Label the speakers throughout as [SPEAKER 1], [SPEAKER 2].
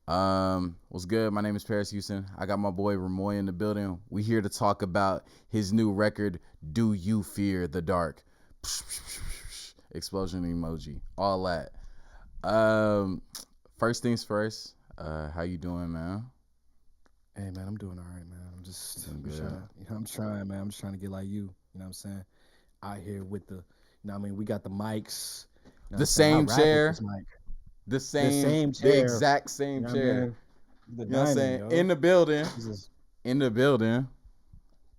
[SPEAKER 1] What's good? My name is Paris Houston. I got my boy Ramois in the building. We here to talk about his new record, Do You Fear the Dark? Explosion emoji. All that. Um, First things first. How you doing, man?
[SPEAKER 2] Hey man, I'm doing all right, man.
[SPEAKER 1] Doing
[SPEAKER 2] I'm trying
[SPEAKER 1] good.
[SPEAKER 2] to, I'm trying, man. I'm just trying to get like you. You know what I'm saying? Out here with we got the mics. You know what
[SPEAKER 1] The
[SPEAKER 2] I'm saying? I
[SPEAKER 1] same
[SPEAKER 2] rap with this
[SPEAKER 1] chair.
[SPEAKER 2] mic.
[SPEAKER 1] The
[SPEAKER 2] The
[SPEAKER 1] same.
[SPEAKER 2] same
[SPEAKER 1] The
[SPEAKER 2] chair.
[SPEAKER 1] exact
[SPEAKER 2] You
[SPEAKER 1] same
[SPEAKER 2] know what I
[SPEAKER 1] chair.
[SPEAKER 2] mean? The
[SPEAKER 1] You know what I'm
[SPEAKER 2] diamond,
[SPEAKER 1] saying? In
[SPEAKER 2] yo.
[SPEAKER 1] the building.
[SPEAKER 2] This is
[SPEAKER 1] In the building.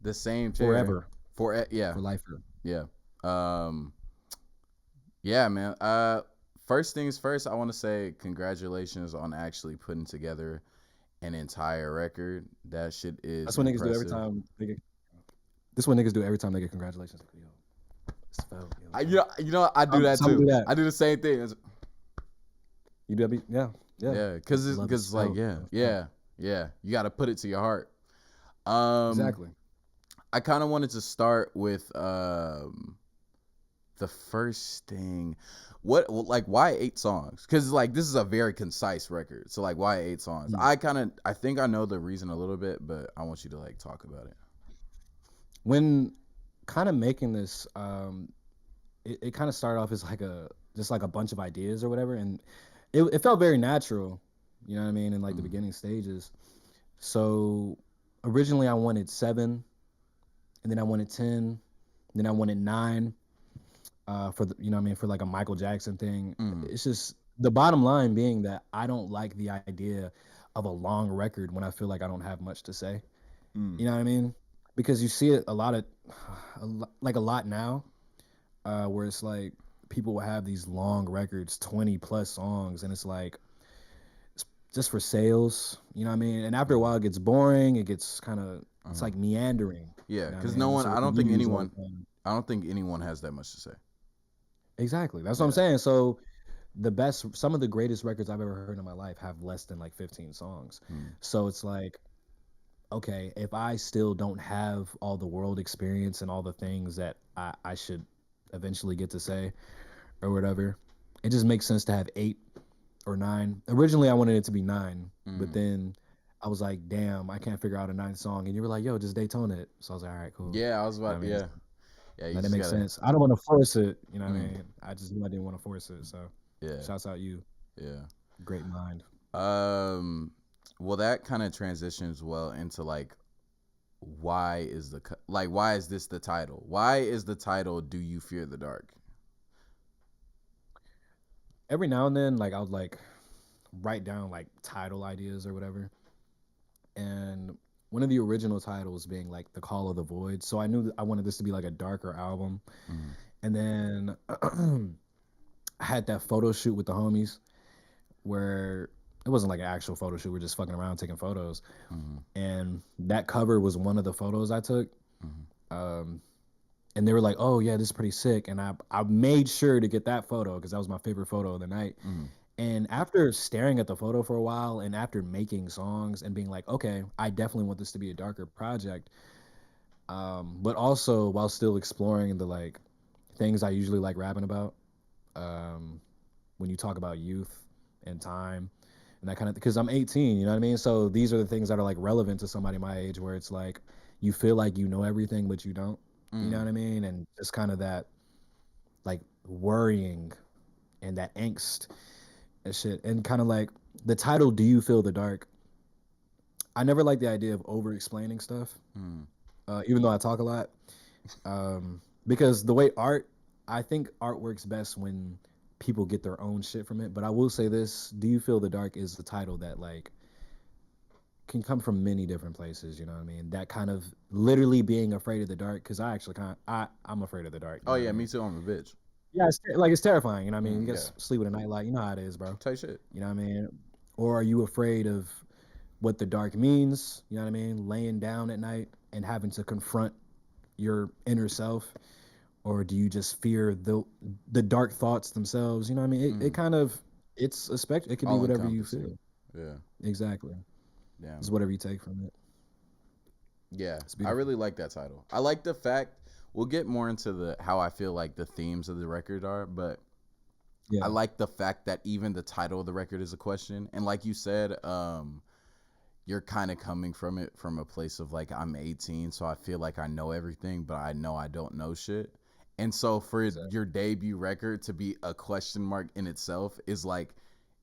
[SPEAKER 1] The same chair.
[SPEAKER 2] forever
[SPEAKER 1] Yeah.
[SPEAKER 2] for life.
[SPEAKER 1] Yeah. Um. Yeah, man. First things first, I want to say congratulations on actually putting together an entire record. That shit is
[SPEAKER 2] That's what niggas do every
[SPEAKER 1] impressive.
[SPEAKER 2] time they get. This is what niggas do every time they get congratulations. Like, yo, it's felt. You know what I'm saying?
[SPEAKER 1] I do that
[SPEAKER 2] Some do
[SPEAKER 1] too.
[SPEAKER 2] that.
[SPEAKER 1] I do the same thing.
[SPEAKER 2] You do that? Yeah, yeah.
[SPEAKER 1] Yeah,
[SPEAKER 2] The
[SPEAKER 1] cause
[SPEAKER 2] love is
[SPEAKER 1] it's like
[SPEAKER 2] felt. You know what I'm saying?
[SPEAKER 1] yeah. You got to put it to your heart. Um,
[SPEAKER 2] Exactly.
[SPEAKER 1] I kind of wanted to start with the first thing. What like why 8 songs? Because like this is a very concise record. So like why 8 songs?
[SPEAKER 2] Mm.
[SPEAKER 1] I think I know the reason a little bit, but I want you to like talk about it.
[SPEAKER 2] When kind of making this, it kind of started off as like a just like a bunch of ideas or whatever, and it felt very natural, you know what I mean, in like the
[SPEAKER 1] Mm,
[SPEAKER 2] beginning stages. So originally I wanted seven, and then I wanted 10, and then I wanted nine, for the, you know what I mean, for like a Michael Jackson thing.
[SPEAKER 1] mm,
[SPEAKER 2] It's just the bottom line being that I don't like the idea of a long record when I feel like I don't have much to say.
[SPEAKER 1] mm,
[SPEAKER 2] You know what I mean? Because you see it a lot of like a lot now, where it's like people will have these long records, 20 plus songs, and it's like it's just for sales, you know what I mean? And after a
[SPEAKER 1] mm,
[SPEAKER 2] while, it gets boring. It gets kind of, it's
[SPEAKER 1] uh-huh.
[SPEAKER 2] like meandering,
[SPEAKER 1] Yeah,
[SPEAKER 2] you know what I
[SPEAKER 1] because
[SPEAKER 2] mean?
[SPEAKER 1] no
[SPEAKER 2] And
[SPEAKER 1] one.
[SPEAKER 2] so with the views all the time.
[SPEAKER 1] I don't think anyone has that much to say.
[SPEAKER 2] Exactly. That's what I'm
[SPEAKER 1] Yeah.
[SPEAKER 2] saying. So some of the greatest records I've ever heard in my life have less than like 15 songs.
[SPEAKER 1] Mm,
[SPEAKER 2] So it's like, okay, if I still don't have all the world experience and all the things that I should eventually get to say or whatever, it just makes sense to have eight or nine. Originally, I wanted it to be nine, but
[SPEAKER 1] mm.
[SPEAKER 2] then I was like, damn, I can't figure out a ninth song. And you were like, yo, just Daytona it. So I was like, all right, cool.
[SPEAKER 1] Yeah, I was
[SPEAKER 2] You know
[SPEAKER 1] about.
[SPEAKER 2] what I mean?
[SPEAKER 1] Yeah, yeah. You
[SPEAKER 2] Now that
[SPEAKER 1] just
[SPEAKER 2] makes
[SPEAKER 1] gotta.
[SPEAKER 2] sense. I don't want to force it. You know what I
[SPEAKER 1] Mm,
[SPEAKER 2] mean? I just knew I didn't want to force it. So
[SPEAKER 1] yeah,
[SPEAKER 2] shouts out you.
[SPEAKER 1] yeah.
[SPEAKER 2] Great mind.
[SPEAKER 1] Um, well, that kind of transitions well into like why is this the title? Why is the title Do You Fear the Dark?
[SPEAKER 2] Every now and then, like I would like write down like title ideas or whatever. And one of the original titles being like The Call of the Void. So I knew that I wanted this to be like a darker album.
[SPEAKER 1] Mm,
[SPEAKER 2] And then I had that photo shoot with the homies where it wasn't like an actual photo shoot. We're just fucking around taking photos.
[SPEAKER 1] mm,
[SPEAKER 2] And that cover was one of the photos I took.
[SPEAKER 1] mm,
[SPEAKER 2] Um, and they were like, "Oh yeah, this is pretty sick." And I made sure to get that photo because that was my favorite photo of the night.
[SPEAKER 1] mm,
[SPEAKER 2] And after staring at the photo for a while, and after making songs and being like, "Okay, I definitely want this to be a darker project," but also while still exploring the like things I usually like rapping about. Um, when you talk about youth and time and that kind of, because I'm 18, you know what I mean? So these are the things that are like relevant to somebody my age, where it's like you feel like you know everything but you don't, you know
[SPEAKER 1] mm.
[SPEAKER 2] what I mean? And just kind of that like worrying and that angst and shit, and kind of like the title, Do You Feel the Dark? I never like the idea of over explaining stuff,
[SPEAKER 1] Mm.
[SPEAKER 2] even though I talk a lot, because the way art, I think art works best when people get their own shit from it. But I will say this: Do You Feel the Dark is the title that like can come from many different places. You know what I mean? That kind of literally being afraid of the dark, because I actually kind of I'm afraid of the dark. You
[SPEAKER 1] Oh
[SPEAKER 2] know what
[SPEAKER 1] yeah,
[SPEAKER 2] I
[SPEAKER 1] me
[SPEAKER 2] mean?
[SPEAKER 1] too. I'm a bitch.
[SPEAKER 2] Yeah, like it's terrifying. You know what I mean? You
[SPEAKER 1] Mm, yeah,
[SPEAKER 2] guys sleep with a nightlight. You know how it is, bro.
[SPEAKER 1] tight shit.
[SPEAKER 2] You know what I mean? Or are you afraid of what the dark means? You know what I mean? Laying down at night and having to confront your inner self, or do you just fear the dark thoughts themselves? You know what I mean? It
[SPEAKER 1] Mm.
[SPEAKER 2] kind of, it's a spectrum. It could be
[SPEAKER 1] All
[SPEAKER 2] whatever you
[SPEAKER 1] encompassing.
[SPEAKER 2] feel.
[SPEAKER 1] Yeah,
[SPEAKER 2] Exactly. It's
[SPEAKER 1] damn.
[SPEAKER 2] whatever you take from it.
[SPEAKER 1] Yeah,
[SPEAKER 2] It's
[SPEAKER 1] I
[SPEAKER 2] beautiful.
[SPEAKER 1] really like that title. I like the fact we'll get more into the how I feel like the themes of the record are, but I
[SPEAKER 2] Yeah,
[SPEAKER 1] like the fact that even the title of the record is a question. And like you said, you're kind of coming from it from a place of like, I'm 18, so I feel like I know everything, but I know I don't know shit. And so for
[SPEAKER 2] exactly.
[SPEAKER 1] your debut record to be a question mark in itself is like,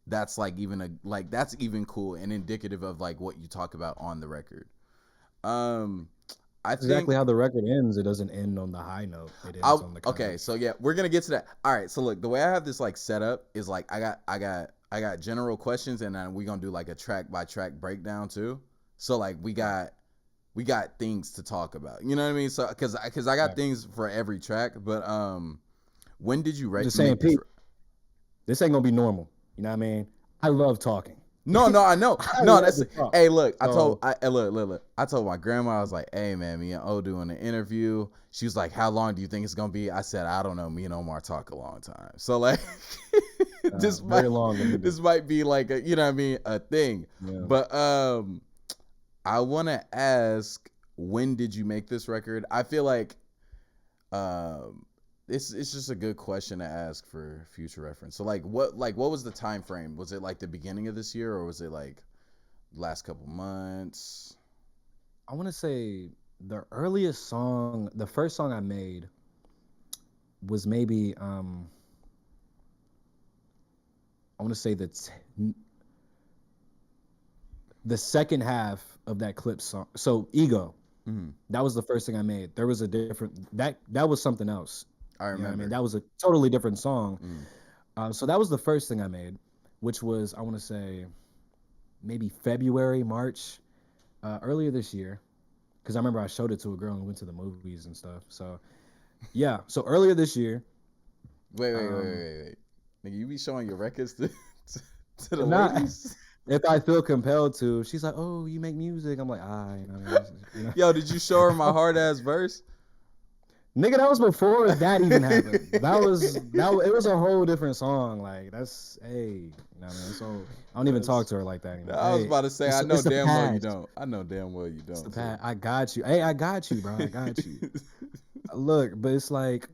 [SPEAKER 1] that's like even a like that's even cool and indicative of like what you talk about on the record. Um, I
[SPEAKER 2] That's exactly
[SPEAKER 1] think
[SPEAKER 2] how the record ends. It doesn't end on the high note. It
[SPEAKER 1] I
[SPEAKER 2] ends on the kind
[SPEAKER 1] okay,
[SPEAKER 2] of
[SPEAKER 1] so yeah, we're gonna get to that. All right, so look, the way I have this like set up is like I got general questions, and then we're gonna do like a track by track breakdown too. So like we got things to talk about. You know what I mean? So because I got
[SPEAKER 2] right.
[SPEAKER 1] things for every track, but when did you
[SPEAKER 2] I'm just saying,
[SPEAKER 1] make this?
[SPEAKER 2] Pete, this ain't gonna be normal. You know what I mean? I love talking.
[SPEAKER 1] No, no, I know.
[SPEAKER 2] I
[SPEAKER 1] No,
[SPEAKER 2] love
[SPEAKER 1] that's
[SPEAKER 2] to talk.
[SPEAKER 1] hey, look,
[SPEAKER 2] So
[SPEAKER 1] look. I told my grandma, I was like, hey man, me and O doing an interview. She was like, how long do you think it's gonna be? I said, I don't know. Me and Omar talk a long time. So like this might
[SPEAKER 2] very long winded.
[SPEAKER 1] this might be like a you know what I mean, a thing.
[SPEAKER 2] Yeah.
[SPEAKER 1] But I wanna ask, when did you make this record? I feel like um it's just a good question to ask for future reference. So like what was the time frame? Was it like the beginning of this year, or was it like last couple months?
[SPEAKER 2] I want to say the earliest song, the first song I made was maybe I want to say the second half of that clip song. So Ego,
[SPEAKER 1] Mm,
[SPEAKER 2] that was the first thing I made. There was a different that was something else.
[SPEAKER 1] I
[SPEAKER 2] You know what I mean?
[SPEAKER 1] remember.
[SPEAKER 2] That was a totally different song.
[SPEAKER 1] Mm,
[SPEAKER 2] So that was the first thing I made, which was I want to say maybe February, March, earlier this year. Because I remember I showed it to a girl and we went to the movies and stuff. So yeah, so earlier this year, um,
[SPEAKER 1] wait. Nigga, you be showing your records to the
[SPEAKER 2] not
[SPEAKER 1] ladies?
[SPEAKER 2] if I feel compelled to. She's like, "Oh, you make music." I'm like, "Ah, you know, what I mean, you know."
[SPEAKER 1] Yo, did you show her my hard ass verse?
[SPEAKER 2] Nigga, that was before that even happened. It was a whole different song. Like that's hey, you know what I mean? So I don't even talk
[SPEAKER 1] That's,
[SPEAKER 2] to her like that anymore.
[SPEAKER 1] I was
[SPEAKER 2] Hey,
[SPEAKER 1] about to say, I know
[SPEAKER 2] it's the
[SPEAKER 1] damn well you
[SPEAKER 2] past.
[SPEAKER 1] don't. I know damn well you
[SPEAKER 2] It's the
[SPEAKER 1] don't too.
[SPEAKER 2] past. I got you. Hey, I got you, bro. I got you. Look, but it's like,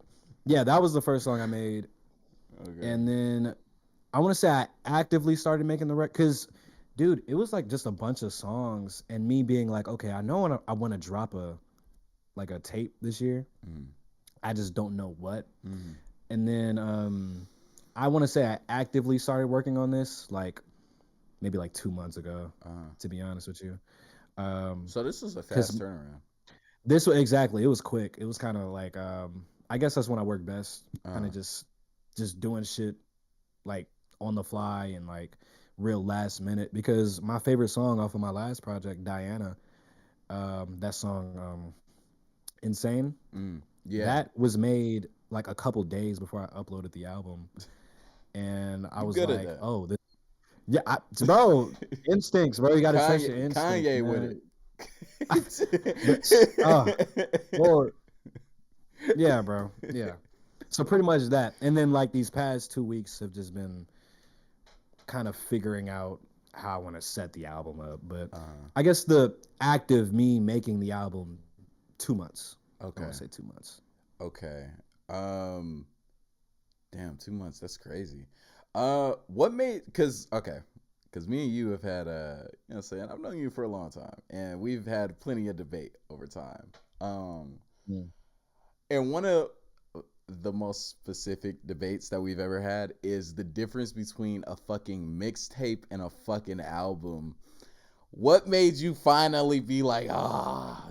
[SPEAKER 2] yeah, that was the first song I made,
[SPEAKER 1] Okay.
[SPEAKER 2] and then I want to say I actively started making the record because, dude, it was like just a bunch of songs and me being like, okay, I know I want to drop a tape this year.
[SPEAKER 1] Mm,
[SPEAKER 2] I just don't know what.
[SPEAKER 1] mm,
[SPEAKER 2] And then I want to say I actively started working on this like maybe like 2 months ago,
[SPEAKER 1] uh,
[SPEAKER 2] to be honest with you.
[SPEAKER 1] so this is a fast
[SPEAKER 2] Because
[SPEAKER 1] turnaround.
[SPEAKER 2] this was exactly, it was quick. It was kind of like I guess that's when I work best, kind
[SPEAKER 1] Uh,
[SPEAKER 2] of just doing shit like on the fly and like real last minute because my favorite song off of my last project, Diana, that song Insane,
[SPEAKER 1] yeah.
[SPEAKER 2] that was made like a couple days before I uploaded the album. And I
[SPEAKER 1] You
[SPEAKER 2] was
[SPEAKER 1] good at
[SPEAKER 2] like,
[SPEAKER 1] that.
[SPEAKER 2] oh, yeah, bro, instincts, bro. You got to trust your instincts,
[SPEAKER 1] Kanye with
[SPEAKER 2] man.
[SPEAKER 1] it.
[SPEAKER 2] But Lord, yeah, bro, yeah. So pretty much that, and then like these past 2 weeks have just been kind of figuring out how I want to set the album up. But
[SPEAKER 1] uh,
[SPEAKER 2] I guess the act of me making the album, 2 months. I want to
[SPEAKER 1] okay.
[SPEAKER 2] say 2 months.
[SPEAKER 1] Okay. Um damn, 2 months. That's crazy. What made because me and you have had you know what I'm saying, I've known you for a long time and we've had plenty of debate over time. Um
[SPEAKER 2] Mm.
[SPEAKER 1] and one of the most specific debates that we've ever had is the difference between a fucking mixtape and a fucking album. What made you finally be like,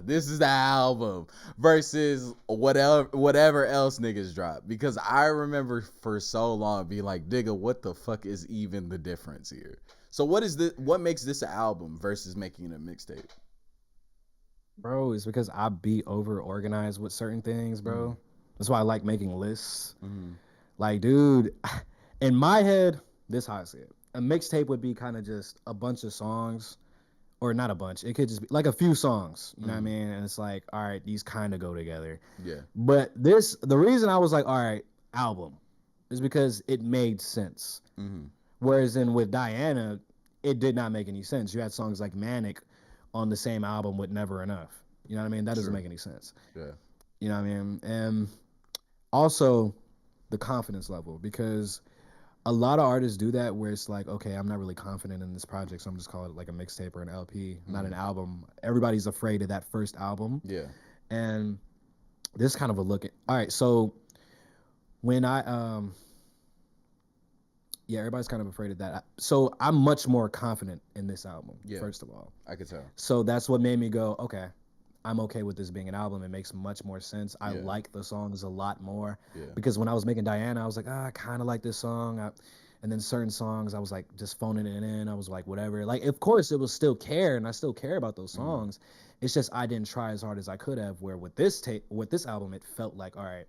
[SPEAKER 1] this is the album versus whatever else niggas drop? Because I remember for so long being like, nigga, what the fuck is even the difference here? So what makes this an album versus making it a mixtape?
[SPEAKER 2] Bro, it's because I be over organized with certain things,
[SPEAKER 1] Mm,
[SPEAKER 2] bro. That's why I like making lists.
[SPEAKER 1] mm,
[SPEAKER 2] Like, dude, in my head, this how I see it. A mixtape would be kind of just a bunch of songs, or not a bunch. It could just be like a few songs. You know what I
[SPEAKER 1] mm,
[SPEAKER 2] mean? And it's like, all right, these kind of go together.
[SPEAKER 1] yeah,
[SPEAKER 2] But the reason I was like, all right, album, is because it made sense.
[SPEAKER 1] mm,
[SPEAKER 2] Whereas in with Diana, it did not make any sense. You had songs like Manic on the same album with Never Enough. You know what I mean? That doesn't
[SPEAKER 1] true,
[SPEAKER 2] make any sense.
[SPEAKER 1] yeah,
[SPEAKER 2] You know what I mean? And also the confidence level because a lot of artists do that where it's like, okay, I'm not really confident in this project, so I'm just calling it like a mixtape or an LP, not an
[SPEAKER 1] Mm-hmm.
[SPEAKER 2] album. Everybody's afraid of that first album,
[SPEAKER 1] Yeah.
[SPEAKER 2] and this kind of a look at. All right, so when I yeah, everybody's kind of afraid of that. So I'm much more confident in this album,
[SPEAKER 1] Yeah.
[SPEAKER 2] first of all.
[SPEAKER 1] I could tell.
[SPEAKER 2] So that's what made me go, okay, I'm okay with this being an album. It makes much more sense. I
[SPEAKER 1] Yeah.
[SPEAKER 2] like the songs a lot more
[SPEAKER 1] Yeah.
[SPEAKER 2] because when I was making Diana, I was like, I kind of like this song. And then certain songs, I was like just phoning it in. I was like, whatever. Like, of course, it was still care, and I still care about those
[SPEAKER 1] Mm-hmm.
[SPEAKER 2] songs. It's just I didn't try as hard as I could have. Where with this tape, with this album, it felt like, all right,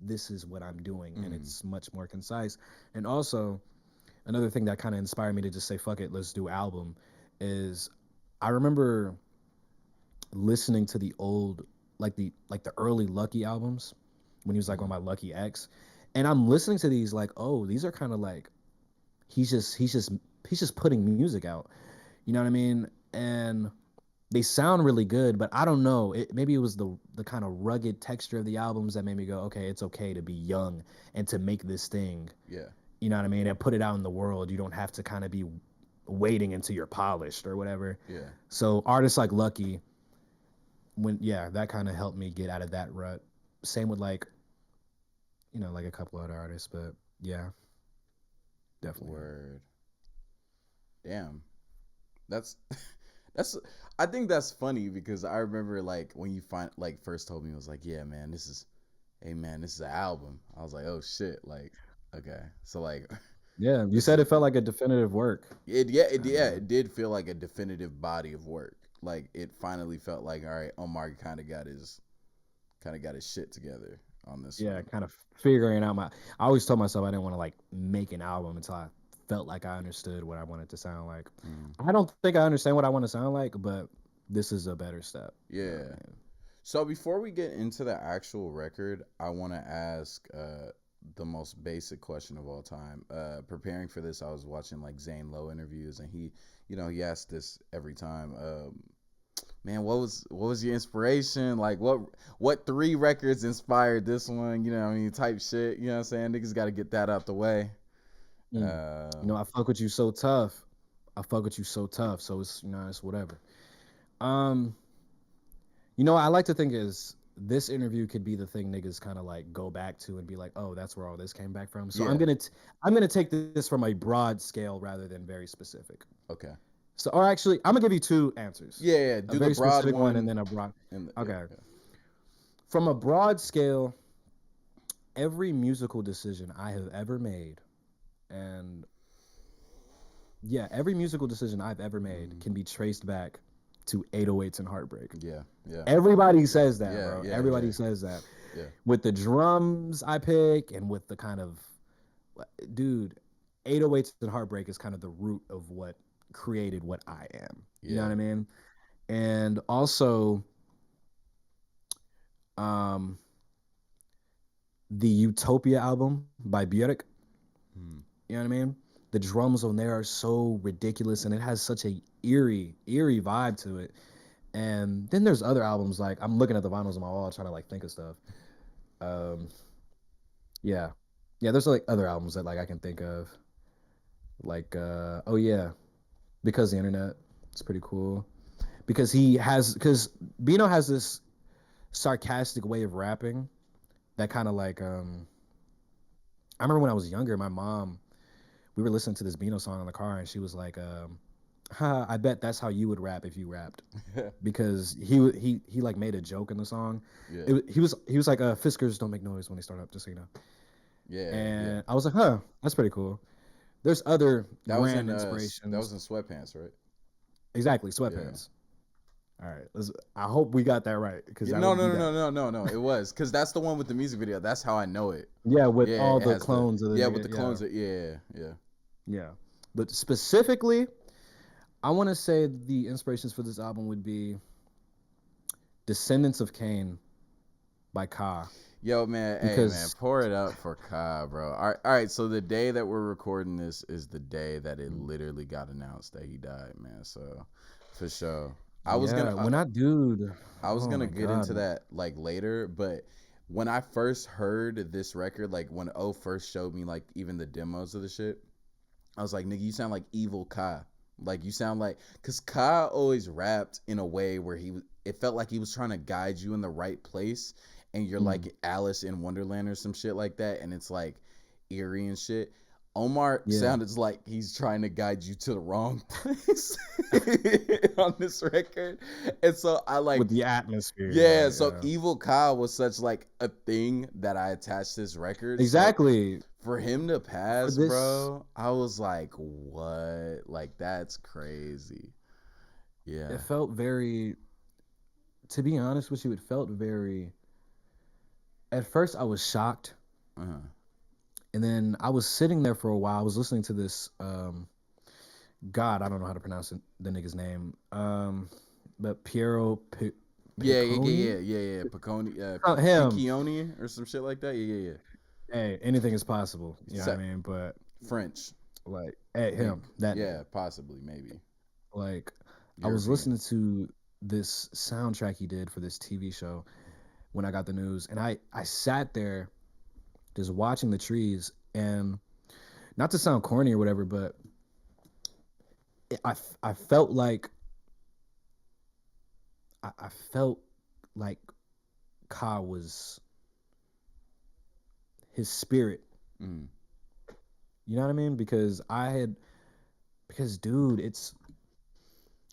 [SPEAKER 2] this is what I'm doing, and
[SPEAKER 1] Mm-hmm.
[SPEAKER 2] it's much more concise. And also, another thing that kind of inspired me to just say fuck it, let's do album is I remember listening to the old like the early Lucky albums when he was like on
[SPEAKER 1] Mm-hmm.
[SPEAKER 2] my Lucky X, and I'm listening to these like, oh, these are kind of like he's just putting music out, you know what I mean? And they sound really good, but I don't know. Maybe it was the kind of rugged texture of the albums that made me go, okay, it's okay to be young and to make this thing,
[SPEAKER 1] Yeah.
[SPEAKER 2] you know what I mean, and put it out in the world. You don't have to kind of be waiting until you're polished or whatever.
[SPEAKER 1] Yeah.
[SPEAKER 2] So artists like Lucky, when yeah, that kind of helped me get out of that rut. Same with like like a couple other artists, but yeah, definitely him.
[SPEAKER 1] Word. Damn. That's that's I think that's funny because I remember like when you find like first told me it was like, yeah, man, this is hey man, this is an album. I was like, oh shit, like okay. So like
[SPEAKER 2] Yeah, you
[SPEAKER 1] this
[SPEAKER 2] said
[SPEAKER 1] is
[SPEAKER 2] it felt like a definitive work,
[SPEAKER 1] yeah,
[SPEAKER 2] kind of.
[SPEAKER 1] it did feel like a definitive body of work. Like it finally felt like all right, Omar kind of got his shit together on this
[SPEAKER 2] Yeah,
[SPEAKER 1] one.
[SPEAKER 2] kind of figuring out my. I always told myself I didn't want to like make an album until I felt like I understood what I wanted to sound like.
[SPEAKER 1] Mm.
[SPEAKER 2] I don't think I understand what I want to sound like, but this is a better step. You know what
[SPEAKER 1] Yeah.
[SPEAKER 2] I mean?
[SPEAKER 1] So before we get into the actual record, I want to ask the most basic question of all time. Preparing for this, I was watching like Zane Lowe interviews, and he asked this every time. Man, what was your inspiration? Like, what three records inspired this one? You know, what I mean, type shit. You know what I'm saying? Niggas got to get that out the way.
[SPEAKER 2] Mm. I fuck with you so tough. I fuck with you so tough. So it's whatever. Um, I like to think is this interview could be the thing niggas kind of like go back to and be like, oh, that's where all this came back from. So
[SPEAKER 1] Yeah.
[SPEAKER 2] I'm gonna take this from a broad scale rather than very specific.
[SPEAKER 1] Okay.
[SPEAKER 2] So, or actually, I'm gonna give you two answers,
[SPEAKER 1] Yeah. Yeah.
[SPEAKER 2] a
[SPEAKER 1] Do the
[SPEAKER 2] very
[SPEAKER 1] broad
[SPEAKER 2] specific one and
[SPEAKER 1] one.
[SPEAKER 2] then a broad.
[SPEAKER 1] Yeah.
[SPEAKER 2] Okay,
[SPEAKER 1] Yeah.
[SPEAKER 2] from a broad scale, every musical decision I have ever made, and yeah, every musical decision I've ever made
[SPEAKER 1] Mm,
[SPEAKER 2] can be traced back to 808s and Heartbreak.
[SPEAKER 1] yeah. Yeah.
[SPEAKER 2] Everybody says that,
[SPEAKER 1] Yeah.
[SPEAKER 2] bro.
[SPEAKER 1] Yeah.
[SPEAKER 2] Everybody
[SPEAKER 1] Yeah.
[SPEAKER 2] says that.
[SPEAKER 1] Yeah.
[SPEAKER 2] With the drums I pick and with the kind of dude, 808s and Heartbreak is kind of the root of what created what I am. You know
[SPEAKER 1] Yeah.
[SPEAKER 2] what I mean? And also um the Utopia album by Björk,
[SPEAKER 1] Mm,
[SPEAKER 2] you know what I mean? The drums on there are so ridiculous and it has such a eerie vibe to it. And then there's other albums like I'm looking at the vinyls on my wall trying to like think of stuff. Um yeah. Yeah, there's like other albums that like I can think of. Like oh yeah, because the internet. It's pretty cool. Because Bino has this sarcastic way of rapping that kind of like I remember when I was younger, my mom, we were listening to this Bino song in the car and she was like I bet that's how you would rap if you rapped
[SPEAKER 1] yeah.
[SPEAKER 2] because he like made a joke in the song.
[SPEAKER 1] Yeah.
[SPEAKER 2] He was like Fiskars don't make noise when they start up, just so you know.
[SPEAKER 1] Yeah. Yeah.
[SPEAKER 2] And I was like, huh, that's pretty cool. There's other grand
[SPEAKER 1] That
[SPEAKER 2] inspirations.
[SPEAKER 1] was in sweatpants, right?
[SPEAKER 2] Exactly,
[SPEAKER 1] Yeah.
[SPEAKER 2] sweatpants. All right, I hope we got that right because
[SPEAKER 1] Yeah,
[SPEAKER 2] that
[SPEAKER 1] no,
[SPEAKER 2] would
[SPEAKER 1] no,
[SPEAKER 2] be
[SPEAKER 1] no,
[SPEAKER 2] that.
[SPEAKER 1] no, no, no, no. It was because that's the one with the music video. That's how I know it.
[SPEAKER 2] Yeah, with
[SPEAKER 1] Yeah,
[SPEAKER 2] all
[SPEAKER 1] it
[SPEAKER 2] the
[SPEAKER 1] has the
[SPEAKER 2] clones of the
[SPEAKER 1] yeah with the
[SPEAKER 2] nigga. Yeah,
[SPEAKER 1] clones. Yeah, yeah.
[SPEAKER 2] yeah. But specifically, I want to say the inspirations for this album would be "Descendants of Cain" by Ka
[SPEAKER 1] Yo, man, hey, man,
[SPEAKER 2] because
[SPEAKER 1] pour it up for Kai, bro. All right. So the day that we're recording this is the day that it
[SPEAKER 2] mm,
[SPEAKER 1] literally got announced that he died, man. So for sure, I was gonna,
[SPEAKER 2] yeah, when I dude,
[SPEAKER 1] I was
[SPEAKER 2] oh
[SPEAKER 1] gonna
[SPEAKER 2] my
[SPEAKER 1] get
[SPEAKER 2] god,
[SPEAKER 1] into that like later, but when I first heard this record, like when O first showed me like even the demos of the shit, I was like, nigga, you sound like Evil Ka. Like you sound like, cause Ka always rapped in a way where it felt like he was trying to guide you in the right place, and you're
[SPEAKER 2] Mm,
[SPEAKER 1] like Alice in Wonderland or some shit like that, and it's like eerie and shit. Omar
[SPEAKER 2] yeah,
[SPEAKER 1] sounded like he's trying to guide you to the wrong place on this record, and so I like,
[SPEAKER 2] with the atmosphere,
[SPEAKER 1] yeah.
[SPEAKER 2] like
[SPEAKER 1] So Evil Kyle was such like a thing that I attached this record. So
[SPEAKER 2] exactly
[SPEAKER 1] for him to
[SPEAKER 2] for
[SPEAKER 1] pass,
[SPEAKER 2] this.
[SPEAKER 1] bro, I was like, what? Like that's crazy.
[SPEAKER 2] It
[SPEAKER 1] Yeah.
[SPEAKER 2] felt very, to be honest with you, it felt very. At first, I was shocked,
[SPEAKER 1] Uh-huh.
[SPEAKER 2] and then I was sitting there for a while. I was listening to this. God, I don't know how to pronounce the nigga's name. But Piero
[SPEAKER 1] Yeah, yeah, yeah,
[SPEAKER 2] Picconi.
[SPEAKER 1] yeah, yeah, yeah. Piconi,
[SPEAKER 2] Him.
[SPEAKER 1] Piccioni or some shit like that. Yeah, yeah, yeah.
[SPEAKER 2] Hey, anything is possible. You know what I
[SPEAKER 1] Se-
[SPEAKER 2] mean? But
[SPEAKER 1] French,
[SPEAKER 2] like, hey,
[SPEAKER 1] maybe.
[SPEAKER 2] him, that nigga.
[SPEAKER 1] Yeah, possibly, maybe.
[SPEAKER 2] Like, I was
[SPEAKER 1] European.
[SPEAKER 2] listening to this soundtrack he did for this TV show when I got the news, and I sat there just watching the trees, and not to sound corny or whatever, but I felt like I felt like Ka was his spirit.
[SPEAKER 1] Mm.
[SPEAKER 2] You know what I mean? Because dude,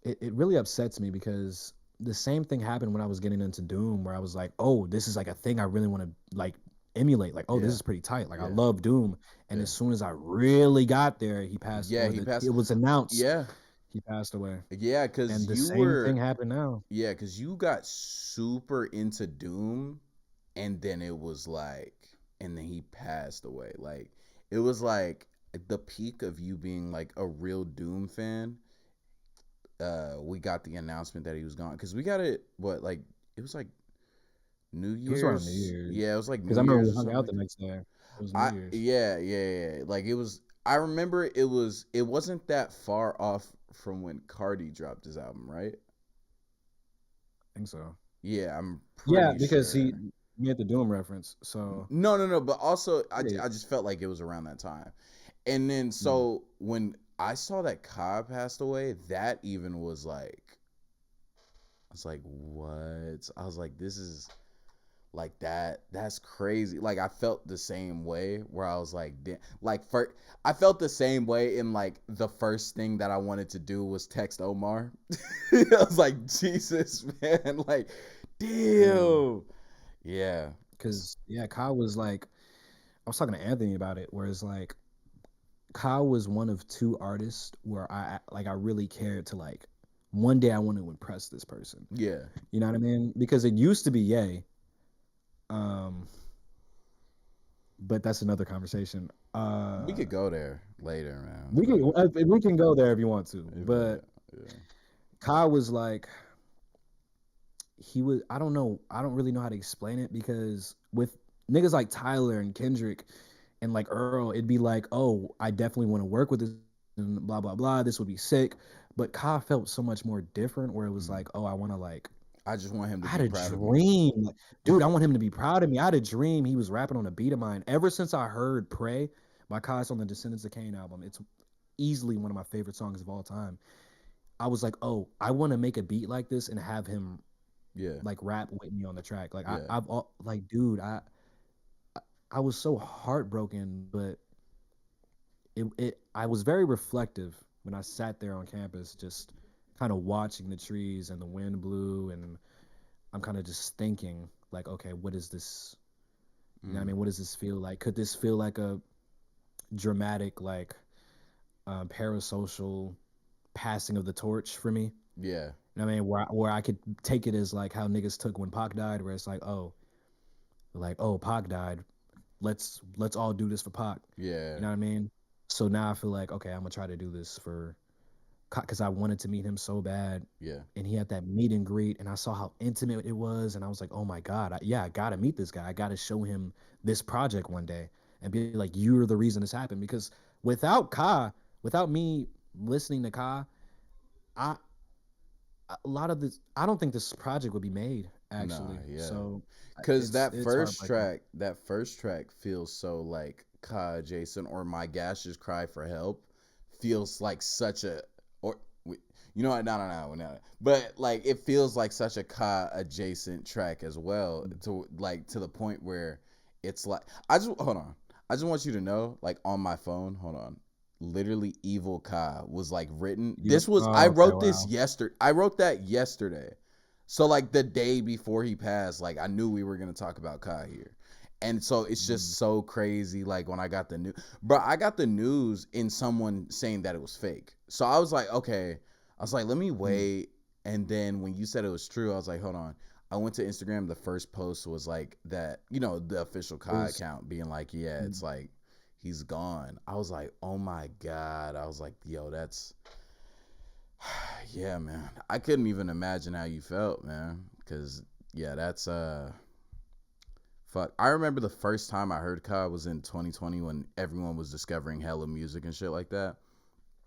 [SPEAKER 2] it really upsets me because the same thing happened when I was getting into Doom, where I was like, oh, this is like a thing I really want to like emulate. Like, oh, this
[SPEAKER 1] Yeah,
[SPEAKER 2] is pretty tight. Like, I
[SPEAKER 1] yeah,
[SPEAKER 2] love Doom. And
[SPEAKER 1] yeah,
[SPEAKER 2] as soon as I really got there, he passed,
[SPEAKER 1] yeah.
[SPEAKER 2] or
[SPEAKER 1] He
[SPEAKER 2] it
[SPEAKER 1] passed.
[SPEAKER 2] was announced
[SPEAKER 1] Yeah,
[SPEAKER 2] he passed away.
[SPEAKER 1] yeah.
[SPEAKER 2] And
[SPEAKER 1] Cause
[SPEAKER 2] the
[SPEAKER 1] you
[SPEAKER 2] same thing
[SPEAKER 1] were,
[SPEAKER 2] happened now.
[SPEAKER 1] yeah, cause you got super into Doom, and then it was like, and then he passed away. Like it was like the peak of you being like a real Doom fan. We got the announcement that he was gone because we got it. What, like it was like New
[SPEAKER 2] It was around New
[SPEAKER 1] Year's?
[SPEAKER 2] Year's.
[SPEAKER 1] Yeah, it was like
[SPEAKER 2] Because
[SPEAKER 1] New
[SPEAKER 2] I remember
[SPEAKER 1] Year's
[SPEAKER 2] we
[SPEAKER 1] or
[SPEAKER 2] hung
[SPEAKER 1] something
[SPEAKER 2] out
[SPEAKER 1] like
[SPEAKER 2] the
[SPEAKER 1] that.
[SPEAKER 2] next day. It was New Year's.
[SPEAKER 1] Yeah, yeah, yeah. Like it was. I remember it was. It wasn't that far off from when Cardi dropped his album, right?
[SPEAKER 2] I think so.
[SPEAKER 1] Yeah, I'm
[SPEAKER 2] Yeah,
[SPEAKER 1] pretty
[SPEAKER 2] because he
[SPEAKER 1] sure.
[SPEAKER 2] made the Doom reference. So
[SPEAKER 1] No, no, no. But also,
[SPEAKER 2] yeah.
[SPEAKER 1] I just felt like it was around that time. And then
[SPEAKER 2] Mm.
[SPEAKER 1] so when I saw that Cobb passed away, that even was like, I was like, what? I was like, this is like that. That's crazy. Like I felt the same way where I was like, like for I felt the same way in like the first thing that I wanted to do was text Omar. I was like, Jesus, man, like,
[SPEAKER 2] Same.
[SPEAKER 1] damn. Yeah.
[SPEAKER 2] Because yeah, Kyle was like, I was talking to Anthony about it, where it's like Kyle was one of two artists where I really cared to like one day I want to impress this person.
[SPEAKER 1] Yeah.
[SPEAKER 2] You know what I mean? Because it used to be Ye, um, but that's another conversation.
[SPEAKER 1] We could go there later, man.
[SPEAKER 2] We can go there if you want to,
[SPEAKER 1] Yeah.
[SPEAKER 2] but
[SPEAKER 1] Yeah.
[SPEAKER 2] Kyle was like he was I don't know I don't really know how to explain it because with niggas like Tyler and Kendrick and like Earl, it'd be like, oh, I definitely want to work with this and blah blah blah. This would be sick. But Ka felt so much more different, where it was
[SPEAKER 1] Mm.
[SPEAKER 2] like, oh, I want to like.
[SPEAKER 1] I just want him
[SPEAKER 2] I
[SPEAKER 1] to
[SPEAKER 2] had
[SPEAKER 1] be
[SPEAKER 2] a
[SPEAKER 1] proud of me.
[SPEAKER 2] dream, like, dude. I want him to be proud of me. I had a dream he was rapping on a beat of mine. Ever since I heard "Pray" by Kas on the Descendants of Cain album, it's easily one of my favorite songs of all time. I was like, oh, I want to make a beat like this and have him
[SPEAKER 1] Yeah.
[SPEAKER 2] like rap with me on the track. Like
[SPEAKER 1] Yeah.
[SPEAKER 2] like, dude, I was so heartbroken, but I was very reflective when I sat there on campus, just kind of watching the trees and the wind blew, and I'm kind of just thinking like, okay, what is this? You know what I
[SPEAKER 1] Mm.
[SPEAKER 2] mean? What does this feel like? Could this feel like a dramatic, like parasocial passing of the torch for me?
[SPEAKER 1] Yeah.
[SPEAKER 2] You know what I mean? Where I could take it as like how niggas took when Pac died, where it's like, oh, Pac died. Let's all do this for Pac.
[SPEAKER 1] Yeah.
[SPEAKER 2] You know what I mean? So now I feel like, okay, I'm gonna try to do this for because I wanted to meet him so bad,
[SPEAKER 1] Yeah.
[SPEAKER 2] and he had that meet and greet, and I saw how intimate it was, and I was like, oh my god, yeah, I gotta meet this guy. I gotta show him this project one day, and be like, you're the reason this happened. Because without Ka, without me listening to Ka, I a lot of this, I don't think this project would be made.
[SPEAKER 1] Nah,
[SPEAKER 2] actually.
[SPEAKER 1] yeah.
[SPEAKER 2] So
[SPEAKER 1] Cause
[SPEAKER 2] it's heartbreaking.
[SPEAKER 1] that first track feels so like Ka adjacent, or My Gaseous Cry for Help feels like such a, or you know what? No. But like it feels like such a Ka adjacent track as well, to like to the point where it's like I just hold on. I just want you to know, like on my phone, hold on. Literally, Evil Ka was like written.
[SPEAKER 2] You
[SPEAKER 1] This was I
[SPEAKER 2] oh okay,
[SPEAKER 1] wrote this
[SPEAKER 2] wow.
[SPEAKER 1] yesterday. I wrote that yesterday. So like the day before he passed, like I knew we were gonna talk about Kai here. And so it's
[SPEAKER 2] Mm,
[SPEAKER 1] just so crazy. Like when I got the news, bro, I got the news in someone saying that it was fake. So I was like, okay. I was like, let me
[SPEAKER 2] mm,
[SPEAKER 1] wait. And then when you said it was true, I was like, hold on. I went to Instagram. The first post was like that, the official
[SPEAKER 2] it
[SPEAKER 1] Kai
[SPEAKER 2] was
[SPEAKER 1] account being like, yeah,
[SPEAKER 2] mm,
[SPEAKER 1] it's like he's gone. I was like, oh my God. I was like, yo, that's yeah, man. I couldn't even imagine how you felt, man. Cause yeah, that's fuck. I remember the first time I heard Ka was in 2020 when everyone was discovering hella music and shit like that.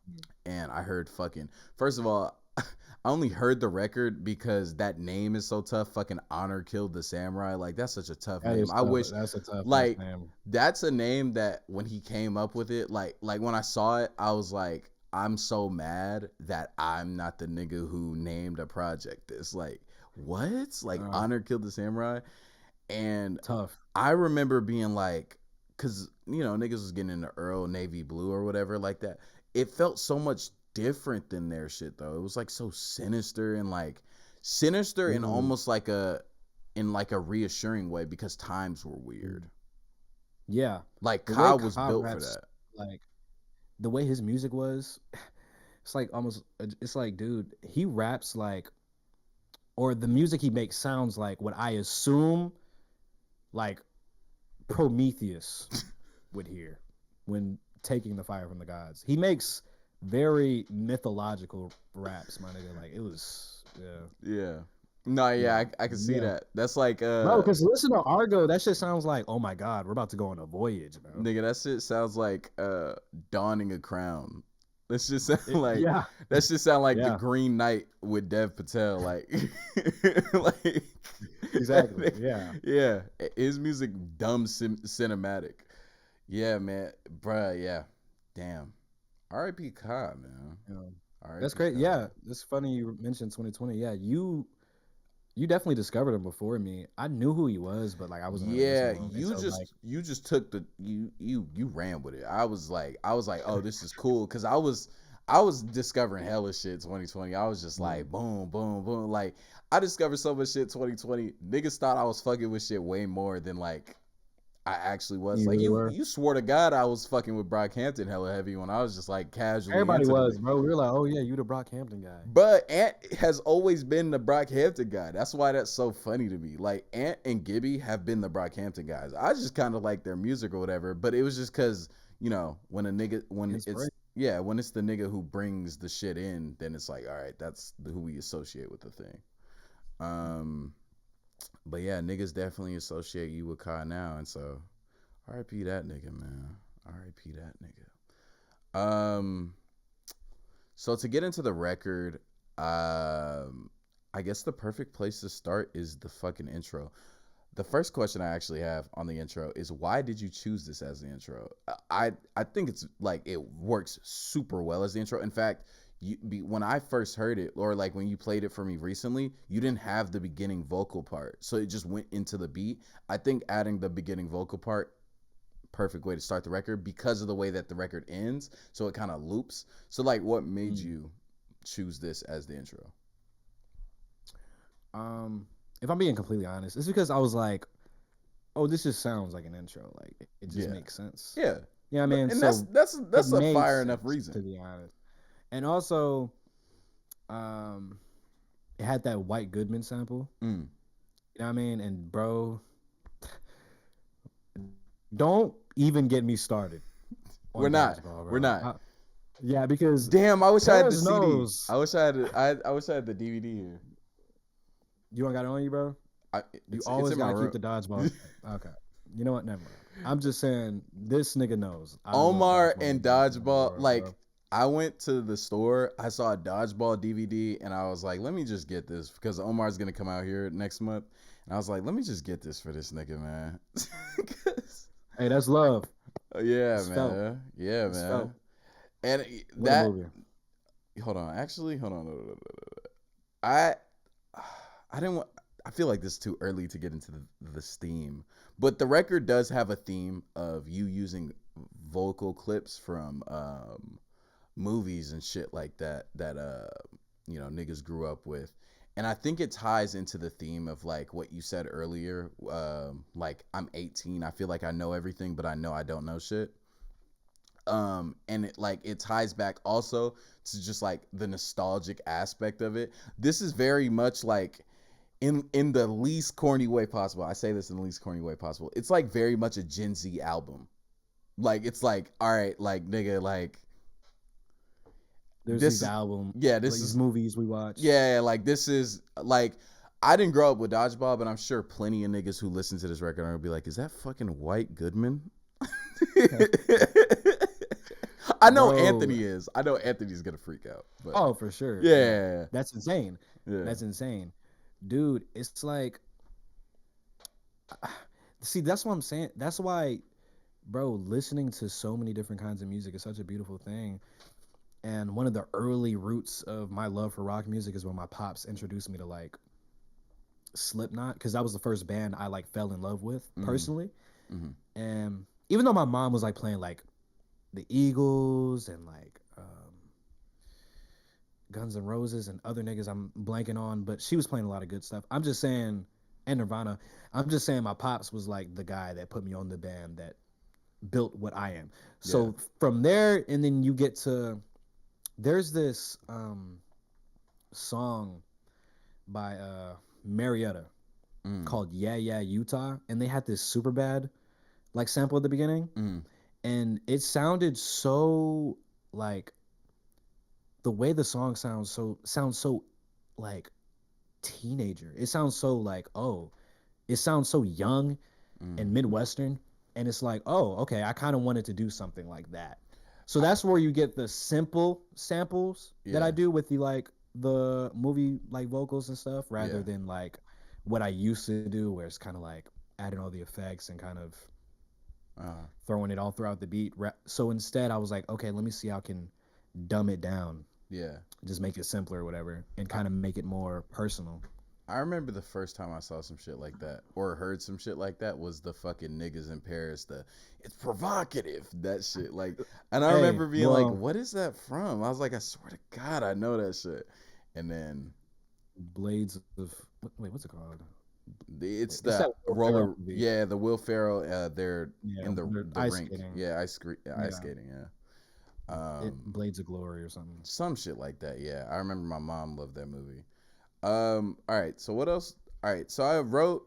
[SPEAKER 2] mm.
[SPEAKER 1] And I heard fucking first of all, I only heard the record because that name is so tough. Fucking Honor Killed the Samurai. Like that's such a tough
[SPEAKER 2] That
[SPEAKER 1] name.
[SPEAKER 2] is
[SPEAKER 1] I
[SPEAKER 2] tough.
[SPEAKER 1] wish
[SPEAKER 2] That's a tough ass
[SPEAKER 1] like
[SPEAKER 2] name.
[SPEAKER 1] that's a name that when he came up with it, like when I saw it, I was like, I'm so mad that I'm not the nigga who named a project this. Like, what? Like
[SPEAKER 2] Uh,
[SPEAKER 1] Honor Killed the Samurai. And
[SPEAKER 2] tough.
[SPEAKER 1] I remember being like, cause niggas was getting into Earl Navy Blue or whatever like that. It felt so much different than their shit though. It was like so sinister and like sinister and
[SPEAKER 2] Mm,
[SPEAKER 1] almost like a reassuring way because times were
[SPEAKER 2] mm.
[SPEAKER 1] weird.
[SPEAKER 2] Yeah.
[SPEAKER 1] Like
[SPEAKER 2] The way
[SPEAKER 1] Kyle was
[SPEAKER 2] Cobb
[SPEAKER 1] built for
[SPEAKER 2] raps,
[SPEAKER 1] that.
[SPEAKER 2] like the way his music was, it's like almost it's like, dude, he raps like, or the music he makes sounds like what I assume like Prometheus would hear when taking the fire from the gods. He makes very mythological raps, my nigga. Like it was, yeah,
[SPEAKER 1] Yeah. No, yeah,
[SPEAKER 2] yeah,
[SPEAKER 1] I can see
[SPEAKER 2] yeah,
[SPEAKER 1] that. That's like
[SPEAKER 2] bro. Because listen to Argo, that shit sounds like, oh my god, we're about to go on a voyage, bro.
[SPEAKER 1] nigga, that shit sounds like donning a crown. Let's just sound like
[SPEAKER 2] Yeah,
[SPEAKER 1] that shit sound like the
[SPEAKER 2] yeah,
[SPEAKER 1] Green Knight with Dev Patel. Like like
[SPEAKER 2] exactly, yeah.
[SPEAKER 1] yeah. His music dumb cinematic. Yeah, man. Bruh, yeah. Damn. R.I.P. Kai, man.
[SPEAKER 2] Yeah. That's
[SPEAKER 1] R.I.P.
[SPEAKER 2] great.
[SPEAKER 1] Kai.
[SPEAKER 2] Yeah, it's funny you mentioned 2020. Yeah, you definitely discovered him before me. I knew who he was, but like I wasn't really
[SPEAKER 1] Yeah,
[SPEAKER 2] listening to him until like
[SPEAKER 1] you just took the you ran with it. I was like, oh, this is cool because I was discovering hella shit 2020. I was just
[SPEAKER 2] mm,
[SPEAKER 1] like boom, boom, boom. Like I discovered so much shit 2020. Niggas thought I was fucking with shit way more than like I actually was.
[SPEAKER 2] you
[SPEAKER 1] Like
[SPEAKER 2] really
[SPEAKER 1] you
[SPEAKER 2] were.
[SPEAKER 1] you swore to God I was fucking with Brockhampton hella heavy when I was just like casually
[SPEAKER 2] Everybody
[SPEAKER 1] into the
[SPEAKER 2] was,
[SPEAKER 1] nigga.
[SPEAKER 2] bro. We were like, oh yeah, you the Brockhampton guy.
[SPEAKER 1] But Ant has always been the Brockhampton guy. That's why that's so funny to me. Like Ant and Gibby have been the Brockhampton guys. I just kind of like their music or whatever. But it was just because when a nigga
[SPEAKER 2] Inspiration.
[SPEAKER 1] when it's the nigga who brings the shit in, then it's like all right, that's who we associate with the thing. Um, but yeah, niggas definitely associate you with Kai now, and so R.I.P. that nigga, man. R.I.P. that nigga. So to get into the record, I guess the perfect place to start is the fucking intro. The first question I actually have on the intro is why did you choose this as the intro? I think it's like it works super well as the intro. In fact, when I first heard it, or like when you played it for me recently, you didn't have the beginning vocal part, so it just went into the beat. I think adding the beginning vocal part, perfect way to start the record because of the way that the record ends, so it kind of loops. So like, what made
[SPEAKER 2] Mm.
[SPEAKER 1] you choose this as the intro?
[SPEAKER 2] Um, if I'm being completely honest, it's because I was like, oh, this just sounds like an intro. Like it just
[SPEAKER 1] Yeah,
[SPEAKER 2] makes sense.
[SPEAKER 1] yeah,
[SPEAKER 2] You know what I mean?
[SPEAKER 1] and that's
[SPEAKER 2] So
[SPEAKER 1] that's
[SPEAKER 2] it
[SPEAKER 1] that's a
[SPEAKER 2] made
[SPEAKER 1] fire enough
[SPEAKER 2] sense to
[SPEAKER 1] reason.
[SPEAKER 2] be honest. And also, um, it had that White Goodman sample.
[SPEAKER 1] Mm.
[SPEAKER 2] You know what I mean? And bro, don't even get me started
[SPEAKER 1] We're
[SPEAKER 2] on
[SPEAKER 1] not.
[SPEAKER 2] dodgeball,
[SPEAKER 1] We're
[SPEAKER 2] bro.
[SPEAKER 1] not.
[SPEAKER 2] Yeah, because
[SPEAKER 1] Damn, I wish I had the
[SPEAKER 2] Paris
[SPEAKER 1] CD.
[SPEAKER 2] knows
[SPEAKER 1] I wish I had. I wish I had the DVD here.
[SPEAKER 2] you don't got it on you, bro.
[SPEAKER 1] I,
[SPEAKER 2] You
[SPEAKER 1] it's
[SPEAKER 2] always
[SPEAKER 1] in my
[SPEAKER 2] gotta keep
[SPEAKER 1] room.
[SPEAKER 2] the dodgeball. Okay. You know what? Never mind. I'm just saying this nigga knows I love
[SPEAKER 1] Omar
[SPEAKER 2] dodgeball
[SPEAKER 1] and
[SPEAKER 2] with everything in the
[SPEAKER 1] Dodgeball,
[SPEAKER 2] world,
[SPEAKER 1] like
[SPEAKER 2] bro.
[SPEAKER 1] I went to the store. I saw a dodgeball DVD, and I was like, "Let me just get this because Omar's gonna come out here next month." And I was like, "Let me just get this for this nigga, man." 'Cause-
[SPEAKER 2] Hey, that's love.
[SPEAKER 1] yeah,
[SPEAKER 2] It's felt.
[SPEAKER 1] man. Yeah,
[SPEAKER 2] It's felt.
[SPEAKER 1] man. And
[SPEAKER 2] What a
[SPEAKER 1] that.
[SPEAKER 2] movie.
[SPEAKER 1] Hold on. Actually, hold on. I I didn't want. I feel like this is too early to get into this theme, but the record does have a theme of you using vocal clips from movies and shit like that niggas grew up with, and I think it ties into the theme of like what you said earlier. Like I'm 18, I feel like I know everything, but I know I don't know shit. And it ties back also to just like the nostalgic aspect of it. This is very much like in the least corny way possible. I say this in the least corny way possible. It's like very much a Gen Z album. Like it's like, all right, like nigga, like
[SPEAKER 2] There's
[SPEAKER 1] this
[SPEAKER 2] these
[SPEAKER 1] is
[SPEAKER 2] album,
[SPEAKER 1] yeah,
[SPEAKER 2] like
[SPEAKER 1] this
[SPEAKER 2] these
[SPEAKER 1] is
[SPEAKER 2] movies we watched.
[SPEAKER 1] yeah, like this is like I didn't grow up with Dodgeball, but I'm sure plenty of niggas who listen to this record are gonna be like, is that fucking White Goodman? I know
[SPEAKER 2] Bro.
[SPEAKER 1] Anthony is. I know Anthony's gonna freak out, but
[SPEAKER 2] Oh, for sure. Yeah.
[SPEAKER 1] yeah,
[SPEAKER 2] That's insane.
[SPEAKER 1] yeah,
[SPEAKER 2] That's insane. Dude, it's like see, that's what I'm saying. That's why, bro, listening to so many different kinds of music is such a beautiful thing. And one of the early roots of my love for rock music is when my pops introduced me to like Slipknot, because that was the first band I like fell in love with
[SPEAKER 1] mm-hmm,
[SPEAKER 2] personally.
[SPEAKER 1] mm-hmm,
[SPEAKER 2] And even though my mom was like playing like the Eagles and like Guns N' Roses and other niggas I'm blanking on, but she was playing a lot of good stuff. I'm just saying, and Nirvana. I'm just saying my pops was like the guy that put me on the band that built what I am.
[SPEAKER 1] yeah,
[SPEAKER 2] So from there, and then you get to there's this song by Marietta
[SPEAKER 1] mm,
[SPEAKER 2] called Yeah Yeah Utah, and they had this super bad like sample at the beginning,
[SPEAKER 1] mm,
[SPEAKER 2] and it sounded so like the way the song sounds so like teenager. It sounds so like, oh, it sounds so young and
[SPEAKER 1] mm,
[SPEAKER 2] midwestern, and it's like, oh, okay, I kind of wanted to do something like that. So that's where you get the simple samples that I
[SPEAKER 1] yeah,
[SPEAKER 2] do with the movie like vocals and stuff, rather
[SPEAKER 1] yeah,
[SPEAKER 2] than like what I used to do, where it's kind of like adding all the effects and kind of
[SPEAKER 1] uh,
[SPEAKER 2] throwing it all throughout the beat. So instead, I was like, okay, let me see how I can dumb it down,
[SPEAKER 1] yeah.
[SPEAKER 2] just make it simpler or whatever, and
[SPEAKER 1] I,
[SPEAKER 2] kind of make it more personal.
[SPEAKER 1] I remember the first time I saw some shit like that or heard some shit like that was the fucking niggas in Paris. It's provocative that shit. Like, and I
[SPEAKER 2] Hey,
[SPEAKER 1] remember being like,
[SPEAKER 2] well,
[SPEAKER 1] "What is that from?" I was like, "I swear to God, I know that shit." And then
[SPEAKER 2] Blades of wait, what's it called?
[SPEAKER 1] it's
[SPEAKER 2] It's
[SPEAKER 1] the
[SPEAKER 2] that Will Ferrell
[SPEAKER 1] roller,
[SPEAKER 2] movie.
[SPEAKER 1] yeah, the Will Ferrell. They're
[SPEAKER 2] Yeah,
[SPEAKER 1] in the
[SPEAKER 2] they're
[SPEAKER 1] the
[SPEAKER 2] ice
[SPEAKER 1] rink,
[SPEAKER 2] skating.
[SPEAKER 1] yeah, ice
[SPEAKER 2] Yeah,
[SPEAKER 1] skating, yeah.
[SPEAKER 2] Blades of Glory or something.
[SPEAKER 1] Some shit like that, yeah. I remember my mom loved that movie. All right. So what else? All right. So I wrote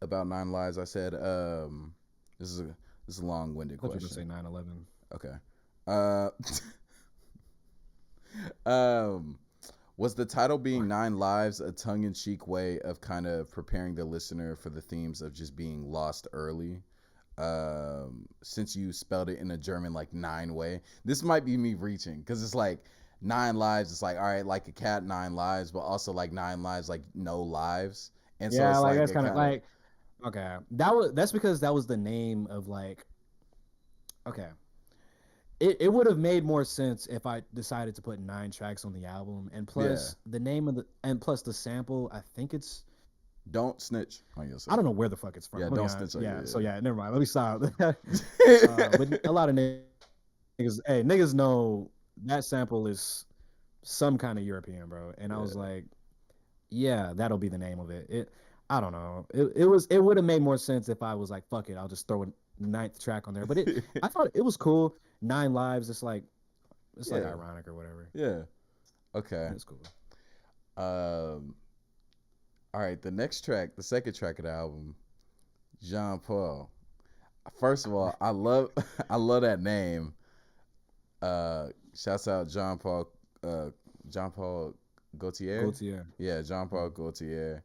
[SPEAKER 1] about Nine Lives. I said, this is a this is a long winded
[SPEAKER 2] I thought you were gonna say
[SPEAKER 1] question.
[SPEAKER 2] 9/11.
[SPEAKER 1] Okay. Uh, um, was the title being Nine Lives a tongue in cheek way of kind of preparing the listener for the themes of just being lost early? Since you spelled it in a German like nine way, this might be me reaching because it's like nine lives. It's like all right, like a cat, nine lives, but also like nine lives, like no lives, and so
[SPEAKER 2] Yeah,
[SPEAKER 1] it's
[SPEAKER 2] like
[SPEAKER 1] like
[SPEAKER 2] that's
[SPEAKER 1] it
[SPEAKER 2] kind of
[SPEAKER 1] kind of
[SPEAKER 2] like okay. That's because that was the name of like okay. It would have made more sense if I decided to put 9 tracks on the album, and
[SPEAKER 1] yeah.
[SPEAKER 2] plus the name of the and plus the sample. I think it's
[SPEAKER 1] Don't snitch on
[SPEAKER 2] I
[SPEAKER 1] yourself.
[SPEAKER 2] don't know where the fuck it's from.
[SPEAKER 1] Yeah,
[SPEAKER 2] I'm gonna be
[SPEAKER 1] don't
[SPEAKER 2] honest.
[SPEAKER 1] snitch on
[SPEAKER 2] Yeah, so
[SPEAKER 1] you.
[SPEAKER 2] yeah, never mind. Let me stop.
[SPEAKER 1] Yeah.
[SPEAKER 2] But a lot of niggas, hey, niggas know that sample is some kind of European, bro. And I was
[SPEAKER 1] Yeah.
[SPEAKER 2] like, yeah, that'll be the name of it. I don't know. It would have made more sense if I was like, fuck it, I'll just throw a ninth track on there. But I thought it was cool. 9 lives. It's like
[SPEAKER 1] Yeah.
[SPEAKER 2] ironic or whatever.
[SPEAKER 1] Yeah. Okay.
[SPEAKER 2] It's cool.
[SPEAKER 1] Um. All right. The next track, the second track of the album, Jean Paul. First of all, I love I love that name. Shouts out uh, John Paul Gaultier.
[SPEAKER 2] Gaultier.
[SPEAKER 1] Yeah, John Paul
[SPEAKER 2] Mhm.
[SPEAKER 1] Gaultier.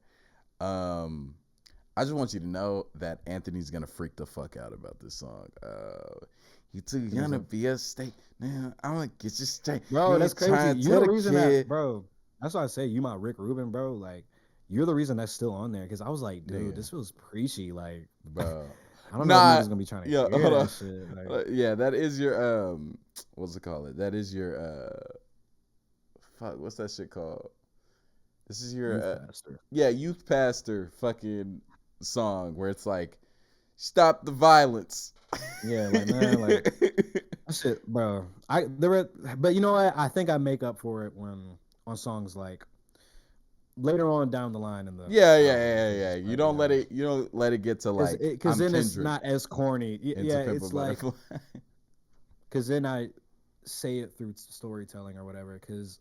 [SPEAKER 1] Um, I just want you to know that Anthony's gonna freak the fuck out about this song. You too
[SPEAKER 2] Give me
[SPEAKER 1] young to
[SPEAKER 2] some.
[SPEAKER 1] be a state. Now I'm gonna get you straight. You
[SPEAKER 2] Bro, that's
[SPEAKER 1] ain't
[SPEAKER 2] crazy.
[SPEAKER 1] trying to
[SPEAKER 2] You're
[SPEAKER 1] tell
[SPEAKER 2] the
[SPEAKER 1] the
[SPEAKER 2] reason that,
[SPEAKER 1] kid.
[SPEAKER 2] bro. That's why I say you my Rick Rubin, bro. Like, you're the reason that's still on there. Cause I was like, dude,
[SPEAKER 1] Nigga,
[SPEAKER 2] this feels preachy. Like,
[SPEAKER 1] bro.
[SPEAKER 2] I don't know if
[SPEAKER 1] Not
[SPEAKER 2] niggas gonna be trying to
[SPEAKER 1] yeah,
[SPEAKER 2] hear
[SPEAKER 1] hold on.
[SPEAKER 2] that shit. Like,
[SPEAKER 1] Yeah, that is your what's it called? That is your fuck, what's that shit called? This is your
[SPEAKER 2] youth pastor.
[SPEAKER 1] yeah, youth pastor fucking song where it's like stop the violence.
[SPEAKER 2] Yeah, like man, like that shit, bro. But you know what? I think I make up for it when on songs like later on down the line in the
[SPEAKER 1] Yeah, yeah,
[SPEAKER 2] album
[SPEAKER 1] yeah,
[SPEAKER 2] because
[SPEAKER 1] yeah.
[SPEAKER 2] it's like, you know,
[SPEAKER 1] You don't let it get to like
[SPEAKER 2] because
[SPEAKER 1] I'm
[SPEAKER 2] then it's
[SPEAKER 1] Kendrick
[SPEAKER 2] not as corny.
[SPEAKER 1] and To
[SPEAKER 2] Yeah,
[SPEAKER 1] Pimp a
[SPEAKER 2] it's like
[SPEAKER 1] Butterfly.
[SPEAKER 2] because then I say it through storytelling or whatever. Because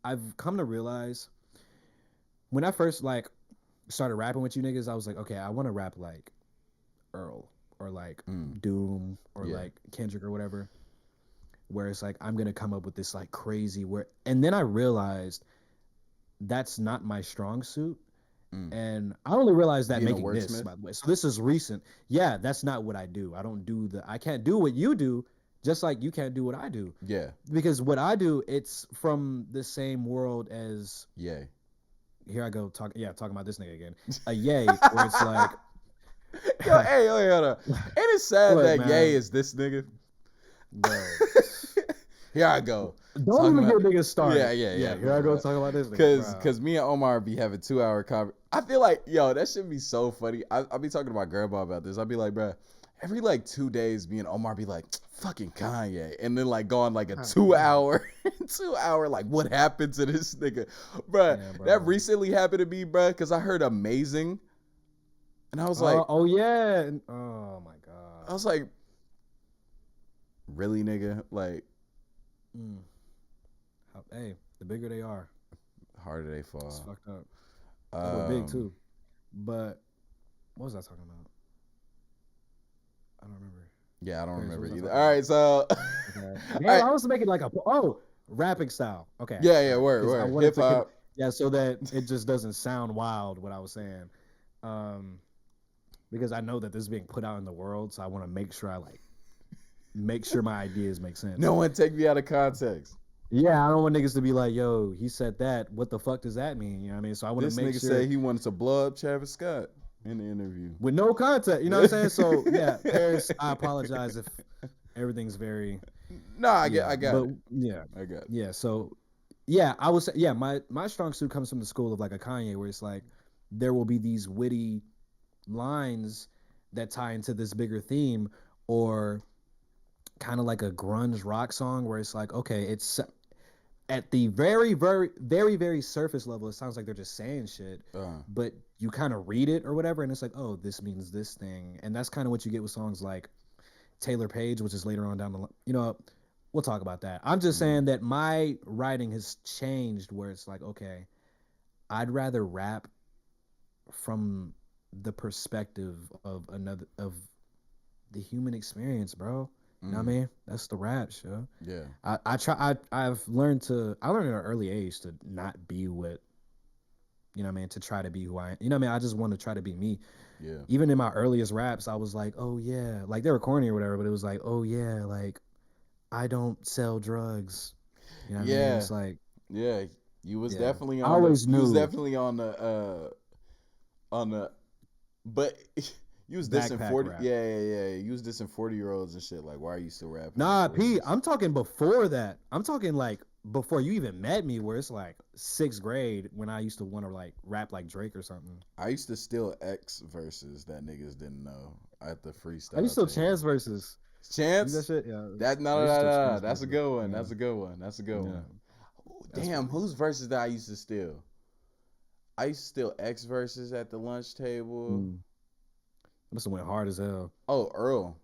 [SPEAKER 2] I've come to realize when I first like started rapping with you niggas, I was like, okay, I want to rap like Earl or like
[SPEAKER 1] Mm,
[SPEAKER 2] Doom or
[SPEAKER 1] yeah.
[SPEAKER 2] like Kendrick or whatever. Where it's like I'm gonna come up with this like crazy where, and then I realized that's not my strong suit.
[SPEAKER 1] Mm.
[SPEAKER 2] And I only realized that
[SPEAKER 1] Being a
[SPEAKER 2] making this,
[SPEAKER 1] wordsmith.
[SPEAKER 2] by the way. So this is recent. Yeah, that's not what I do. I can't do what you do, just like you can't do what I do.
[SPEAKER 1] Yeah.
[SPEAKER 2] Because what I do, it's from the same world as
[SPEAKER 1] Yeah.
[SPEAKER 2] here I go talking about this nigga again. A yay, where it's like
[SPEAKER 1] Yo, hey, wait, hold on. Ain't it sad
[SPEAKER 2] look,
[SPEAKER 1] that Ye
[SPEAKER 2] man,
[SPEAKER 1] is this nigga?
[SPEAKER 2] bro.
[SPEAKER 1] Here I go.
[SPEAKER 2] Don't
[SPEAKER 1] Talking
[SPEAKER 2] even
[SPEAKER 1] about
[SPEAKER 2] get niggas
[SPEAKER 1] yeah,
[SPEAKER 2] started.
[SPEAKER 1] yeah, yeah,
[SPEAKER 2] Yeah, here I go
[SPEAKER 1] bro.
[SPEAKER 2] talking about this nigga,
[SPEAKER 1] Cause
[SPEAKER 2] bro.
[SPEAKER 1] cause me and Omar be having 2 hour I feel like, yo, that should be so funny. I'll be talking to my grandma about this. I'll be like, bro, every like 2 days, me and Omar be like, fucking Kanye. And then like go on like a 2 hour, 2 hour, like what happened to this nigga? Bruh,
[SPEAKER 2] Yeah,
[SPEAKER 1] that
[SPEAKER 2] bro.
[SPEAKER 1] recently happened to me, bruh, because I heard Amazing. And I was like,
[SPEAKER 2] Oh yeah. Oh my
[SPEAKER 1] I
[SPEAKER 2] god.
[SPEAKER 1] was like, really, nigga? Like,
[SPEAKER 2] Mm. Hey, the bigger they are,
[SPEAKER 1] harder they
[SPEAKER 2] it's
[SPEAKER 1] fall.
[SPEAKER 2] fucked up. That boy big
[SPEAKER 1] Um,
[SPEAKER 2] too. But what was I talking about? I don't remember.
[SPEAKER 1] yeah, I don't
[SPEAKER 2] Paris, what
[SPEAKER 1] remember
[SPEAKER 2] was I
[SPEAKER 1] either.
[SPEAKER 2] talking
[SPEAKER 1] All
[SPEAKER 2] about?
[SPEAKER 1] right, so,
[SPEAKER 2] Okay.
[SPEAKER 1] all
[SPEAKER 2] Damn,
[SPEAKER 1] right,
[SPEAKER 2] I was making like rapping style. Okay,
[SPEAKER 1] yeah,
[SPEAKER 2] all
[SPEAKER 1] yeah,
[SPEAKER 2] right.
[SPEAKER 1] word,
[SPEAKER 2] Because I
[SPEAKER 1] word,
[SPEAKER 2] wanted
[SPEAKER 1] hip
[SPEAKER 2] to
[SPEAKER 1] hop.
[SPEAKER 2] yeah, so that it just doesn't sound wild what I was saying. Um, because I know that this is being put out in the world, so I want to make sure I like make sure my ideas make sense.
[SPEAKER 1] No one take me out of context.
[SPEAKER 2] Yeah, I don't want niggas to be like, yo, he said that. What the fuck does that mean? You know what I mean? So I want to
[SPEAKER 1] This
[SPEAKER 2] make
[SPEAKER 1] nigga
[SPEAKER 2] sure
[SPEAKER 1] said he wanted to blow up Travis Scott in the interview.
[SPEAKER 2] with no context. You know what I'm saying? So yeah, Paris, I apologize if everything's very
[SPEAKER 1] No,
[SPEAKER 2] yeah,
[SPEAKER 1] I got
[SPEAKER 2] but
[SPEAKER 1] it.
[SPEAKER 2] yeah,
[SPEAKER 1] I got it.
[SPEAKER 2] yeah. So yeah, I would say yeah, my strong suit comes from the school of like a Kanye, where it's like there will be these witty lines that tie into this bigger theme, or kind of like a grunge rock song where it's like okay, it's at the very surface level, it sounds like they're just saying shit,
[SPEAKER 1] Uh,
[SPEAKER 2] but you kind of read it or whatever, and it's like, oh, this means this thing, and that's kind of what you get with songs like Taylor Page, which is later on down the line. You know, we'll talk about that. I'm just
[SPEAKER 1] mm,
[SPEAKER 2] saying that my writing has changed, where it's like, okay, I'd rather rap from the perspective of the human experience, bro. You know what I
[SPEAKER 1] mm,
[SPEAKER 2] mean? That's the rap, sure.
[SPEAKER 1] yeah,
[SPEAKER 2] I've learned I learned at an early age to not be what, you know what I mean, to try to be who I am. You know what I mean? I just want to try to be me.
[SPEAKER 1] yeah,
[SPEAKER 2] Even in my earliest raps, I was like, oh yeah, like they were corny or whatever, but it was like, oh yeah, like I don't sell drugs. You know what I mean?
[SPEAKER 1] yeah,
[SPEAKER 2] It's like,
[SPEAKER 1] yeah. You was
[SPEAKER 2] yeah.
[SPEAKER 1] definitely
[SPEAKER 2] I
[SPEAKER 1] on the.
[SPEAKER 2] always
[SPEAKER 1] You was
[SPEAKER 2] knew
[SPEAKER 1] definitely on the. But you was dissing
[SPEAKER 2] backpack
[SPEAKER 1] 40.
[SPEAKER 2] rap.
[SPEAKER 1] Yeah, yeah, yeah. You was dissing 40-year-olds and shit. Like, why are you still rapping like
[SPEAKER 2] Nah, P,
[SPEAKER 1] 40s?
[SPEAKER 2] I'm talking before that. I'm talking like before you even met me, where it's like sixth grade when I used to want to like rap like Drake or something.
[SPEAKER 1] I used to steal X verses that niggas didn't know at the
[SPEAKER 2] I used
[SPEAKER 1] freestyle
[SPEAKER 2] to
[SPEAKER 1] table.
[SPEAKER 2] chance verses. You that
[SPEAKER 1] Chance?
[SPEAKER 2] shit? Yeah.
[SPEAKER 1] That
[SPEAKER 2] I
[SPEAKER 1] no, no,
[SPEAKER 2] used
[SPEAKER 1] no,
[SPEAKER 2] to
[SPEAKER 1] no, no.
[SPEAKER 2] chance
[SPEAKER 1] That's a
[SPEAKER 2] verses.
[SPEAKER 1] good one.
[SPEAKER 2] Yeah.
[SPEAKER 1] That's a good one. That's a good
[SPEAKER 2] Yeah.
[SPEAKER 1] one.
[SPEAKER 2] That's
[SPEAKER 1] Damn,
[SPEAKER 2] funny.
[SPEAKER 1] whose verses did I used to steal? I used to steal X verses at the lunch table.
[SPEAKER 2] Mm. Must have went hard as hell.
[SPEAKER 1] Oh, Earl.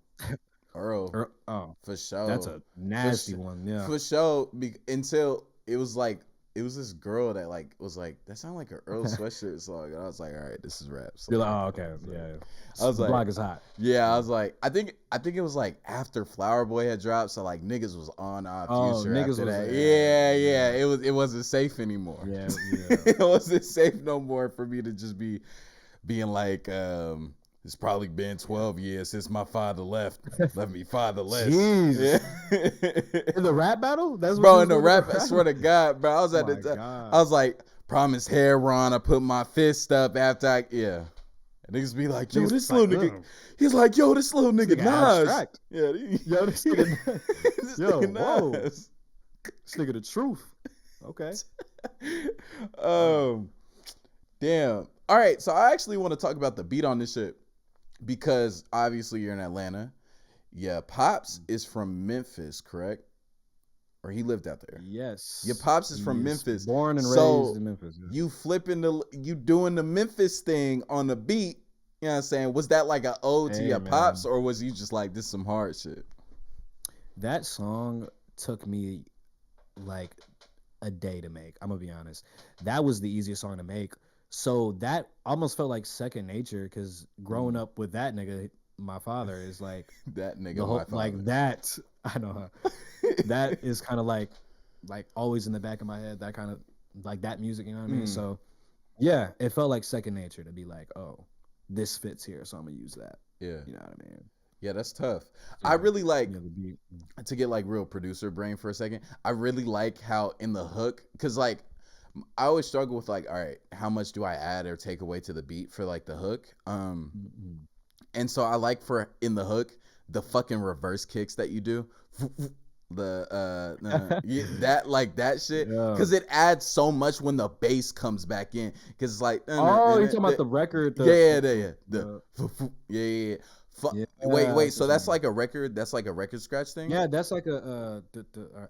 [SPEAKER 1] Earl.
[SPEAKER 2] Oh,
[SPEAKER 1] For
[SPEAKER 2] that's
[SPEAKER 1] sure.
[SPEAKER 2] a
[SPEAKER 1] For
[SPEAKER 2] nasty
[SPEAKER 1] sh-
[SPEAKER 2] one. Yeah.
[SPEAKER 1] for sure. Until it was like it was this girl that like was like that sounded like an Earl sweatshirt song. And I was like, all right, this is rap. So
[SPEAKER 2] You're like,
[SPEAKER 1] like,
[SPEAKER 2] oh, okay, yeah.
[SPEAKER 1] I was
[SPEAKER 2] The
[SPEAKER 1] like,
[SPEAKER 2] block is hot.
[SPEAKER 1] yeah, I
[SPEAKER 2] Yeah.
[SPEAKER 1] was like, I think it was like after Flower Boy had dropped, so like niggas was on our
[SPEAKER 2] Oh,
[SPEAKER 1] future
[SPEAKER 2] niggas
[SPEAKER 1] after
[SPEAKER 2] was
[SPEAKER 1] that. Yeah, yeah,
[SPEAKER 2] yeah,
[SPEAKER 1] it wasn't safe anymore.
[SPEAKER 2] yeah, yeah.
[SPEAKER 1] It wasn't safe no more for me to just be being like, it's probably been 12 years since my father left me fatherless. Yeah.
[SPEAKER 2] Jeez. In the rap battle? That's what she
[SPEAKER 1] Bro,
[SPEAKER 2] was
[SPEAKER 1] in the
[SPEAKER 2] doing in the
[SPEAKER 1] rap, I
[SPEAKER 2] rap?
[SPEAKER 1] swear to God, bro, I was
[SPEAKER 2] Oh
[SPEAKER 1] at
[SPEAKER 2] my
[SPEAKER 1] the, I
[SPEAKER 2] God.
[SPEAKER 1] was like, promise hair, Ron. I put my fist up after yeah. And niggas be like, yo,
[SPEAKER 2] Niggas
[SPEAKER 1] this
[SPEAKER 2] like,
[SPEAKER 1] little nigga. He's like, yo, this little
[SPEAKER 2] this
[SPEAKER 1] nigga
[SPEAKER 2] nigga
[SPEAKER 1] Nas.
[SPEAKER 2] abstract.
[SPEAKER 1] Yeah,
[SPEAKER 2] Yo, this nigga,
[SPEAKER 1] this
[SPEAKER 2] yo,
[SPEAKER 1] nigga
[SPEAKER 2] whoa.
[SPEAKER 1] Nas.
[SPEAKER 2] This nigga the truth. Okay. Wow.
[SPEAKER 1] um, damn. All right, so I actually want to talk about the beat on this shit because obviously you're in Atlanta. Yeah, Pops is from Memphis, correct? Or he lived out there. Your
[SPEAKER 2] Yes.
[SPEAKER 1] Pops is
[SPEAKER 2] He
[SPEAKER 1] from
[SPEAKER 2] is
[SPEAKER 1] Memphis.
[SPEAKER 2] born and raised
[SPEAKER 1] So
[SPEAKER 2] in Memphis. Yeah.
[SPEAKER 1] you doing the Memphis thing on the beat, you know what I'm saying? Was that like an ode to
[SPEAKER 2] Hey,
[SPEAKER 1] your Pops,
[SPEAKER 2] man.
[SPEAKER 1] or was you just like, this some hard shit?
[SPEAKER 2] That song took me like a day to make. I'm gonna be honest. That was the easiest song to make. So that almost felt like second nature because growing up with that nigga, my father is like
[SPEAKER 1] That nigga
[SPEAKER 2] the
[SPEAKER 1] my
[SPEAKER 2] whole like
[SPEAKER 1] father.
[SPEAKER 2] that. I know that is kind of like always in the back of my head. That kind of like that music. You know what I mean? So yeah, it felt like second nature to be like, oh, this fits here, so I'm gonna use that.
[SPEAKER 1] Yeah.
[SPEAKER 2] You know what I mean?
[SPEAKER 1] Yeah, that's tough.
[SPEAKER 2] So
[SPEAKER 1] I
[SPEAKER 2] yeah,
[SPEAKER 1] really like
[SPEAKER 2] yeah, the beat.
[SPEAKER 1] to get like real producer brain for a second. I really like how in the hook, because like I always struggle with like, all right, how much do I add or take away to the beat for like the hook?
[SPEAKER 2] Mm-mm.
[SPEAKER 1] And so I like for in the hook the fucking reverse kicks that you do. Yeah, that like that shit,
[SPEAKER 2] Yeah.
[SPEAKER 1] because it adds so much when the bass comes back in, because it's like
[SPEAKER 2] Oh, you're talking about the record,
[SPEAKER 1] yeah,
[SPEAKER 2] the
[SPEAKER 1] yeah, yeah, yeah.
[SPEAKER 2] yeah,
[SPEAKER 1] Wait.
[SPEAKER 2] that's
[SPEAKER 1] So
[SPEAKER 2] what you
[SPEAKER 1] that's
[SPEAKER 2] mean.
[SPEAKER 1] like a record. That's like a record scratch thing.
[SPEAKER 2] Yeah, that's like a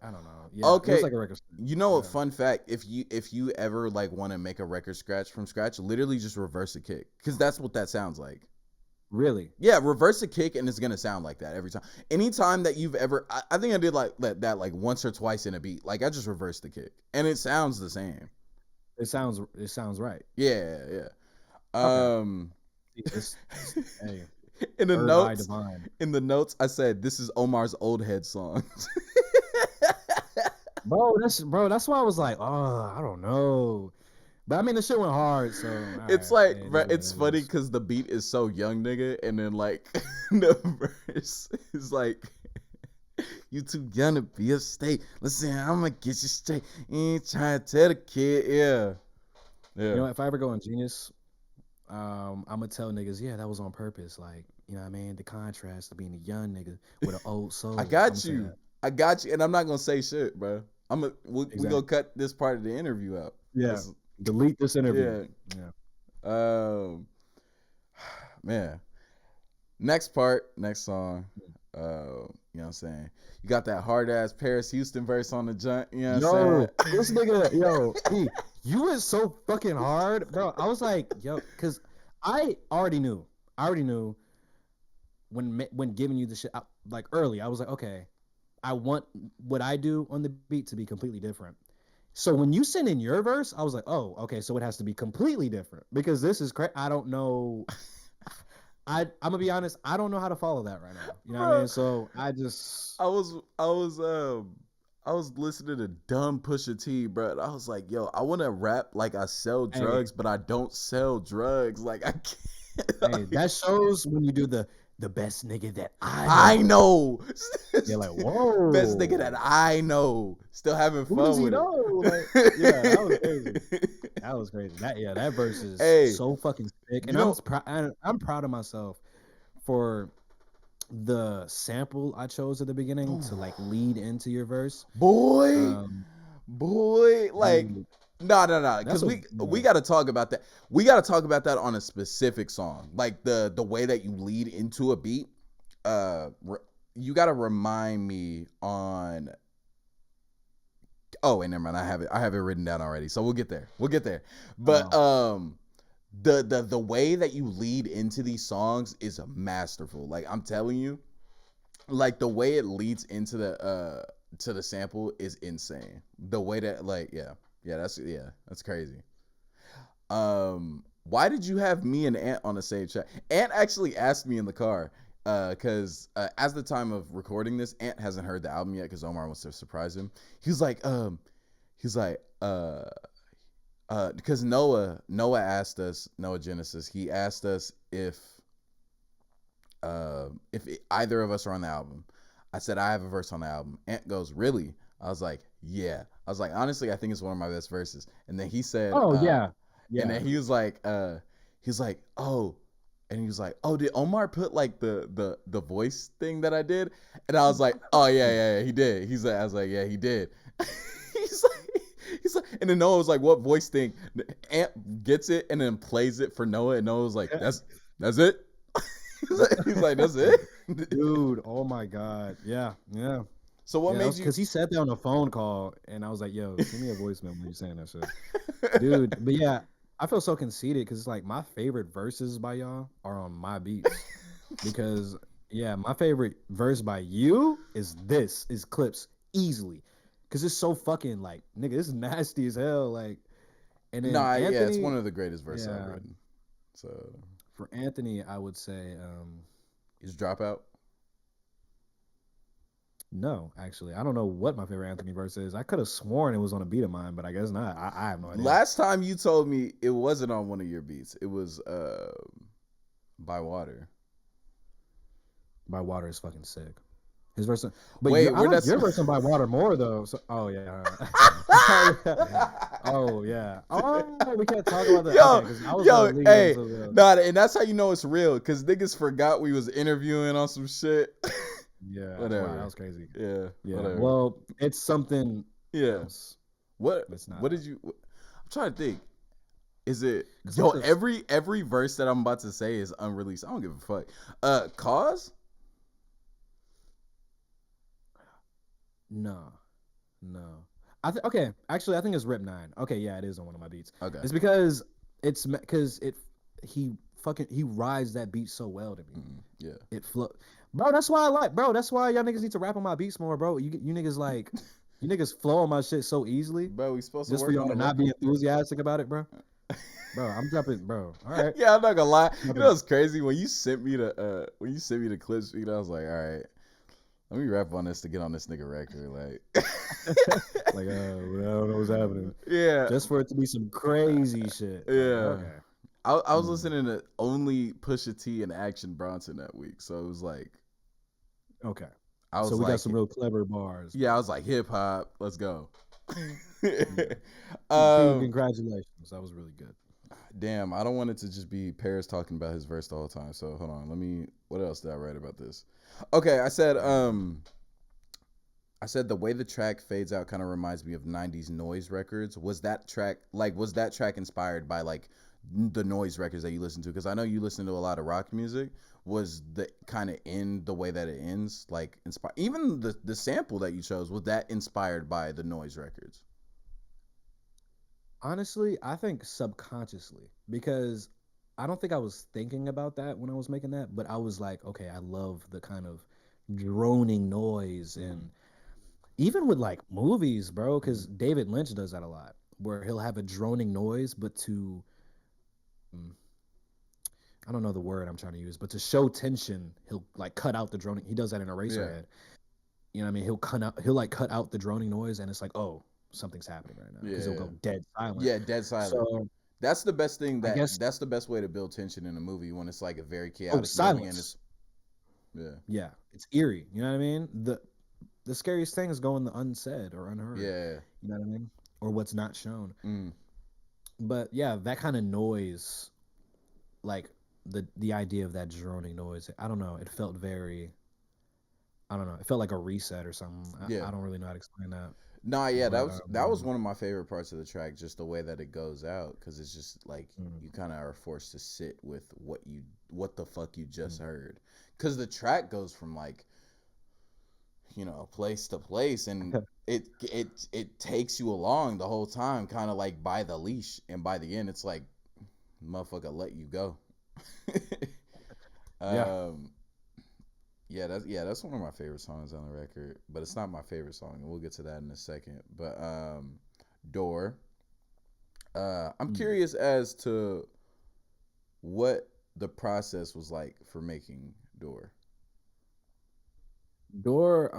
[SPEAKER 2] I don't know. Yeah, it was
[SPEAKER 1] Okay,
[SPEAKER 2] like a record.
[SPEAKER 1] you know a
[SPEAKER 2] Yeah,
[SPEAKER 1] fun fact? If you ever like want to make a record scratch from scratch, literally just reverse a kick, because that's what that sounds like.
[SPEAKER 2] really.
[SPEAKER 1] Yeah, reverse a kick and it's gonna sound like that every time. Anytime that you've ever, I think I did like that like once or twice in a beat. Like I just reversed the kick and it sounds the same.
[SPEAKER 2] It sounds right.
[SPEAKER 1] Yeah, yeah.
[SPEAKER 2] Okay.
[SPEAKER 1] Um,
[SPEAKER 2] It's hey,
[SPEAKER 1] in the
[SPEAKER 2] third eye
[SPEAKER 1] notes,
[SPEAKER 2] divine.
[SPEAKER 1] I said this is Omar's old head song.
[SPEAKER 2] Bro, that's why I was like, oh, I don't know. But I mean the shit went hard, so all
[SPEAKER 1] It's
[SPEAKER 2] right.
[SPEAKER 1] like,
[SPEAKER 2] It is what
[SPEAKER 1] it's
[SPEAKER 2] it
[SPEAKER 1] funny
[SPEAKER 2] is.
[SPEAKER 1] because the beat is so young, nigga, and then like the verse is like, you too young to be a state. Listen, I'm gonna get you straight. You ain't trying to tell the kid, yeah,
[SPEAKER 2] You
[SPEAKER 1] yeah.
[SPEAKER 2] know, if I ever go on Genius, I'm gonna tell niggas, yeah, that was on purpose. Like, you know what I mean? The contrast of being a young nigga with an old
[SPEAKER 1] I
[SPEAKER 2] soul. I'm gonna
[SPEAKER 1] got
[SPEAKER 2] say
[SPEAKER 1] you,
[SPEAKER 2] that.
[SPEAKER 1] and I'm not gonna say shit, bro. We gonna
[SPEAKER 2] Exactly.
[SPEAKER 1] cut this part of the interview out.
[SPEAKER 2] Yeah.
[SPEAKER 1] That's
[SPEAKER 2] Delete this interview.
[SPEAKER 1] yeah.
[SPEAKER 2] Yeah.
[SPEAKER 1] Um, man. Next song. You know what I'm saying? You got that hard ass Paris Houston verse on the joint, you know what I'm saying?
[SPEAKER 2] Yo, this nigga, yo, E, you went so fucking hard, bro. I was like, yo, because I already knew. I already knew when giving you the shit like early. I was like, okay, I want what I do on the beat to be completely different. So when you send in your verse, I was like, oh, okay, so it has to be completely different because this is crazy. I don't know. I'm gonna be honest. I don't know how to follow that right now. You know what I
[SPEAKER 1] Bro,
[SPEAKER 2] mean? So I just
[SPEAKER 1] I was I was I was listening to dumb Pusha T, bro. And I was like, yo, I want to rap like I sell
[SPEAKER 2] hey,
[SPEAKER 1] drugs, but I don't sell drugs. Like I
[SPEAKER 2] hey,
[SPEAKER 1] can't.
[SPEAKER 2] that shows when you do the best nigga that I
[SPEAKER 1] I
[SPEAKER 2] know.
[SPEAKER 1] know.
[SPEAKER 2] You're like,
[SPEAKER 1] Best nigga that
[SPEAKER 2] whoa,
[SPEAKER 1] I know. Still having
[SPEAKER 2] who does
[SPEAKER 1] fun
[SPEAKER 2] he
[SPEAKER 1] with
[SPEAKER 2] know? Like, yeah, that was crazy.
[SPEAKER 1] it.
[SPEAKER 2] That was crazy. That verse is
[SPEAKER 1] Hey,
[SPEAKER 2] so fucking sick,
[SPEAKER 1] you
[SPEAKER 2] and
[SPEAKER 1] know,
[SPEAKER 2] I'm proud of myself for the sample I chose at the beginning to like lead into your verse.
[SPEAKER 1] boy,
[SPEAKER 2] Um,
[SPEAKER 1] boy, like
[SPEAKER 2] dude,
[SPEAKER 1] no,
[SPEAKER 2] that's
[SPEAKER 1] because
[SPEAKER 2] a
[SPEAKER 1] we
[SPEAKER 2] yeah.
[SPEAKER 1] got to talk about that. We got to talk about that on a specific song, like the way that you lead into a beat. You got to remind me on. Oh wait, never mind. I have it written down already. So we'll get there. We'll get there. But
[SPEAKER 2] Um,
[SPEAKER 1] the way that you lead into these songs is masterful. Like I'm telling you, like the way it leads into the to the sample is insane. The way that like that's crazy. Why did you have me and Ant on the same chat? Ant actually asked me in the car because as the time of recording this, Ant hasn't heard the album yet because Omar wants to surprise him. He was like, he's like, Because asked us, Noah Genesis, he asked us if either of us are on the album. I said I have a verse on the album. Ant goes, really? I was like, yeah. I was like, honestly, I think it's one of my best verses. And then he said,
[SPEAKER 2] Oh yeah,
[SPEAKER 1] and
[SPEAKER 2] yeah.
[SPEAKER 1] then he was like, oh, and he was like, oh, did Omar put like the voice thing that I did? And I was like, oh yeah, he did. I was like, yeah, he did. he's like, and then Noah was like, what voice thing? Ant gets it and then plays it for Noah, and Noah was like, that's it. He's like, that's it.
[SPEAKER 2] Dude, oh my God. Yeah, yeah.
[SPEAKER 1] So what
[SPEAKER 2] Yeah, that
[SPEAKER 1] made
[SPEAKER 2] was
[SPEAKER 1] you?
[SPEAKER 2] because he said that on a phone call, and I was like, "Yo, send me a voicemail when you're saying that shit, dude." But yeah, I feel so conceited because it's like my favorite verses by y'all are on my beats. Because yeah, my favorite verse by you is Clips easily, because it's so fucking like nigga, this is nasty as hell. Like, and then
[SPEAKER 1] Nah, yeah, it's one
[SPEAKER 2] Anthony,
[SPEAKER 1] of the greatest verses I've
[SPEAKER 2] yeah,
[SPEAKER 1] written. So
[SPEAKER 2] for Anthony, I would say
[SPEAKER 1] he's Dropout.
[SPEAKER 2] no, actually, I don't know what my favorite Anthony verse is. I could have sworn it was on a beat of mine, but I guess not. I have no idea.
[SPEAKER 1] Last time you told me it wasn't on one of your beats. It was by Water.
[SPEAKER 2] By Water is fucking sick. His verse, but
[SPEAKER 1] Wait,
[SPEAKER 2] I
[SPEAKER 1] we're
[SPEAKER 2] like
[SPEAKER 1] not.
[SPEAKER 2] your verse on By Water more though. So, oh yeah, oh yeah. Oh, we can't talk about that. Okay,
[SPEAKER 1] yo,
[SPEAKER 2] because I was gonna
[SPEAKER 1] yo,
[SPEAKER 2] lead
[SPEAKER 1] hey,
[SPEAKER 2] into the
[SPEAKER 1] nah, and that's how you know it's real, cause niggas forgot we was interviewing on some shit.
[SPEAKER 2] yeah. Wow, that
[SPEAKER 1] Whatever.
[SPEAKER 2] was crazy.
[SPEAKER 1] Yeah,
[SPEAKER 2] Yeah.
[SPEAKER 1] whatever.
[SPEAKER 2] Well, it's something
[SPEAKER 1] Yeah.
[SPEAKER 2] else.
[SPEAKER 1] What
[SPEAKER 2] It's not
[SPEAKER 1] what did you? I'm trying to think. Is it
[SPEAKER 2] because
[SPEAKER 1] yo?
[SPEAKER 2] like this.
[SPEAKER 1] Every verse that I'm about to say is unreleased. I don't give a fuck. Cause
[SPEAKER 2] No, no. Okay. Actually, I think it's Rip Nine. Okay, yeah, it is on one of my beats.
[SPEAKER 1] okay.
[SPEAKER 2] It's because he fucking he rides that beat so well to me.
[SPEAKER 1] Yeah.
[SPEAKER 2] It flow, bro. That's why I like, bro. That's why y'all niggas need to rap on my beats more, bro. You niggas like, you niggas flow on my shit so easily,
[SPEAKER 1] Bro, we supposed to
[SPEAKER 2] just for
[SPEAKER 1] work
[SPEAKER 2] y'all
[SPEAKER 1] on the
[SPEAKER 2] to not be
[SPEAKER 1] record.
[SPEAKER 2] enthusiastic about it, bro. Bro, I'm dropping, bro. All right,
[SPEAKER 1] Yeah, I'm not gonna lie. You know
[SPEAKER 2] dropping.
[SPEAKER 1] what's crazy? When you sent me the clips, I was like, all right, let me rap on this to get on this nigga record. Like,
[SPEAKER 2] Like, I don't know what's happening.
[SPEAKER 1] yeah,
[SPEAKER 2] Just for it to be some crazy shit. Like,
[SPEAKER 1] yeah.
[SPEAKER 2] okay.
[SPEAKER 1] I was
[SPEAKER 2] Hmm.
[SPEAKER 1] listening to only Pusha T and Action Bronson that week, so it was like,
[SPEAKER 2] Okay.
[SPEAKER 1] I
[SPEAKER 2] So
[SPEAKER 1] was
[SPEAKER 2] we got
[SPEAKER 1] like,
[SPEAKER 2] some real clever bars,
[SPEAKER 1] yeah, I
[SPEAKER 2] bro.
[SPEAKER 1] was like, hip hop, let's go.
[SPEAKER 2] Yeah.
[SPEAKER 1] um,
[SPEAKER 2] Congratulations. That was really good.
[SPEAKER 1] damn, I don't want it to just be Paris talking about his verse the whole time. So hold on, let me. What else did I write about this? Okay, I said the way the track fades out kind of reminds me of '90s noise records. Was that track inspired by like the noise records that you listen to? Because I know you listen to a lot of rock music. Was the kind of end the way that it ends like inspired? Even the sample that you chose, was that inspired by the noise records?
[SPEAKER 2] Honestly, I think subconsciously because I don't think I was thinking about that when I was making that, but I was like, okay, I love the kind of droning noise
[SPEAKER 1] Mm-hmm.
[SPEAKER 2] and even with like movies, bro,
[SPEAKER 1] Mm-hmm.
[SPEAKER 2] because David Lynch does that a lot, where he'll have a droning noise, but to mm, I don't know the word I'm trying to use, but to show tension, he'll like cut out the droning. He does that in
[SPEAKER 1] Yeah.
[SPEAKER 2] Eraserhead. You know what I mean? He'll like cut out the droning noise, and it's like, oh, something's happening right now because he'll
[SPEAKER 1] Yeah.
[SPEAKER 2] go dead silent.
[SPEAKER 1] Yeah. Dead silent.
[SPEAKER 2] So
[SPEAKER 1] That's the best thing.
[SPEAKER 2] I guess
[SPEAKER 1] That's the best way to build tension in a movie when it's like a very
[SPEAKER 2] oh
[SPEAKER 1] chaotic movie and it's
[SPEAKER 2] silence.
[SPEAKER 1] yeah.
[SPEAKER 2] Yeah, it's eerie. You know what I mean? The scariest thing is going the unsaid or unheard.
[SPEAKER 1] Yeah.
[SPEAKER 2] You know what I mean? Or what's not shown.
[SPEAKER 1] Mm.
[SPEAKER 2] But yeah, that kind of noise, like the idea of that droning noise, I don't know. It felt very, I don't know. It felt like a reset or something.
[SPEAKER 1] Yeah.
[SPEAKER 2] I don't really know how to explain that.
[SPEAKER 1] Nah, yeah,
[SPEAKER 2] But
[SPEAKER 1] that was one of my favorite parts of the track, just the way that it goes out, because it's just like
[SPEAKER 2] mm,
[SPEAKER 1] you kind of are forced to sit with what the fuck you just
[SPEAKER 2] mm.
[SPEAKER 1] heard, because the track goes from like place to place, and it takes you along the whole time, kind of like by the leash, and by the end, it's like motherfucker let you go.
[SPEAKER 2] Yeah.
[SPEAKER 1] um, that's one of my favorite songs on the record, but it's not my favorite song, and we'll get to that in a second. But Door. I'm
[SPEAKER 2] Mm.
[SPEAKER 1] curious as to what the process was like for making Door.
[SPEAKER 2] Door,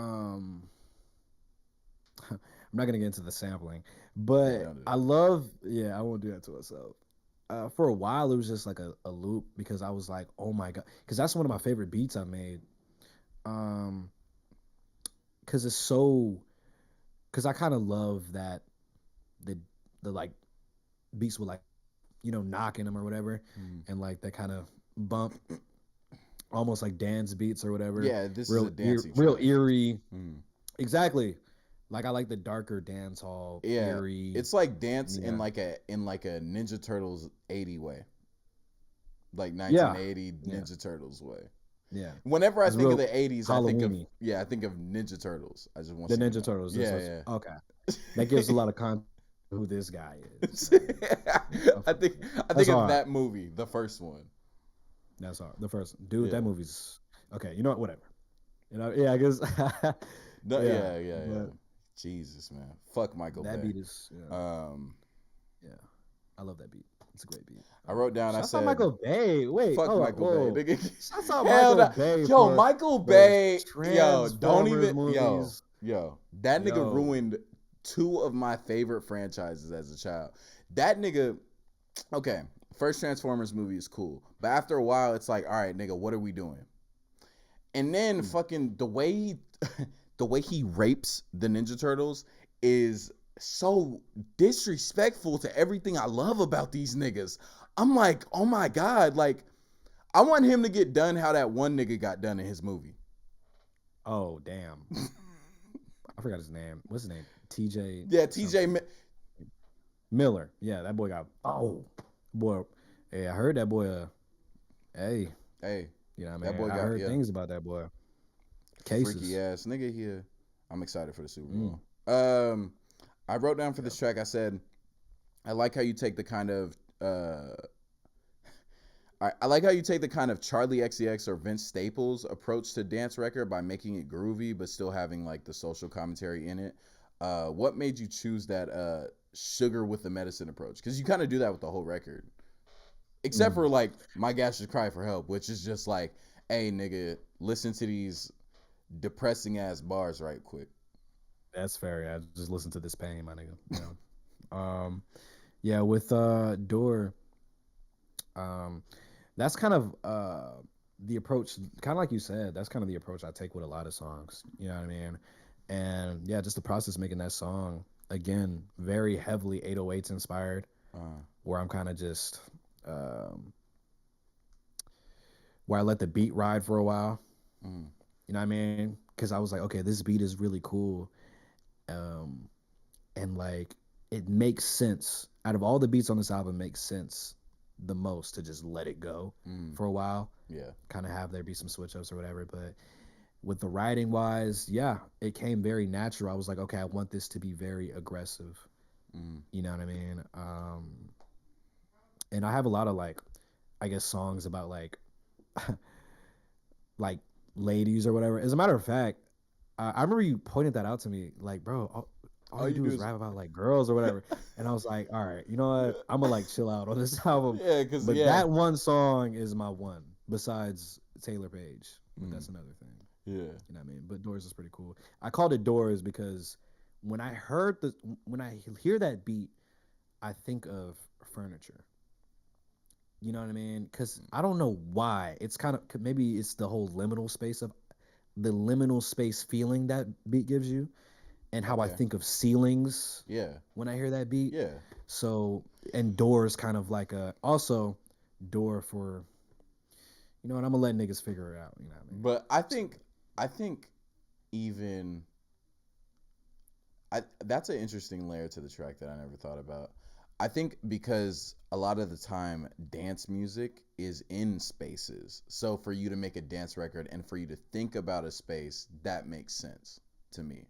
[SPEAKER 2] I'm not gonna get into the sampling,
[SPEAKER 1] Yeah,
[SPEAKER 2] but
[SPEAKER 1] don't do
[SPEAKER 2] I
[SPEAKER 1] that.
[SPEAKER 2] love. Yeah, I won't do that to myself. For a while, it was just like a loop because I was like, oh my god, because that's one of my favorite beats I made. Um, because it's so, because I kind of love that the like beats with like knocking them or whatever,
[SPEAKER 1] Mm.
[SPEAKER 2] and like that kind of bump, almost like dance beats or whatever.
[SPEAKER 1] Yeah, this is a dancing
[SPEAKER 2] Real
[SPEAKER 1] track.
[SPEAKER 2] eerie.
[SPEAKER 1] Mm.
[SPEAKER 2] Exactly. Like I like the darker dance hall,
[SPEAKER 1] Yeah,
[SPEAKER 2] eerie.
[SPEAKER 1] it's like dance
[SPEAKER 2] Yeah.
[SPEAKER 1] in like a Ninja Turtles 80 way, like
[SPEAKER 2] Yeah.
[SPEAKER 1] 1980
[SPEAKER 2] Yeah.
[SPEAKER 1] Ninja Turtles way.
[SPEAKER 2] Yeah.
[SPEAKER 1] Whenever I
[SPEAKER 2] It's
[SPEAKER 1] think of
[SPEAKER 2] real
[SPEAKER 1] the 80s,
[SPEAKER 2] Halloweeny.
[SPEAKER 1] I think of Ninja Turtles. I just want
[SPEAKER 2] The
[SPEAKER 1] you to
[SPEAKER 2] Ninja
[SPEAKER 1] know.
[SPEAKER 2] Turtles. That's what's
[SPEAKER 1] Yeah,
[SPEAKER 2] okay. That gives a lot of context to who this guy is.
[SPEAKER 1] yeah.
[SPEAKER 2] Yeah, I
[SPEAKER 1] I
[SPEAKER 2] fuck
[SPEAKER 1] think
[SPEAKER 2] with it.
[SPEAKER 1] I think
[SPEAKER 2] That's
[SPEAKER 1] of
[SPEAKER 2] hard.
[SPEAKER 1] that movie, the first one.
[SPEAKER 2] That's hard. The first dude, that
[SPEAKER 1] Yeah.
[SPEAKER 2] movie's okay. You know what? Whatever. Yeah, I guess.
[SPEAKER 1] No,
[SPEAKER 2] Yeah,
[SPEAKER 1] yeah.
[SPEAKER 2] but
[SPEAKER 1] Jesus, man. Fuck Michael
[SPEAKER 2] that
[SPEAKER 1] Bay.
[SPEAKER 2] beat is yeah,
[SPEAKER 1] Um,
[SPEAKER 2] yeah. I love that beat. It's a great beat.
[SPEAKER 1] I wrote down. I
[SPEAKER 2] Shouts out
[SPEAKER 1] said,
[SPEAKER 2] Michael Bay. Wait,
[SPEAKER 1] "Fuck
[SPEAKER 2] hold up,
[SPEAKER 1] Michael Bay."
[SPEAKER 2] whoa.
[SPEAKER 1] Nigga.
[SPEAKER 2] Shouts out
[SPEAKER 1] Hell
[SPEAKER 2] Michael
[SPEAKER 1] no.
[SPEAKER 2] Bay
[SPEAKER 1] Yo, Michael
[SPEAKER 2] for
[SPEAKER 1] Bay. Yo, don't
[SPEAKER 2] Transformers
[SPEAKER 1] even. Yo,
[SPEAKER 2] movies.
[SPEAKER 1] yo. That nigga
[SPEAKER 2] Yo,
[SPEAKER 1] ruined two of my favorite franchises as a child. That nigga. Okay, first Transformers movie is cool, but after a while, it's like, all right, nigga, what are we doing? And then
[SPEAKER 2] mm,
[SPEAKER 1] fucking the way he, the way he rapes the Ninja Turtles is so disrespectful to everything I love about these niggas. I'm like, oh my god, like I want him to get done how that one nigga got done in his movie.
[SPEAKER 2] oh damn. I forgot his name. What's his name? TJ
[SPEAKER 1] Yeah, TJ.
[SPEAKER 2] something. Miller. Yeah, that boy got boy. Hey, I heard that boy hey,
[SPEAKER 1] Hey,
[SPEAKER 2] you know what I
[SPEAKER 1] that
[SPEAKER 2] mean?
[SPEAKER 1] boy
[SPEAKER 2] I
[SPEAKER 1] got
[SPEAKER 2] heard things about that boy.
[SPEAKER 1] freaky
[SPEAKER 2] Cases.
[SPEAKER 1] ass nigga here. I'm excited for the Super
[SPEAKER 2] Mm.
[SPEAKER 1] Bowl. I wrote down for
[SPEAKER 2] Yeah.
[SPEAKER 1] this track. I said, I like how you take the kind of I like how you take the kind of Charlie XCX or Vince Staples approach to dance record by making it groovy but still having like the social commentary in it. What made you choose that sugar with the medicine approach? Because you kind of do that with the whole record, except
[SPEAKER 2] Mm.
[SPEAKER 1] for like my gas should cry for help, which is just like, hey nigga, listen to these depressing ass bars right quick.
[SPEAKER 2] That's fair. Yeah, just listen to this pain, my nigga. Yeah, with Door, um, that's kind of the approach, kind of like you said, that's kind of the approach I take with a lot of songs. You know what I mean? And yeah, just the process making that song again, very heavily 808s inspired,
[SPEAKER 1] Uh,
[SPEAKER 2] where I'm kind of just um, where I let the beat ride for a while.
[SPEAKER 1] mm,
[SPEAKER 2] You know what I mean? Because I was like, okay, this beat is really cool, um, and like it makes sense. Out of all the beats on this album, makes sense the most to just let it go
[SPEAKER 1] mm,
[SPEAKER 2] for a while,
[SPEAKER 1] yeah.
[SPEAKER 2] kind of have there be some switch ups or whatever. But with the writing wise, yeah, it came very natural. I was like, okay, I want this to be very aggressive.
[SPEAKER 1] Mm,
[SPEAKER 2] You know what I mean? And I have a lot of like, I guess songs about like ladies or whatever. As a matter of fact, I remember you pointed that out to me, like, bro, all
[SPEAKER 1] all
[SPEAKER 2] you
[SPEAKER 1] you
[SPEAKER 2] do
[SPEAKER 1] do
[SPEAKER 2] is
[SPEAKER 1] is
[SPEAKER 2] rap about like girls or whatever. And I was like, all right, you know what? I'm gonna like chill out on this album.
[SPEAKER 1] yeah, cause
[SPEAKER 2] But
[SPEAKER 1] yeah,
[SPEAKER 2] that one song is my one, besides Taylor Page. But
[SPEAKER 1] mm,
[SPEAKER 2] that's another thing.
[SPEAKER 1] yeah,
[SPEAKER 2] You know what I mean? But Doors is pretty cool. I called it Doors because when I hear that beat, I think of furniture. You know what I mean? Because I don't know why. It's kind of maybe it's the whole liminal space of the liminal space feeling that beat gives you, and how I
[SPEAKER 1] okay,
[SPEAKER 2] think of ceilings
[SPEAKER 1] yeah,
[SPEAKER 2] when I hear that beat.
[SPEAKER 1] yeah.
[SPEAKER 2] So and doors kind of like a also door for and I'm gonna let niggas figure it out. You know what I mean?
[SPEAKER 1] But
[SPEAKER 2] So
[SPEAKER 1] I think even that's an interesting layer to the track that I never thought about. I think because a lot of the time dance music is in spaces. So for you to make a dance record and for you to think about a space, that makes sense to me.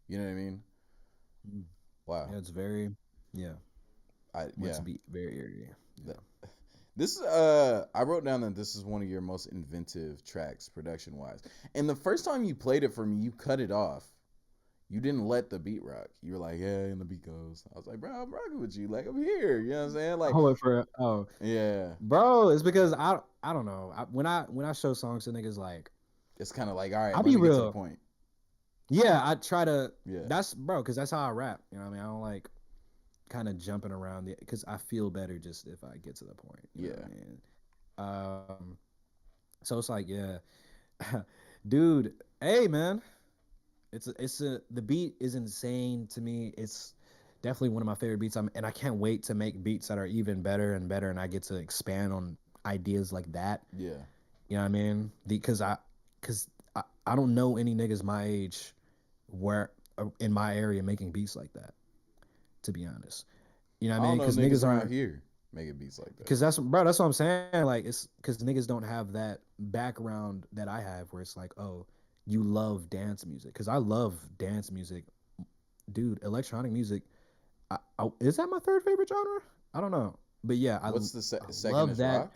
[SPEAKER 1] You know what I mean?
[SPEAKER 2] mm,
[SPEAKER 1] Wow.
[SPEAKER 2] yeah, it's very yeah.
[SPEAKER 1] I
[SPEAKER 2] Wants to
[SPEAKER 1] yeah.
[SPEAKER 2] be very eerie.
[SPEAKER 1] Th-
[SPEAKER 2] Yeah.
[SPEAKER 1] This I wrote down that this is one of your most inventive tracks production wise. And the first time you played it for me, you cut it off. You didn't let the beat rock. You were like, yeah, and the beat goes. I was like, bro, I'm rocking with you. Like, I'm here. You know what I'm saying? Like,
[SPEAKER 2] Oh, for
[SPEAKER 1] yeah.
[SPEAKER 2] bro, it's because I don't know. When I show songs to niggas like
[SPEAKER 1] It's kind of like, all right,
[SPEAKER 2] I'll
[SPEAKER 1] let
[SPEAKER 2] be
[SPEAKER 1] me get to the
[SPEAKER 2] real.
[SPEAKER 1] point.
[SPEAKER 2] Yeah, I try to.
[SPEAKER 1] Yeah,
[SPEAKER 2] That's bro, because that's how I rap. You know what I mean? I don't like kind of jumping around the because I feel better just if I get to the point. You know what
[SPEAKER 1] yeah.
[SPEAKER 2] I mean? So it's like, yeah, dude. Hey, man, it's a the beat is insane to me. It's definitely one of my favorite beats. And I can't wait to make beats that are even better and better, and I get to expand on ideas like that.
[SPEAKER 1] Yeah.
[SPEAKER 2] You know what I mean? Because I don't know any niggas my age where in my area making beats like that. To be honest, you know what
[SPEAKER 1] I
[SPEAKER 2] I
[SPEAKER 1] don't
[SPEAKER 2] mean?
[SPEAKER 1] know
[SPEAKER 2] Because
[SPEAKER 1] niggas
[SPEAKER 2] niggas
[SPEAKER 1] around
[SPEAKER 2] aren't.
[SPEAKER 1] here making beats like that.
[SPEAKER 2] Because that's bro. That's what I'm saying. Like it's because niggas don't have that background that I have, where it's like, oh, you love dance music. Because I love dance music, dude. Electronic music. Is that my third favorite genre? I don't know, but yeah,
[SPEAKER 1] What's the
[SPEAKER 2] I
[SPEAKER 1] second
[SPEAKER 2] love
[SPEAKER 1] is
[SPEAKER 2] that.
[SPEAKER 1] rock?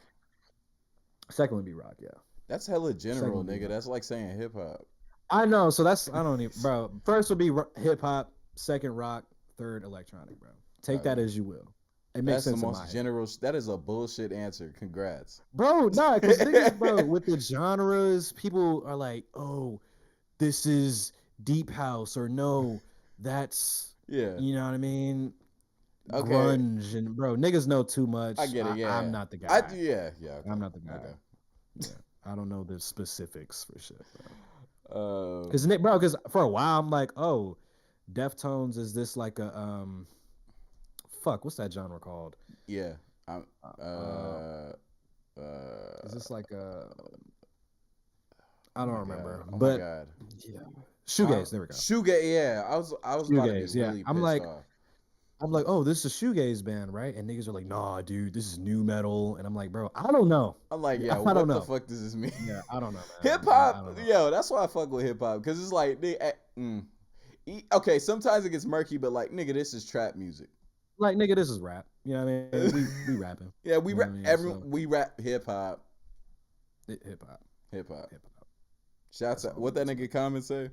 [SPEAKER 2] Second would be rock. Yeah,
[SPEAKER 1] That's hella
[SPEAKER 2] second
[SPEAKER 1] general,
[SPEAKER 2] would be
[SPEAKER 1] nigga.
[SPEAKER 2] rock.
[SPEAKER 1] That's like saying hip hop.
[SPEAKER 2] I know. So that's I don't even, bro. First would be hip hop. Second rock. Third electronic, bro. Take that
[SPEAKER 1] Okay.
[SPEAKER 2] as you will. It makes
[SPEAKER 1] That's the
[SPEAKER 2] sense in
[SPEAKER 1] most
[SPEAKER 2] my head.
[SPEAKER 1] general. That is a bullshit answer. Congrats.
[SPEAKER 2] Bro, nah, because niggas, bro, with the genres, people are like, oh, this is deep house, or no, that's,
[SPEAKER 1] Yeah.
[SPEAKER 2] you know what I mean?
[SPEAKER 1] Okay.
[SPEAKER 2] Grunge. And, bro, niggas know too
[SPEAKER 1] I
[SPEAKER 2] much.
[SPEAKER 1] get it.
[SPEAKER 2] I'm
[SPEAKER 1] Yeah.
[SPEAKER 2] not the
[SPEAKER 1] I do.
[SPEAKER 2] guy.
[SPEAKER 1] Yeah. Yeah.
[SPEAKER 2] I'm
[SPEAKER 1] Okay.
[SPEAKER 2] not the guy.
[SPEAKER 1] Okay.
[SPEAKER 2] Yeah. I don't know the specifics for shit, bro. Because,
[SPEAKER 1] Um.
[SPEAKER 2] bro, because for a while, I'm like, oh, Deftones, is this like a, fuck, what's that genre called?
[SPEAKER 1] Yeah. I'm.
[SPEAKER 2] Uh, is
[SPEAKER 1] Uh.
[SPEAKER 2] this like a,
[SPEAKER 1] Oh
[SPEAKER 2] I don't
[SPEAKER 1] my god.
[SPEAKER 2] remember,
[SPEAKER 1] Oh my
[SPEAKER 2] but
[SPEAKER 1] god.
[SPEAKER 2] yeah.
[SPEAKER 1] How
[SPEAKER 2] Shoegaze, there we go.
[SPEAKER 1] Sugar? Yeah. I was about to be
[SPEAKER 2] Shoegaze, yeah.
[SPEAKER 1] really pissed off.
[SPEAKER 2] I'm like, oh, this is a shoegaze band, right? And niggas are like, nah, dude, this is new metal. And I'm like, bro, I don't know.
[SPEAKER 1] I'm like, yeah.
[SPEAKER 2] I don't
[SPEAKER 1] What the
[SPEAKER 2] know.
[SPEAKER 1] fuck does this mean?
[SPEAKER 2] Yeah, I don't know,
[SPEAKER 1] Hip
[SPEAKER 2] man. I
[SPEAKER 1] hop.
[SPEAKER 2] don't know.
[SPEAKER 1] Yo, that's why I fuck with hip hop because it's like okay. Sometimes it gets murky, but like nigga, this is trap music.
[SPEAKER 2] Like, nigga, this is rap. You know what I mean? We rapping.
[SPEAKER 1] Yeah, we
[SPEAKER 2] You know
[SPEAKER 1] rap
[SPEAKER 2] what I mean? So
[SPEAKER 1] we rap hip hop,
[SPEAKER 2] hip hop,
[SPEAKER 1] hip hop.
[SPEAKER 2] hip hop.
[SPEAKER 1] Shouts
[SPEAKER 2] That's
[SPEAKER 1] out
[SPEAKER 2] all it
[SPEAKER 1] what that
[SPEAKER 2] is, man.
[SPEAKER 1] nigga comment say.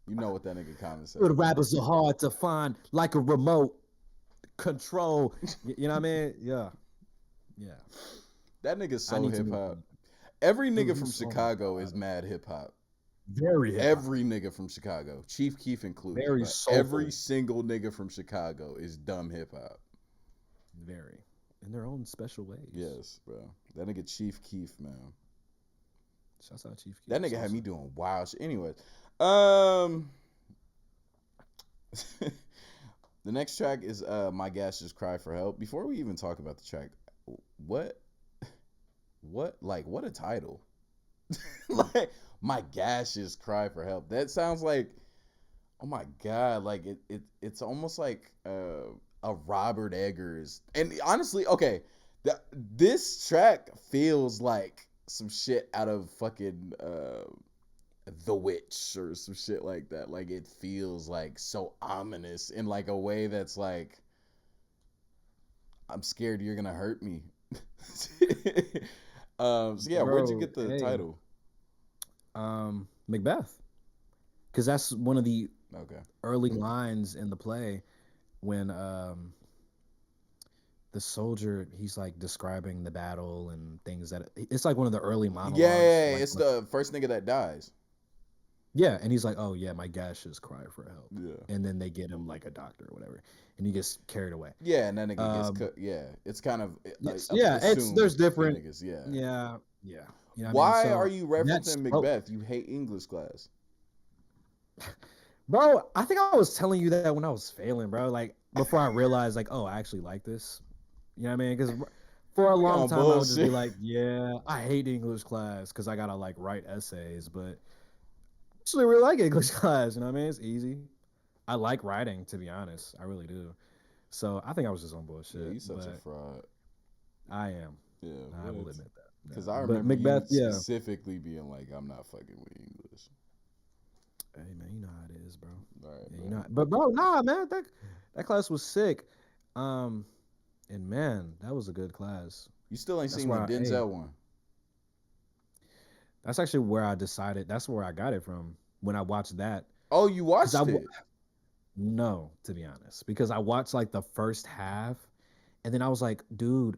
[SPEAKER 1] You know what that nigga comment say.
[SPEAKER 2] Good rappers are hard to find, like a remote control. You know what I mean? Yeah, yeah.
[SPEAKER 1] That nigga's
[SPEAKER 2] I
[SPEAKER 1] so
[SPEAKER 2] need to
[SPEAKER 1] hip
[SPEAKER 2] meet
[SPEAKER 1] hop.
[SPEAKER 2] him.
[SPEAKER 1] Every
[SPEAKER 2] Dude,
[SPEAKER 1] nigga from
[SPEAKER 2] he's oh my
[SPEAKER 1] Chicago is
[SPEAKER 2] god,
[SPEAKER 1] mad hip hop.
[SPEAKER 2] very hip hop,
[SPEAKER 1] Every nigga from Chicago, Chief Keef included,
[SPEAKER 2] very
[SPEAKER 1] but every
[SPEAKER 2] soulful,
[SPEAKER 1] single nigga from Chicago is dumb hip hop.
[SPEAKER 2] very in their own special ways.
[SPEAKER 1] Yes, bro. That nigga Chief Keef, man.
[SPEAKER 2] Shouts out Chief
[SPEAKER 1] That
[SPEAKER 2] Keef.
[SPEAKER 1] nigga had me
[SPEAKER 2] Southside.
[SPEAKER 1] doing wild shit. Anyways, um, the next track is "My Gas Just Cry for Help." Before we even talk about the track, what, what a title! Like, "My Gas Just Cry for Help." That sounds like, oh my god, like it's almost like a Robert Eggers. And honestly, okay, this track feels like some shit out of fucking The Witch or some shit like that. Like it feels like so ominous in like a way that's like I'm scared you're gonna hurt me. So yeah, where'd you
[SPEAKER 2] Bro,
[SPEAKER 1] get the
[SPEAKER 2] hey,
[SPEAKER 1] title?
[SPEAKER 2] Macbeth, because that's one of the
[SPEAKER 1] Okay.
[SPEAKER 2] early lines in the play when the soldier he's like describing the battle and things that it's like one of the early
[SPEAKER 1] Yeah,
[SPEAKER 2] monologues,
[SPEAKER 1] yeah, yeah,
[SPEAKER 2] like
[SPEAKER 1] it's the first nigga that dies.
[SPEAKER 2] yeah, and he's like, oh yeah, my gaseous cry for help,
[SPEAKER 1] Yeah.
[SPEAKER 2] and then they get him like a doctor or whatever, and he gets carried away.
[SPEAKER 1] Yeah, and that nigga gets
[SPEAKER 2] Um,
[SPEAKER 1] cut. Yeah, it's kind of
[SPEAKER 2] yes, yeah, it's
[SPEAKER 1] assumed
[SPEAKER 2] there's
[SPEAKER 1] the
[SPEAKER 2] different,
[SPEAKER 1] niggas. Yeah.
[SPEAKER 2] yeah, yeah, you know what I mean.
[SPEAKER 1] Why are
[SPEAKER 2] So
[SPEAKER 1] you
[SPEAKER 2] that's
[SPEAKER 1] referencing
[SPEAKER 2] oh,
[SPEAKER 1] Macbeth? You hate English class.
[SPEAKER 2] bro, I think I was telling you that when I was failing, bro. Like before I realized, like, oh, I actually like this. You know what I mean? Because for a
[SPEAKER 1] We
[SPEAKER 2] long
[SPEAKER 1] on
[SPEAKER 2] time, I would just be
[SPEAKER 1] bullshit.
[SPEAKER 2] like, yeah, I hate English class because I gotta like write essays. But I actually really like English class. You know what I mean? It's easy. I like writing, to be honest. I really do. So I think I was just on
[SPEAKER 1] Yeah,
[SPEAKER 2] bullshit,
[SPEAKER 1] you such a
[SPEAKER 2] but
[SPEAKER 1] fraud.
[SPEAKER 2] I am.
[SPEAKER 1] Yeah,
[SPEAKER 2] I will
[SPEAKER 1] what?
[SPEAKER 2] admit that.
[SPEAKER 1] Because
[SPEAKER 2] Yeah.
[SPEAKER 1] I
[SPEAKER 2] But
[SPEAKER 1] remember you
[SPEAKER 2] Macbeth, yeah.
[SPEAKER 1] specifically being like, "I'm not fucking with English."
[SPEAKER 2] Hey man, you know how it is, bro.
[SPEAKER 1] All right,
[SPEAKER 2] Yeah, you know.
[SPEAKER 1] bro.
[SPEAKER 2] But bro, nah, man, that class was sick. Um, and man, that was a good class.
[SPEAKER 1] You still ain't
[SPEAKER 2] That's
[SPEAKER 1] seen the
[SPEAKER 2] why, hey,
[SPEAKER 1] Denzel one.
[SPEAKER 2] that's actually where I decided. That's where I got it from when I watched that.
[SPEAKER 1] Oh, you
[SPEAKER 2] Because
[SPEAKER 1] watched it?
[SPEAKER 2] no, to be honest, because I watched like the first half, and then I was like, dude,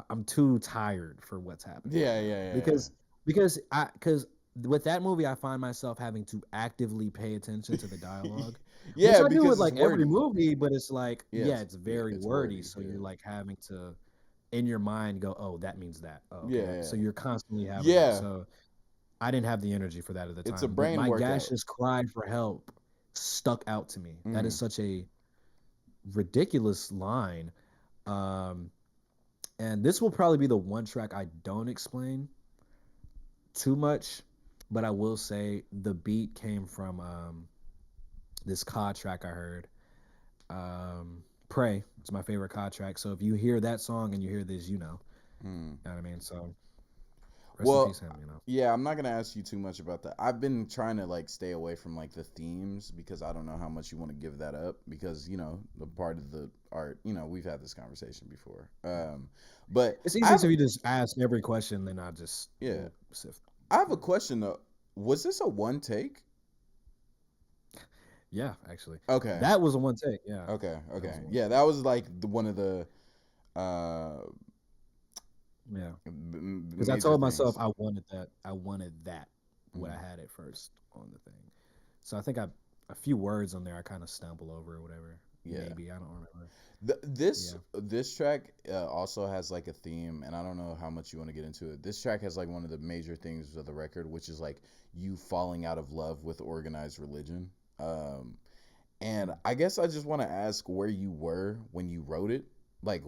[SPEAKER 2] I'm too tired for what's happening right
[SPEAKER 1] Yeah,
[SPEAKER 2] now.
[SPEAKER 1] yeah, yeah,
[SPEAKER 2] Because I because with that movie, I find myself having to actively pay attention to the dialogue, which
[SPEAKER 1] Yeah,
[SPEAKER 2] I do with
[SPEAKER 1] because it's
[SPEAKER 2] like every
[SPEAKER 1] wordy.
[SPEAKER 2] movie. But it's like, yeah,
[SPEAKER 1] Yes,
[SPEAKER 2] it's
[SPEAKER 1] yeah,
[SPEAKER 2] very
[SPEAKER 1] it's
[SPEAKER 2] wordy,
[SPEAKER 1] wordy.
[SPEAKER 2] so
[SPEAKER 1] Yeah,
[SPEAKER 2] you're like having to in your mind go, oh, that means that. Oh, okay,
[SPEAKER 1] yeah,
[SPEAKER 2] so you're constantly having
[SPEAKER 1] yeah.
[SPEAKER 2] so. I didn't have the energy for that at the
[SPEAKER 1] It's a
[SPEAKER 2] time, but
[SPEAKER 1] brain
[SPEAKER 2] my
[SPEAKER 1] workout.
[SPEAKER 2] gaseous cry for help stuck out to me. That is
[SPEAKER 1] Mm,
[SPEAKER 2] such a ridiculous line. Um, and this will probably be the one track I don't explain too much, but I will say the beat came from this COD track I heard. Pray. It's my favorite COD track. So if you hear that song and you hear this, you know.
[SPEAKER 1] mm.
[SPEAKER 2] You know what I mean? So rest in peace,
[SPEAKER 1] Well,
[SPEAKER 2] him, you know.
[SPEAKER 1] yeah, I'm not gonna ask you too much about that. I've been trying to like stay away from like the themes because I don't know how much you want to give that up because the part of the art. We've had this conversation before. But
[SPEAKER 2] It's
[SPEAKER 1] I
[SPEAKER 2] easier
[SPEAKER 1] have
[SPEAKER 2] if you just ask every question, then I just
[SPEAKER 1] yeah,
[SPEAKER 2] will sift.
[SPEAKER 1] I have a
[SPEAKER 2] Yeah.
[SPEAKER 1] question though. Was this a one take?
[SPEAKER 2] Yeah, actually.
[SPEAKER 1] Okay,
[SPEAKER 2] That was a one take. Yeah.
[SPEAKER 1] okay,
[SPEAKER 2] That was a
[SPEAKER 1] okay.
[SPEAKER 2] one
[SPEAKER 1] Yeah,
[SPEAKER 2] take.
[SPEAKER 1] that was like one of the uh
[SPEAKER 2] Yeah. Because I
[SPEAKER 1] major
[SPEAKER 2] told myself
[SPEAKER 1] things.
[SPEAKER 2] I wanted that. I wanted that what I
[SPEAKER 1] Mm,
[SPEAKER 2] had at first on the thing. So I think a few words on there I kind of stumble over or whatever.
[SPEAKER 1] yeah.
[SPEAKER 2] Maybe I don't remember.
[SPEAKER 1] This
[SPEAKER 2] Yeah.
[SPEAKER 1] this track also has like a theme, and I don't know how much you want to get into it. This track has like one of the major things of the record, which is like you falling out of love with organized religion. And
[SPEAKER 2] Mm.
[SPEAKER 1] I guess I just want to ask where you were when you wrote it. Like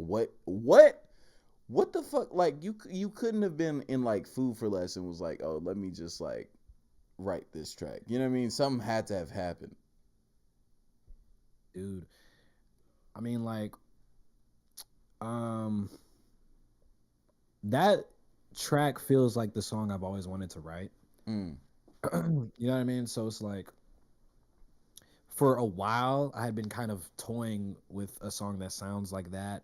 [SPEAKER 1] what the fuck? Like you couldn't have been in like Food for Less and was like, oh, let me just like write this track. You know what I mean? Something had to have happened.
[SPEAKER 2] Dude. I mean like um that track feels like the song I've always wanted to write.
[SPEAKER 1] Mm,
[SPEAKER 2] You know what I mean? So it's like for a while I had been kind of toying with a song that sounds like that.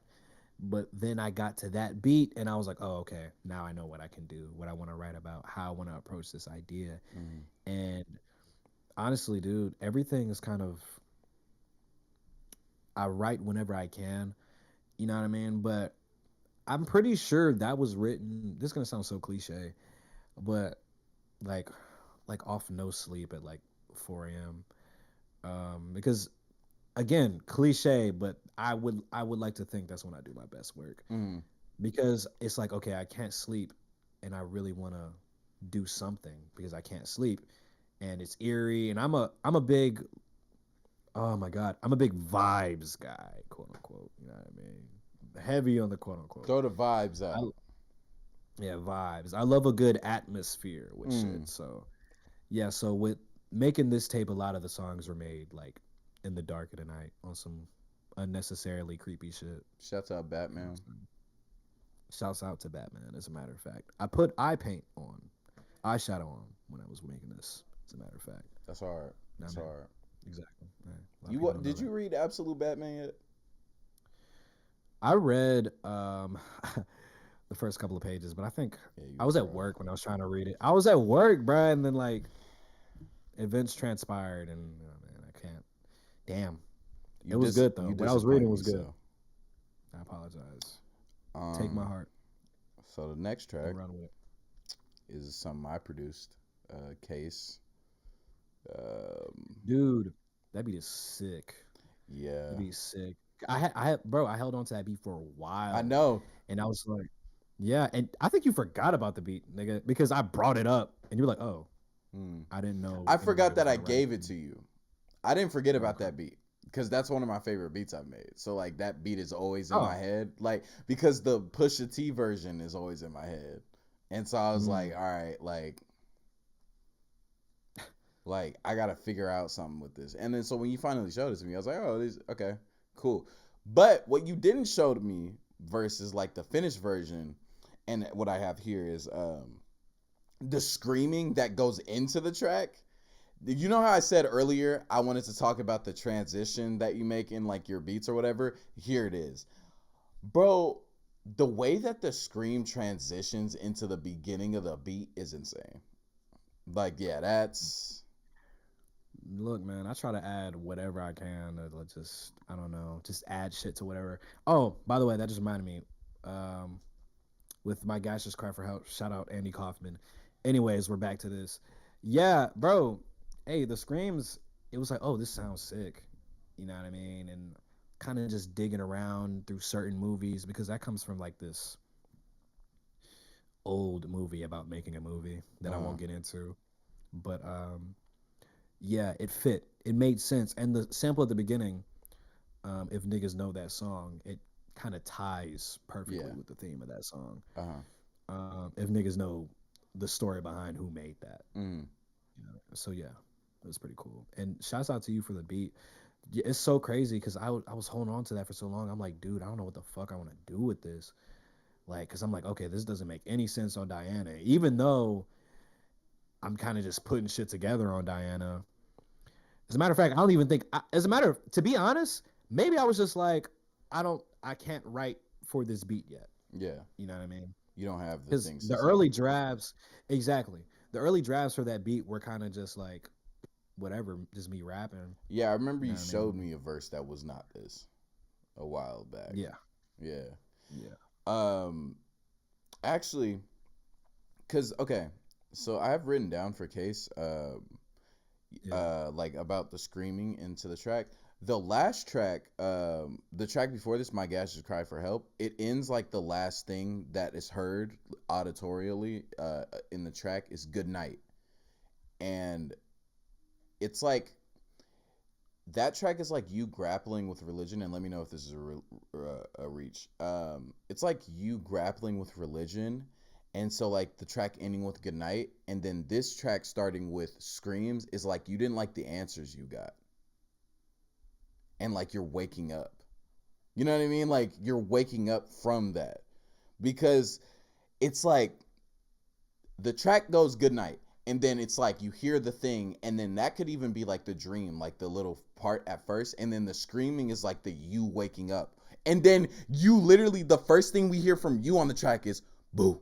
[SPEAKER 2] But then I got to that beat and I was like, oh, okay, now I know what I can do, what I want to write about, how I want to approach this idea.
[SPEAKER 1] mm,
[SPEAKER 2] And honestly, dude, everything is kind of, I write whenever I can, you know what I mean? But I'm pretty sure that was written, this is going to sound so cliche, but like, like off no sleep at like 4 a.m. Because again, cliche, but I would like to think that's when I do my best work.
[SPEAKER 1] mm.
[SPEAKER 2] Because it's like okay, I can't sleep and I really want to do something because I can't sleep and it's eerie and I'm a big oh my god, I'm a big vibes guy, quote unquote, you know what I mean? Heavy on the quote unquote.
[SPEAKER 1] Throw the vibes
[SPEAKER 2] I
[SPEAKER 1] out.
[SPEAKER 2] yeah, vibes. I love a good atmosphere with
[SPEAKER 1] Mm.
[SPEAKER 2] shit. So, yeah, so with making this tape a lot of the songs were made like in the dark of the night on some unnecessarily creepy shit.
[SPEAKER 1] Shouts out
[SPEAKER 2] You know what
[SPEAKER 1] Batman.
[SPEAKER 2] I'm saying? Shouts out to Batman, as a matter of fact. I put eye paint on, eyeshadow on when I was making this, as a matter of fact.
[SPEAKER 1] That's hard.
[SPEAKER 2] Now,
[SPEAKER 1] That's
[SPEAKER 2] man,
[SPEAKER 1] hard.
[SPEAKER 2] exactly. Right. A lot of
[SPEAKER 1] You
[SPEAKER 2] people
[SPEAKER 1] what?
[SPEAKER 2] don't know
[SPEAKER 1] Did you
[SPEAKER 2] that.
[SPEAKER 1] read Absolute Batman yet?
[SPEAKER 2] I read the first couple of pages, but I think
[SPEAKER 1] Yeah, you
[SPEAKER 2] I
[SPEAKER 1] was
[SPEAKER 2] was at
[SPEAKER 1] dry.
[SPEAKER 2] work when I was trying to read it. I was at work, bruh, and then like events transpired, and man, I can't. Damn, it was good
[SPEAKER 1] You
[SPEAKER 2] though. What I was reading
[SPEAKER 1] disappoint
[SPEAKER 2] was
[SPEAKER 1] me.
[SPEAKER 2] good.
[SPEAKER 1] So,
[SPEAKER 2] I apologize. Take my
[SPEAKER 1] um,
[SPEAKER 2] heart
[SPEAKER 1] so the next
[SPEAKER 2] and
[SPEAKER 1] track
[SPEAKER 2] run with it,
[SPEAKER 1] is something I produced. Case. Um,
[SPEAKER 2] dude. That beat is sick. That'd
[SPEAKER 1] yeah,
[SPEAKER 2] be sick. Bro, I held on to that beat for a
[SPEAKER 1] I
[SPEAKER 2] while,
[SPEAKER 1] know.
[SPEAKER 2] and I was like, yeah, and I think you forgot about the beat, nigga, because I brought it up, and you were like, oh,
[SPEAKER 1] Hmm.
[SPEAKER 2] I didn't know
[SPEAKER 1] I
[SPEAKER 2] anybody
[SPEAKER 1] forgot
[SPEAKER 2] was
[SPEAKER 1] that I
[SPEAKER 2] gonna write
[SPEAKER 1] gave
[SPEAKER 2] to
[SPEAKER 1] it to
[SPEAKER 2] me.
[SPEAKER 1] you. I didn't forget
[SPEAKER 2] Oh,
[SPEAKER 1] about
[SPEAKER 2] okay.
[SPEAKER 1] that beat because that's one of my favorite beats I've made. So like that beat is always in my
[SPEAKER 2] Oh,
[SPEAKER 1] head, like because the Pusha T version is always in my head, and so I was like,
[SPEAKER 2] mm,
[SPEAKER 1] all right, like I gotta figure out something with this. And then so when you finally showed it to me, I was like, oh, this okay, cool. But what you didn't show to me versus like the finished version, and what I have here is the screaming that goes into the track. You know how I said earlier I wanted to talk about the transition that you make in like your beats or whatever? Here it is. Bro, the way that the scream transitions into the beginning of the beat is insane. Like, yeah, that's
[SPEAKER 2] look, man, I try to add whatever I can to like, just, I don't know, just add shit to whatever. Oh, by the way, that just reminded me. Um, with my guys just cry for help. Shout out Andy Kaufman. Anyways, we're back to this. Yeah, bro. Hey, the screams. It was like, oh, this sounds sick. You know what I mean? And kind of just digging around through certain movies because that comes from like this old movie about making a movie that I
[SPEAKER 1] Uh,
[SPEAKER 2] won't get into. But yeah, it fit. It made sense. And the sample at the beginning, if niggas know that song, it kind of ties perfectly
[SPEAKER 1] yeah.
[SPEAKER 2] with the theme of that song.
[SPEAKER 1] Uh-huh.
[SPEAKER 2] If niggas know the story behind who made that.
[SPEAKER 1] Mm.
[SPEAKER 2] So yeah, it was pretty cool. And shouts out to you for the beat. Yeah, it's so crazy because I was holding on to that for so long. I'm like, dude, I don't know what the fuck I want to do with this. Like, because I'm like, okay, this doesn't make any sense on Diana. Even though I'm kind of just putting shit together on Diana. As a matter of fact, I don't even think. As a matter of, to be honest, maybe I was just like, I can't write for this beat yet.
[SPEAKER 1] Yeah.
[SPEAKER 2] You know what I mean?
[SPEAKER 1] You don't have the
[SPEAKER 2] Because
[SPEAKER 1] things to
[SPEAKER 2] the
[SPEAKER 1] say.
[SPEAKER 2] early drafts, exactly, the early drafts for that beat were kind of just like whatever, just me rapping.
[SPEAKER 1] Yeah, I remember
[SPEAKER 2] You know
[SPEAKER 1] you
[SPEAKER 2] what I
[SPEAKER 1] showed
[SPEAKER 2] mean?
[SPEAKER 1] me a verse that was not this a while back.
[SPEAKER 2] Yeah,
[SPEAKER 1] Yeah.
[SPEAKER 2] yeah,
[SPEAKER 1] Um actually, cuz okay, so I have written down for Case
[SPEAKER 2] yeah.
[SPEAKER 1] like about the screaming into the track. The last track, the track before this, My Gas Just Cry for Help, it ends like the last thing that is heard auditorially in the track is good night. And it's like that track is like you grappling with religion, and let me know if this is a reach. It's like you grappling with religion, and so like the track ending with good night, and then this track starting with screams is like you didn't like the answers you got, and like you're waking up. You know what I mean? Like you're waking up from that because it's like the track goes good night, and then it's like you hear the thing, and then that could even be like the dream, like the little part at first, and then the screaming is like the you waking up, and then you literally the first thing we hear from you on the track is boo.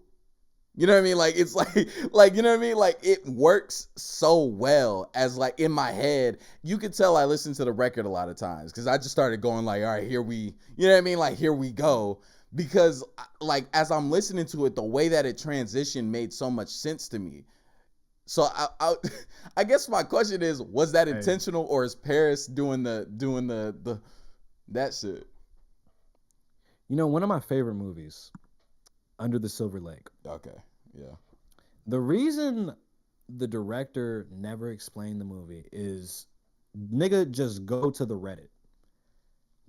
[SPEAKER 1] You know what I mean? Like it's like you know what I mean? Like it works so well as like in my head. You could tell I listen to the record a lot of times because I just started going like, all right, here we, you know what I mean? Like here we go. Because like as I'm listening to it, the way that it transitioned made so much sense to me. So I guess my question is, was that
[SPEAKER 2] Hey,
[SPEAKER 1] intentional or is Paris doing the that shit?
[SPEAKER 2] you know, one of my favorite movies, Under the Silver Lake.
[SPEAKER 1] Okay, yeah,
[SPEAKER 2] The reason the director never explained the movie is nigga just go to the Reddit.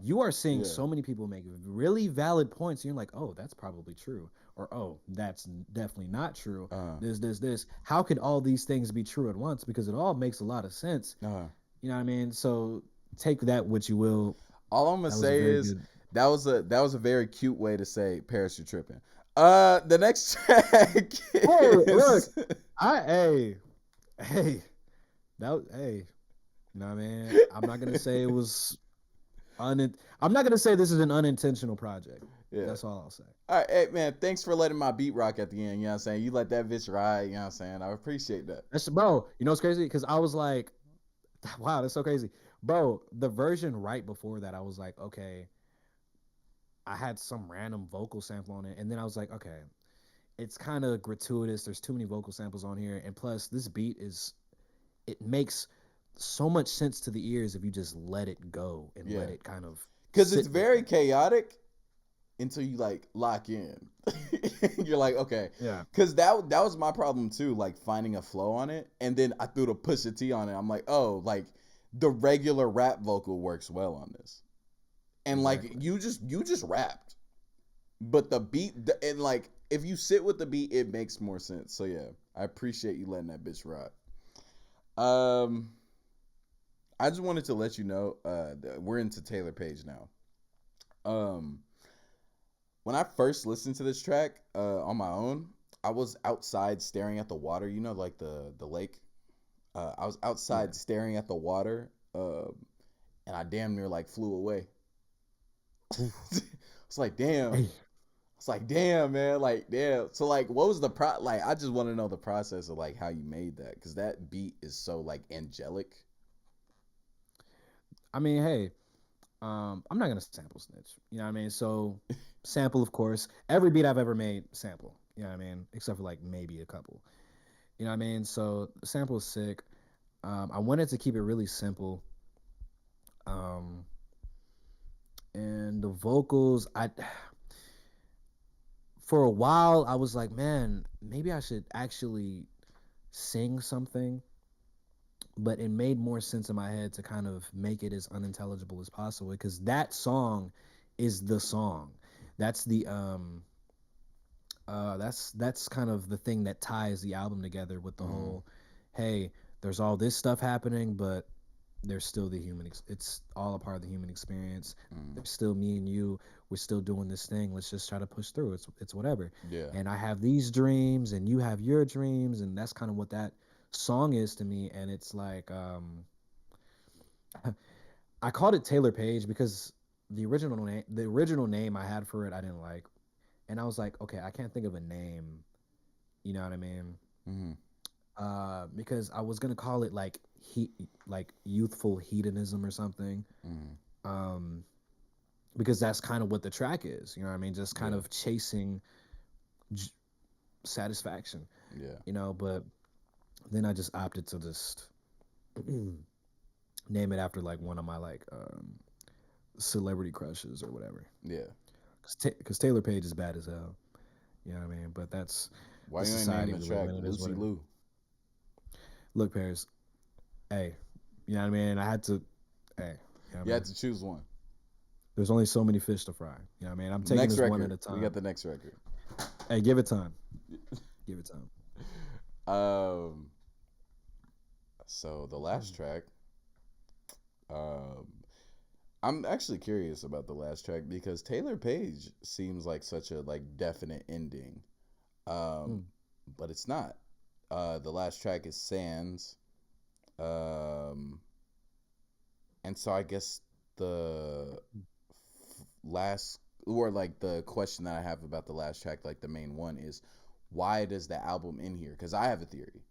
[SPEAKER 2] You are seeing
[SPEAKER 1] yeah,
[SPEAKER 2] so many people make really valid points. And you're like, oh, that's probably true. Or, oh, that's definitely not true.
[SPEAKER 1] uh,
[SPEAKER 2] This. How could all these things be true at once? Because it all makes a lot of sense.
[SPEAKER 1] uh.
[SPEAKER 2] You know what I mean? So take that what you will.
[SPEAKER 1] All I'm gonna
[SPEAKER 2] That was a
[SPEAKER 1] say
[SPEAKER 2] very
[SPEAKER 1] is
[SPEAKER 2] good.
[SPEAKER 1] that was a very cute way to say Paris, you're tripping. The next track
[SPEAKER 2] Hey, look,
[SPEAKER 1] is
[SPEAKER 2] hey, hey, hey. You know what I mean? I'm not gonna say it was I'm not gonna say this is an unintentional project.
[SPEAKER 1] yeah.
[SPEAKER 2] That's all I'll say.
[SPEAKER 1] All right, hey man, thanks for letting my beat rock at the end. You know what I'm saying? You let that bitch ride. You know what I'm saying? I appreciate that.
[SPEAKER 2] That's bro. You know what's crazy? Because I was like, wow, that's so crazy, bro. The version right before that, I was like, okay, I had some random vocal sample on it, and then I was like, okay, it's kind of gratuitous. There's too many vocal samples on here, and plus, this beat is it makes so much sense to the ears if you just let it go and
[SPEAKER 1] Yeah,
[SPEAKER 2] let it kind of
[SPEAKER 1] because it's
[SPEAKER 2] sit with
[SPEAKER 1] very
[SPEAKER 2] you.
[SPEAKER 1] chaotic until you like lock in. You're like, okay,
[SPEAKER 2] Yeah,
[SPEAKER 1] because that was my problem too, like finding a flow on it, and then I threw the Pusha T on it. I'm like, oh, like the regular rap vocal works well on this, and like
[SPEAKER 2] exactly.
[SPEAKER 1] you just rapped, but the beat and like if you sit with the beat, it makes more sense. So yeah, I appreciate you letting that bitch rock. Um, I just wanted to let you know, that we're into Taylor Page now. Um, when I first listened to this track on my own, I was outside staring at the water. You know, like the lake. I was
[SPEAKER 2] Yeah.
[SPEAKER 1] outside staring at the water, and I damn near like flew away.
[SPEAKER 2] Oof.
[SPEAKER 1] It's like damn.
[SPEAKER 2] Hey,
[SPEAKER 1] It's like damn, man. Like damn. So like, what was the Like, I just want to know the process of like how you made that because that beat is so like angelic.
[SPEAKER 2] I mean, hey, I'm not gonna sample snitch. You know what I mean? So sample, of course. Every beat I've ever made, sample. You know what I mean? Except for like maybe a couple. You know what I mean? So the sample is sick. I wanted to keep it really simple. Um, and the vocals, I for a while I was like, man, maybe I should actually sing something, but it made more sense in my head to kind of make it as unintelligible as possible because that song is the song. That's the that's kind of the thing that ties the album together with the
[SPEAKER 1] Mm,
[SPEAKER 2] whole, hey, there's all this stuff happening, but there's still the it's all a part of the human experience.
[SPEAKER 1] mm,
[SPEAKER 2] There's still me and you. We're still doing this thing. Let's just try to push through. It's whatever.
[SPEAKER 1] yeah.
[SPEAKER 2] And I have these dreams and you have your dreams, and that's kind of what that song is to me. And it's like I called it Taylor Page because the original name I had for it I didn't like. And I was like, okay, I can't think of a name, you know what I mean?
[SPEAKER 1] Mm,
[SPEAKER 2] Because I was gonna call it like youthful hedonism or something.
[SPEAKER 1] mm,
[SPEAKER 2] Um, because that's kind of what the track is. You know what I mean? Just kind
[SPEAKER 1] yeah.
[SPEAKER 2] of chasing j- satisfaction.
[SPEAKER 1] Yeah.
[SPEAKER 2] But then I just opted to just name it after like one of my like celebrity crushes or whatever.
[SPEAKER 1] Yeah.
[SPEAKER 2] Because Taylor Page is bad as hell. You know what I mean? But that's
[SPEAKER 1] Why
[SPEAKER 2] the
[SPEAKER 1] you ain't name
[SPEAKER 2] society
[SPEAKER 1] the
[SPEAKER 2] we live
[SPEAKER 1] track
[SPEAKER 2] in. It is what
[SPEAKER 1] Lucy
[SPEAKER 2] it.
[SPEAKER 1] Lou?
[SPEAKER 2] Look, Paris. Hey, you know what I mean? I had to. Hey, you know what I
[SPEAKER 1] You had
[SPEAKER 2] mean?
[SPEAKER 1] to choose one.
[SPEAKER 2] There's only so many fish to fry. You know what I mean? I'm taking
[SPEAKER 1] Next
[SPEAKER 2] this one at
[SPEAKER 1] record.
[SPEAKER 2] a
[SPEAKER 1] We got
[SPEAKER 2] time.
[SPEAKER 1] the next record.
[SPEAKER 2] Hey, give it time. Give it time.
[SPEAKER 1] Um. So the last track. Um. I'm actually curious about the last track because Taylor Page seems like such a like definite ending. Um.
[SPEAKER 2] Mm.
[SPEAKER 1] But it's not. The last track is Sands. Um. And so I guess the last or like the question that I have about the last track, like the main one, is why does the album end here? Because I have a theory.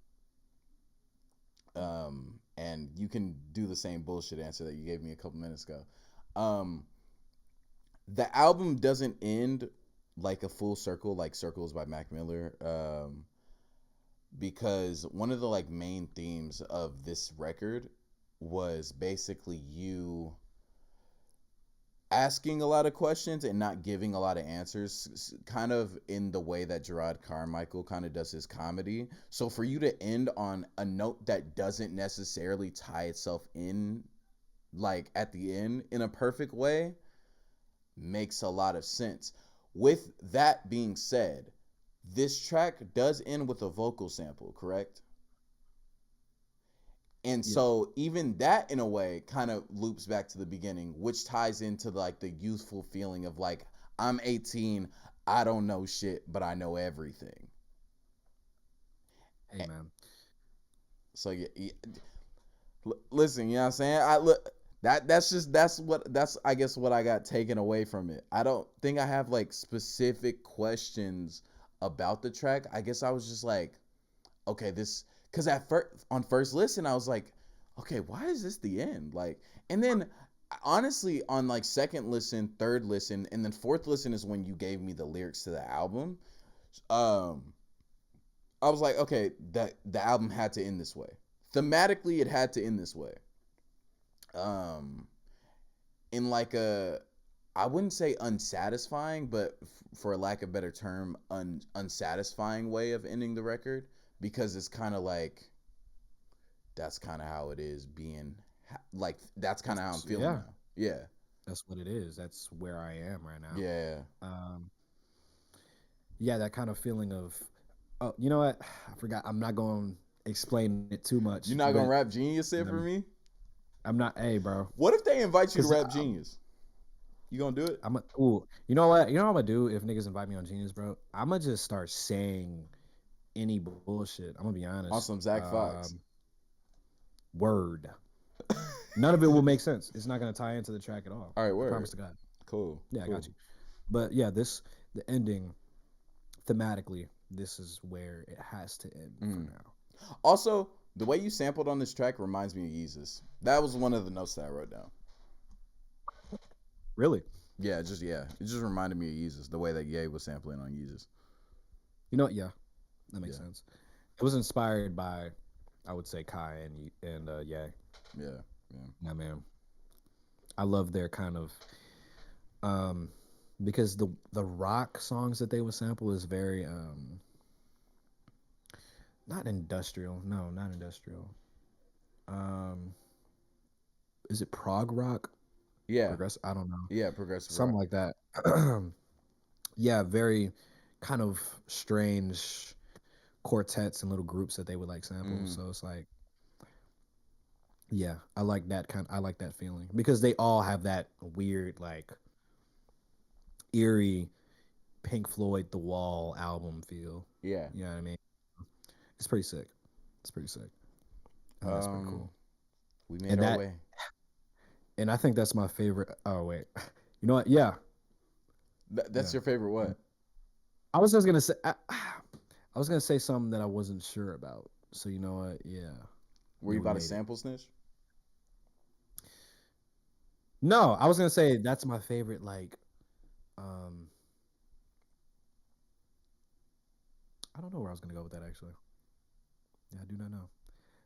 [SPEAKER 1] And you can do the same bullshit answer that you gave me a couple minutes ago. Um, the album doesn't end like a full circle, like Circles by Mac Miller. Because one of the like main themes of this record was basically you asking a lot of questions and not giving a lot of answers, kind of in the way that Gerard Carmichael kind of does his comedy. So for you to end on a note that doesn't necessarily tie itself in, like at the end, in a perfect way, makes a lot of sense. With that being said, this track does end with a vocal sample, correct? And
[SPEAKER 2] Yeah.
[SPEAKER 1] so even that in a way kind of loops back to the beginning, which ties into like the youthful feeling of like I'm 18, I don't know shit, but I know everything.
[SPEAKER 2] Hey, man.
[SPEAKER 1] So yeah, listen, you know what I'm saying? I look that's I guess what I got taken away from it. I don't think I have like specific questions about the track. I guess I was just like, okay, this because at first on first listen I was like, okay, why is this the end? Like, and then honestly on like second listen, third listen, and then fourth listen is when you gave me the lyrics to the album. Um, I was like, okay, that the album had to end this way. Thematically, it had to end this way. Um, in like a I wouldn't say unsatisfying, but for lack of a better term, unsatisfying way of ending the record because it's kind of like that's kind of how it is being like that's kind of how I'm feeling
[SPEAKER 2] Yeah,
[SPEAKER 1] now. Yeah.
[SPEAKER 2] that's what it is. That's where I am right now.
[SPEAKER 1] Yeah.
[SPEAKER 2] Um, yeah, that kind of feeling of, oh, you know what? I forgot. I'm not going to explain it too much,
[SPEAKER 1] You're not going to
[SPEAKER 2] but
[SPEAKER 1] rap Genius it for
[SPEAKER 2] um,
[SPEAKER 1] me?
[SPEAKER 2] I'm not. Hey, bro,
[SPEAKER 1] What if they invite you to
[SPEAKER 2] because
[SPEAKER 1] rap Genius? You going to do it?
[SPEAKER 2] ooh, you know what? You know what I'm gonna do if niggas invite me on Genius, bro? I'm gonna just start saying any bullshit. I'm gonna be
[SPEAKER 1] On
[SPEAKER 2] honest.
[SPEAKER 1] some Zach Fox.
[SPEAKER 2] Word. None of it will make sense. It's not gonna tie into the track at all.
[SPEAKER 1] All right,
[SPEAKER 2] I promise
[SPEAKER 1] word.
[SPEAKER 2] to God.
[SPEAKER 1] Cool.
[SPEAKER 2] Yeah, I got
[SPEAKER 1] Cool.
[SPEAKER 2] you. But yeah, the ending thematically, this is where it has to end for
[SPEAKER 1] Mm.
[SPEAKER 2] now.
[SPEAKER 1] Also, the way you sampled on this track reminds me of Yeezus. That was one of the notes that I wrote down.
[SPEAKER 2] Really?
[SPEAKER 1] Yeah, it just reminded me of Yeezus. The way that Ye was sampling on Yeezus.
[SPEAKER 2] You know what? Yeah, that makes
[SPEAKER 1] Yeah.
[SPEAKER 2] sense. It was inspired by, I would say, Kai and yeah,
[SPEAKER 1] Yeah, yeah,
[SPEAKER 2] yeah, man. I love their kind of um because the rock songs that they would sample is very not industrial. No, not industrial. Um, is it prog rock?
[SPEAKER 1] yeah,
[SPEAKER 2] Progress? I don't know.
[SPEAKER 1] yeah. Progressive
[SPEAKER 2] Something
[SPEAKER 1] rock.
[SPEAKER 2] like that. Yeah, very kind of strange quartets and little groups that they would like sample.
[SPEAKER 1] Mm,
[SPEAKER 2] So it's like, yeah, I like that feeling because they all have that weird like eerie Pink Floyd The Wall album feel.
[SPEAKER 1] yeah.
[SPEAKER 2] You know what I mean? It's pretty sick. It's pretty sick. I think that's pretty
[SPEAKER 1] Um,
[SPEAKER 2] cool.
[SPEAKER 1] we made
[SPEAKER 2] And
[SPEAKER 1] our
[SPEAKER 2] that
[SPEAKER 1] way.
[SPEAKER 2] and I think that's my favorite. Oh wait, you know what? Yeah,
[SPEAKER 1] That's
[SPEAKER 2] yeah.
[SPEAKER 1] your favorite what?
[SPEAKER 2] I was just gonna say. I was gonna say something that I wasn't sure about. So you know what? Yeah,
[SPEAKER 1] Were
[SPEAKER 2] yeah,
[SPEAKER 1] you
[SPEAKER 2] we
[SPEAKER 1] about to
[SPEAKER 2] made it.
[SPEAKER 1] sample snitch?
[SPEAKER 2] No, I was gonna say that's my favorite. Like, um, I don't know where I was gonna go with that actually. Yeah, I do not know.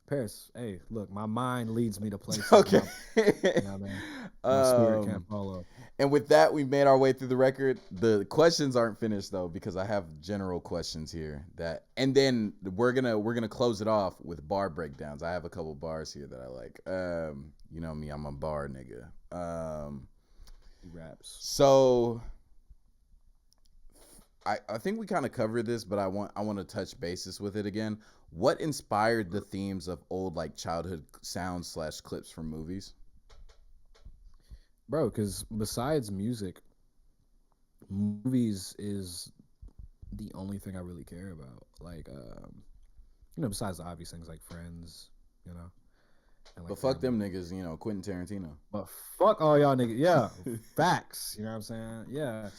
[SPEAKER 2] Paris. Hey, look, my mind leads me to places, and
[SPEAKER 1] Okay.
[SPEAKER 2] I'm, you know, man, my spirit can't
[SPEAKER 1] um,
[SPEAKER 2] follow.
[SPEAKER 1] and with that, we made our way through the record. The questions aren't finished though because I have general questions here that, and then we're gonna close it off with bar breakdowns. I have a couple bars here that I like. You know me, I'm a bar nigga.
[SPEAKER 2] He raps.
[SPEAKER 1] So I think we kind of covered this, but I want to touch bases with it again. What inspired the themes of old like childhood sounds slash clips from movies?
[SPEAKER 2] Bro, because besides music, movies is the only thing I really care about. Like, besides the obvious things like Friends, you know, and like
[SPEAKER 1] But fuck them
[SPEAKER 2] family.
[SPEAKER 1] niggas, Quentin Tarantino.
[SPEAKER 2] But fuck all y'all niggas. Yeah, facts. You know what I'm saying? Yeah.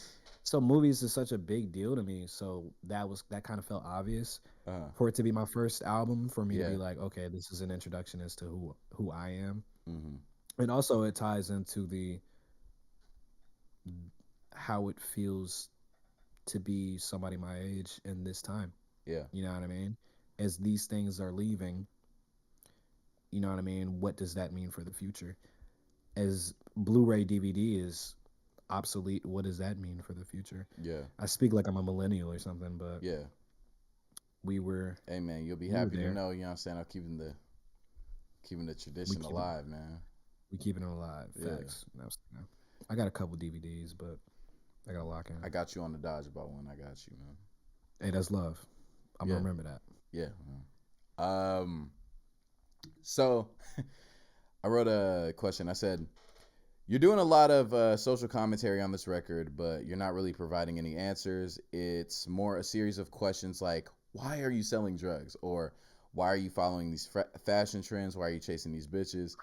[SPEAKER 2] So movies is such a big deal to me. So that kind of felt obvious
[SPEAKER 1] uh,
[SPEAKER 2] for it to be my first album for me to
[SPEAKER 1] yeah.
[SPEAKER 2] be like, okay, this is an introduction as to who I am.
[SPEAKER 1] Mm-hmm.
[SPEAKER 2] And also it ties into the how it feels to be somebody my age in this time.
[SPEAKER 1] Yeah.
[SPEAKER 2] You know what I mean? As these things are leaving, you know what I mean? What does that mean for the future? As Blu-ray DVD is obsolete, what does that mean for the future?
[SPEAKER 1] Yeah.
[SPEAKER 2] I speak like I'm a millennial or something, but
[SPEAKER 1] Yeah.
[SPEAKER 2] we were
[SPEAKER 1] Hey man, you'll be
[SPEAKER 2] we were
[SPEAKER 1] happy to
[SPEAKER 2] there.
[SPEAKER 1] know, you know what I'm saying? I'm keeping the
[SPEAKER 2] We
[SPEAKER 1] tradition
[SPEAKER 2] keep it
[SPEAKER 1] alive, man.
[SPEAKER 2] we keeping it alive.
[SPEAKER 1] Yeah.
[SPEAKER 2] Facts. I got a couple DVDs, but I gotta lock in.
[SPEAKER 1] I got you on the dodgeball one. I got you, man.
[SPEAKER 2] Hey, that's love. I'm gonna
[SPEAKER 1] Yeah.
[SPEAKER 2] remember that.
[SPEAKER 1] Yeah. Man. So I wrote a question. I said, you're doing a lot of social commentary on this record, but you're not really providing any answers. It's more a series of questions like, why are you selling drugs? Or why are you following these fashion trends? Why are you chasing these bitches?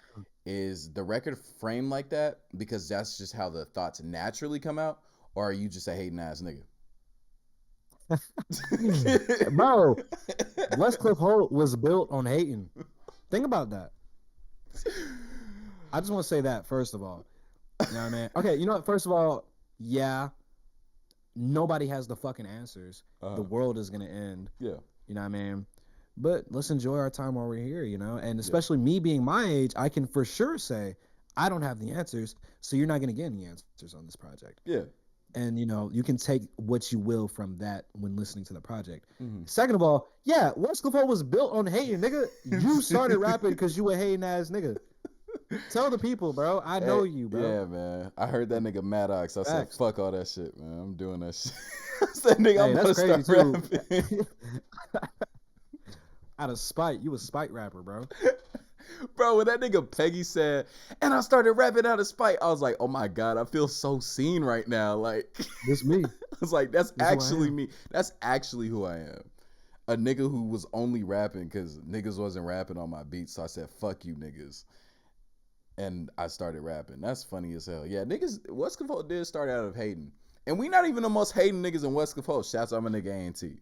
[SPEAKER 1] Is the record framed like that because that's just how the thoughts naturally come out? Or are you just a hating ass nigga?
[SPEAKER 2] Bro, Westcliff Holt was built on hating. Think about that. I just want to say that first of all. You know what I mean? Okay, you know what? First of all, yeah, nobody has the fucking answers. The
[SPEAKER 1] uh,
[SPEAKER 2] world is gonna end.
[SPEAKER 1] yeah,
[SPEAKER 2] You know what I mean? But let's enjoy our time while we're here, you know? And
[SPEAKER 1] yeah,
[SPEAKER 2] especially me being my age, I can for sure say I don't have the answers, so you're not gonna get any answers on this project.
[SPEAKER 1] yeah.
[SPEAKER 2] And you can take what you will from that when listening to the project.
[SPEAKER 1] Mm-hmm.
[SPEAKER 2] Second of all, yeah, Westcliff Hope was built on hating, nigga. You started rapping because you a hating ass nigga. Tell the people, bro. I know
[SPEAKER 1] Hey,
[SPEAKER 2] you, bro.
[SPEAKER 1] yeah, man. I heard that nigga Maddox. I said,
[SPEAKER 2] Facts.
[SPEAKER 1] fuck all that shit, man. I'm doing that shit. I said, nigga, I'm
[SPEAKER 2] Hey,
[SPEAKER 1] about
[SPEAKER 2] that's
[SPEAKER 1] to
[SPEAKER 2] crazy
[SPEAKER 1] start
[SPEAKER 2] too.
[SPEAKER 1] rapping.
[SPEAKER 2] Out of spite, you a spite rapper, bro.
[SPEAKER 1] Bro, when that nigga Peggy said, and I started rapping out of spite, I was like, oh my God, I feel so seen right now. Like,
[SPEAKER 2] This me.
[SPEAKER 1] I was like, that's
[SPEAKER 2] This who I
[SPEAKER 1] actually
[SPEAKER 2] am.
[SPEAKER 1] me. That's actually who I am. A nigga who was only rapping because niggas wasn't rapping on my beats. So I said, fuck you niggas. And I started rapping. That's funny as hell. Yeah, niggas, West Coast did start out of hating. And we not even the most hating niggas in West Coast. Shouts out my nigga A&T.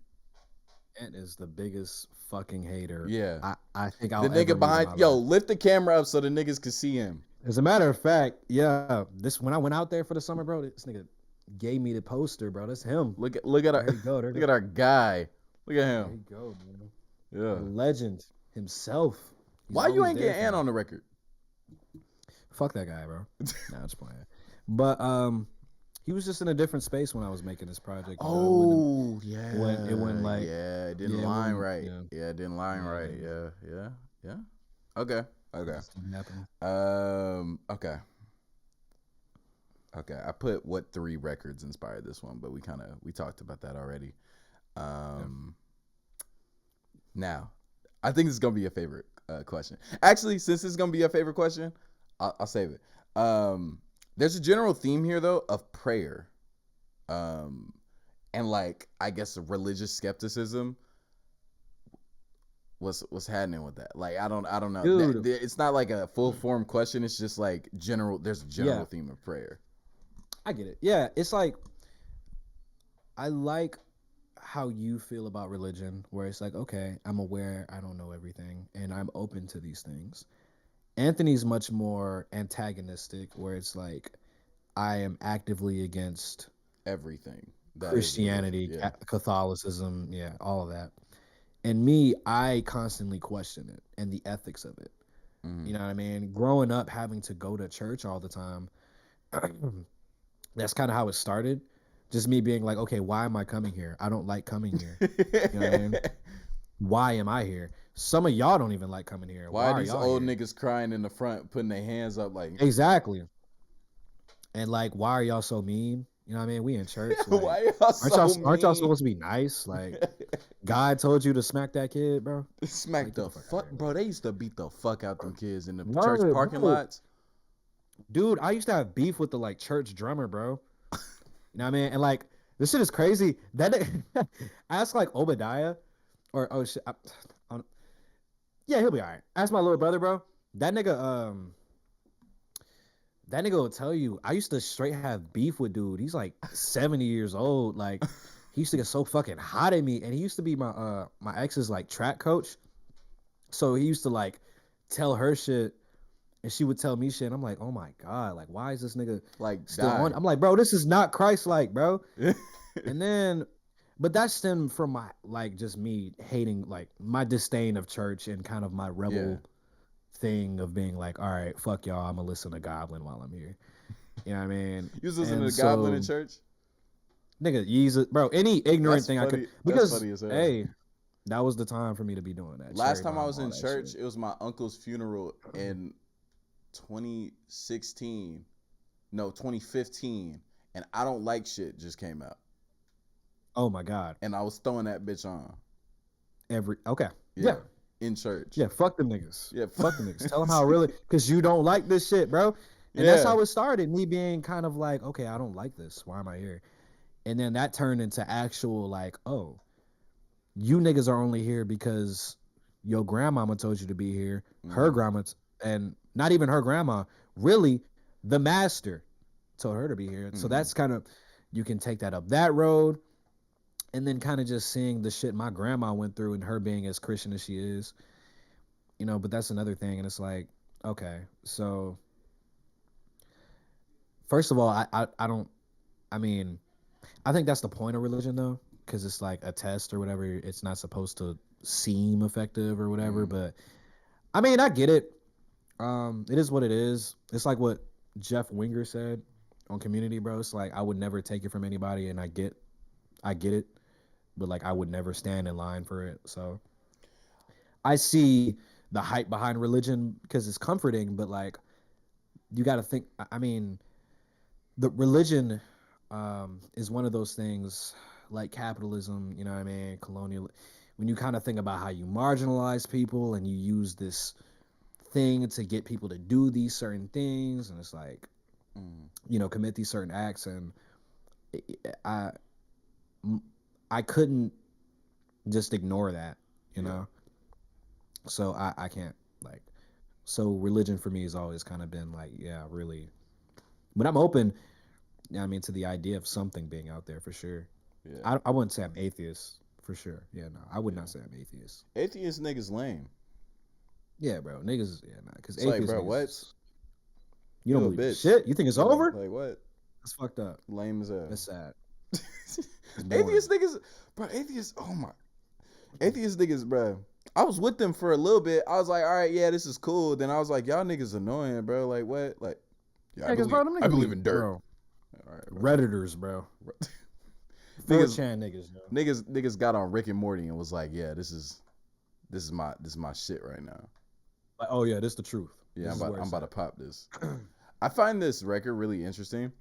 [SPEAKER 2] Ant is the biggest fucking hater
[SPEAKER 1] Yeah.
[SPEAKER 2] I think
[SPEAKER 1] The
[SPEAKER 2] I'll ever
[SPEAKER 1] nigga
[SPEAKER 2] meet in
[SPEAKER 1] behind,
[SPEAKER 2] my
[SPEAKER 1] yo,
[SPEAKER 2] life.
[SPEAKER 1] lift the camera up so the niggas can see him.
[SPEAKER 2] As a matter of fact, yeah, this when I went out there for the summer, bro, this nigga gave me the poster, bro. That's him.
[SPEAKER 1] Look at our
[SPEAKER 2] There you go. There
[SPEAKER 1] look
[SPEAKER 2] go.
[SPEAKER 1] at our guy. Look at
[SPEAKER 2] There
[SPEAKER 1] him.
[SPEAKER 2] you go, man.
[SPEAKER 1] Yeah.
[SPEAKER 2] The legend himself. He's
[SPEAKER 1] Why you
[SPEAKER 2] always
[SPEAKER 1] ain't
[SPEAKER 2] there
[SPEAKER 1] getting
[SPEAKER 2] for
[SPEAKER 1] Ant
[SPEAKER 2] me.
[SPEAKER 1] on the record?
[SPEAKER 2] Fuck that guy, bro. Nah, just playing. But he was just in a different space when I was making this project. You know,
[SPEAKER 1] Oh
[SPEAKER 2] it went
[SPEAKER 1] yeah,
[SPEAKER 2] like
[SPEAKER 1] yeah. It didn't
[SPEAKER 2] yeah, it
[SPEAKER 1] line
[SPEAKER 2] went
[SPEAKER 1] right.
[SPEAKER 2] yeah,
[SPEAKER 1] Yeah, it didn't line
[SPEAKER 2] yeah,
[SPEAKER 1] right.
[SPEAKER 2] and
[SPEAKER 1] Yeah, yeah, yeah. Okay,
[SPEAKER 2] it
[SPEAKER 1] okay.
[SPEAKER 2] just didn't happen.
[SPEAKER 1] Okay, okay. I put what three records inspired this one, but we talked about that already.
[SPEAKER 2] Yeah.
[SPEAKER 1] Um, now, I think this is gonna be your favorite question. Actually, since this is gonna be your favorite question, I'll save it. Um, there's a general theme here though of prayer. Um, and like I guess religious skepticism. What's happening with that? Like I don't know.
[SPEAKER 2] Dude,
[SPEAKER 1] It's not like a full form question. It's just like general. There's a general
[SPEAKER 2] yeah,
[SPEAKER 1] theme of prayer.
[SPEAKER 2] I get it. Yeah, it's like I like how you feel about religion, where it's like, okay, I'm aware I don't know everything, and I'm open to these things. Anthony's much more antagonistic, where it's like I am actively against
[SPEAKER 1] Everything that is religion.
[SPEAKER 2] Christianity,
[SPEAKER 1] Yeah.
[SPEAKER 2] Catholicism, yeah, all of that. And me, I constantly question it and the ethics of it.
[SPEAKER 1] Mm-hmm.
[SPEAKER 2] You know what I mean? Growing up, having to go to church all the time, that's kind of how it started. Just me being like, okay, why am I coming here? I don't like coming here. You know what I mean? Why am I here? Some of y'all don't even like coming here.
[SPEAKER 1] Why
[SPEAKER 2] Why
[SPEAKER 1] are
[SPEAKER 2] are
[SPEAKER 1] these
[SPEAKER 2] y'all
[SPEAKER 1] old
[SPEAKER 2] here?
[SPEAKER 1] niggas crying in the front, putting their hands up like,
[SPEAKER 2] Exactly. And like, why are y'all so mean? You know what I mean? We in church. Like,
[SPEAKER 1] why y'all so
[SPEAKER 2] aren't y'all
[SPEAKER 1] mean?
[SPEAKER 2] supposed to be nice? Like, God told you to smack that kid, bro.
[SPEAKER 1] Smack
[SPEAKER 2] Like, get
[SPEAKER 1] the
[SPEAKER 2] the fuck out of
[SPEAKER 1] fuck,
[SPEAKER 2] here,
[SPEAKER 1] bro.
[SPEAKER 2] man.
[SPEAKER 1] They used to beat the fuck out them kids in the church
[SPEAKER 2] Word,
[SPEAKER 1] parking
[SPEAKER 2] bro.
[SPEAKER 1] lots.
[SPEAKER 2] Dude, I used to have beef with the like church drummer, bro. You know what I mean? And like, this shit is crazy. I asked like Obadiah, or oh shit, yeah, he'll be all right. Ask my little brother, bro. That nigga, that nigga will tell you. I used to straight have beef with dude. He's like 70 years old. Like, he used to get so fucking hot at me, and he used to be my ex's like track coach. So he used to like tell her shit, and she would tell me shit. And I'm like, oh my god, like why is this nigga
[SPEAKER 1] Like
[SPEAKER 2] still on?
[SPEAKER 1] die.
[SPEAKER 2] I'm like, bro, this is not Christ like, bro. And then, but that stemmed from my like just me hating like my disdain of church and kind of my
[SPEAKER 1] Yeah.
[SPEAKER 2] rebel thing of being like, all right, fuck y'all, I'm gonna listen to Goblin while I'm here. You know what I mean?
[SPEAKER 1] You was listening
[SPEAKER 2] And
[SPEAKER 1] to Goblin in
[SPEAKER 2] so,
[SPEAKER 1] church?
[SPEAKER 2] nigga, Yeezus, bro, any ignorant
[SPEAKER 1] That's
[SPEAKER 2] thing I could
[SPEAKER 1] funny. That's
[SPEAKER 2] because
[SPEAKER 1] funny as hell.
[SPEAKER 2] hey, that was the time for me to be doing that
[SPEAKER 1] Last
[SPEAKER 2] cherry
[SPEAKER 1] time I
[SPEAKER 2] bomb,
[SPEAKER 1] was
[SPEAKER 2] all
[SPEAKER 1] in
[SPEAKER 2] that shit.
[SPEAKER 1] church, it was my uncle's funeral in 2016. No, 2015. And I Don't Like Shit just came out.
[SPEAKER 2] Oh my god,
[SPEAKER 1] And I was throwing that bitch on.
[SPEAKER 2] okay, yeah,
[SPEAKER 1] Yeah. In church.
[SPEAKER 2] yeah, fuck them niggas.
[SPEAKER 1] Yeah.
[SPEAKER 2] Fuck them niggas. Tell them how really, because you don't like this shit, bro. And that's
[SPEAKER 1] Yeah.
[SPEAKER 2] how it started. Me being kind of like, okay, I don't like this. Why am I here? And then that turned into actual like, oh, you niggas are only here because your grandmama told you to be here. Her
[SPEAKER 1] Mm-hmm.
[SPEAKER 2] grandma, and not even her grandma, really, the master told her to be here. So
[SPEAKER 1] Mm-hmm.
[SPEAKER 2] that's kind of, you can take that up that road. And then kind of just seeing the shit my grandma went through and her being as Christian as she is, but that's another thing. And it's like, okay, so first of all, I don't, I mean, I think that's the point of religion though, because it's like a test or whatever. It's not supposed to seem effective or whatever.
[SPEAKER 1] Mm-hmm.
[SPEAKER 2] But I mean, I get it. It is what it is. It's like what Jeff Winger said on Community, bro. It's like I would never take it from anybody, and I get it, but like I would never stand in line for it. So I see the hype behind religion because it's comforting, but like you got to think. I mean, the religion is one of those things like capitalism, you know what I mean, colonial, when you kind of think about how you marginalize people and you use this thing to get people to do these certain things, and it's like,
[SPEAKER 1] Mm-hmm.
[SPEAKER 2] commit these certain acts, and i I couldn't just ignore that, you
[SPEAKER 1] Yeah.
[SPEAKER 2] know so I can't, like, so religion for me has always kind of been like, yeah, really, but I'm open, I mean, to the idea of something being out there for sure.
[SPEAKER 1] Yeah.
[SPEAKER 2] I wouldn't say I'm atheist for sure. Yeah, no, I would
[SPEAKER 1] Yeah.
[SPEAKER 2] not say I'm atheist.
[SPEAKER 1] Atheist niggas lame.
[SPEAKER 2] Yeah, bro, niggas, yeah, nah, because
[SPEAKER 1] It's like,
[SPEAKER 2] atheist
[SPEAKER 1] bro,
[SPEAKER 2] niggas,
[SPEAKER 1] what?
[SPEAKER 2] you don't
[SPEAKER 1] You a
[SPEAKER 2] believe in
[SPEAKER 1] bitch.
[SPEAKER 2] shit. You think it's
[SPEAKER 1] Yeah.
[SPEAKER 2] over?
[SPEAKER 1] Like what?
[SPEAKER 2] That's fucked up.
[SPEAKER 1] Lame as hell.
[SPEAKER 2] That's sad. It's boring.
[SPEAKER 1] Atheist niggas, bro. Atheist. Oh my. Atheist niggas, bro. I was with them for a little bit. I was like, all right, yeah, this is cool. Then I was like, y'all niggas annoying, bro. Like what? Like, yeah,
[SPEAKER 2] Yeah, cause bro, them
[SPEAKER 1] I
[SPEAKER 2] niggas
[SPEAKER 1] believe
[SPEAKER 2] be
[SPEAKER 1] in dirt.
[SPEAKER 2] bro,
[SPEAKER 1] All right,
[SPEAKER 2] redditors, bro,
[SPEAKER 1] bro. niggas,
[SPEAKER 2] 4chan niggas, yo.
[SPEAKER 1] niggas got on Rick and Morty and was like, yeah, this is my shit right now.
[SPEAKER 2] Like, oh yeah, this the truth.
[SPEAKER 1] Yeah,
[SPEAKER 2] This is where
[SPEAKER 1] I'm
[SPEAKER 2] it's
[SPEAKER 1] about to
[SPEAKER 2] at.
[SPEAKER 1] pop this. I find this record really interesting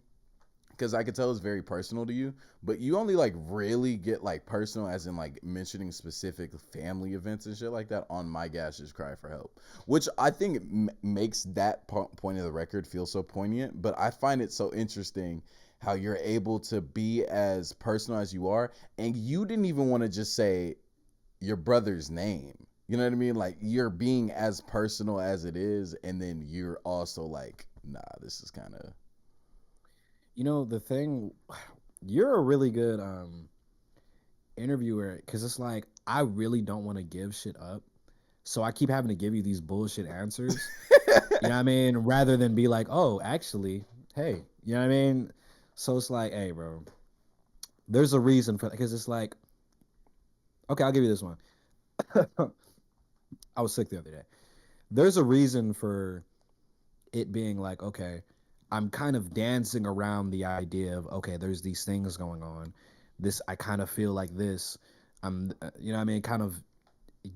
[SPEAKER 1] because I could tell it's very personal to you, but you only like really get like personal as in like mentioning specific family events and shit like that on My Gas Just Cry for Help, which I think makes that point of the record feel so poignant. But I find it so interesting how you're able to be as personal as you are, and you didn't even want to just say your brother's name. You know what I mean? Like you're being as personal as it is, and then you're also like, nah, this is kind of
[SPEAKER 2] You know the thing, you're a really good interviewer because it's like I really don't want to give shit up, so I keep having to give you these bullshit answers. You know what I mean? Rather than be like, oh, actually, hey, you know what I mean? So it's like, hey, bro, there's a reason for that because it's like, okay, I'll give you this one. I was sick the other day. There's a reason for it being like, okay, I'm kind of dancing around the idea of, okay, there's these things going on. This, I kind of feel like this. You know what I mean? Kind of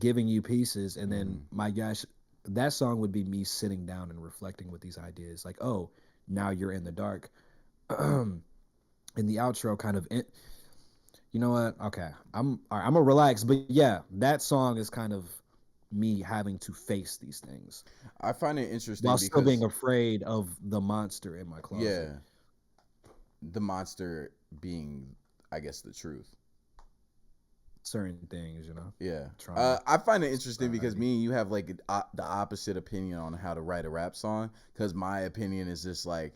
[SPEAKER 2] giving you pieces. And then,
[SPEAKER 1] mm,
[SPEAKER 2] my gosh, that song would be me sitting down and reflecting with these ideas. Like, oh, now you're in the dark. In the outro, kind of, you know what? Okay, all right, I'm gonna relax. But yeah, that song is kind of me having to face these things
[SPEAKER 1] I find it
[SPEAKER 2] while
[SPEAKER 1] interesting
[SPEAKER 2] still being
[SPEAKER 1] because
[SPEAKER 2] afraid of the monster in my closet.
[SPEAKER 1] yeah, the monster being, I guess, the truth.
[SPEAKER 2] Certain things, you know,
[SPEAKER 1] Yeah.
[SPEAKER 2] trauma,
[SPEAKER 1] I find it interesting because
[SPEAKER 2] sobriety.
[SPEAKER 1] me and you have like the opposite opinion on how to write a rap song. Because my opinion is just like,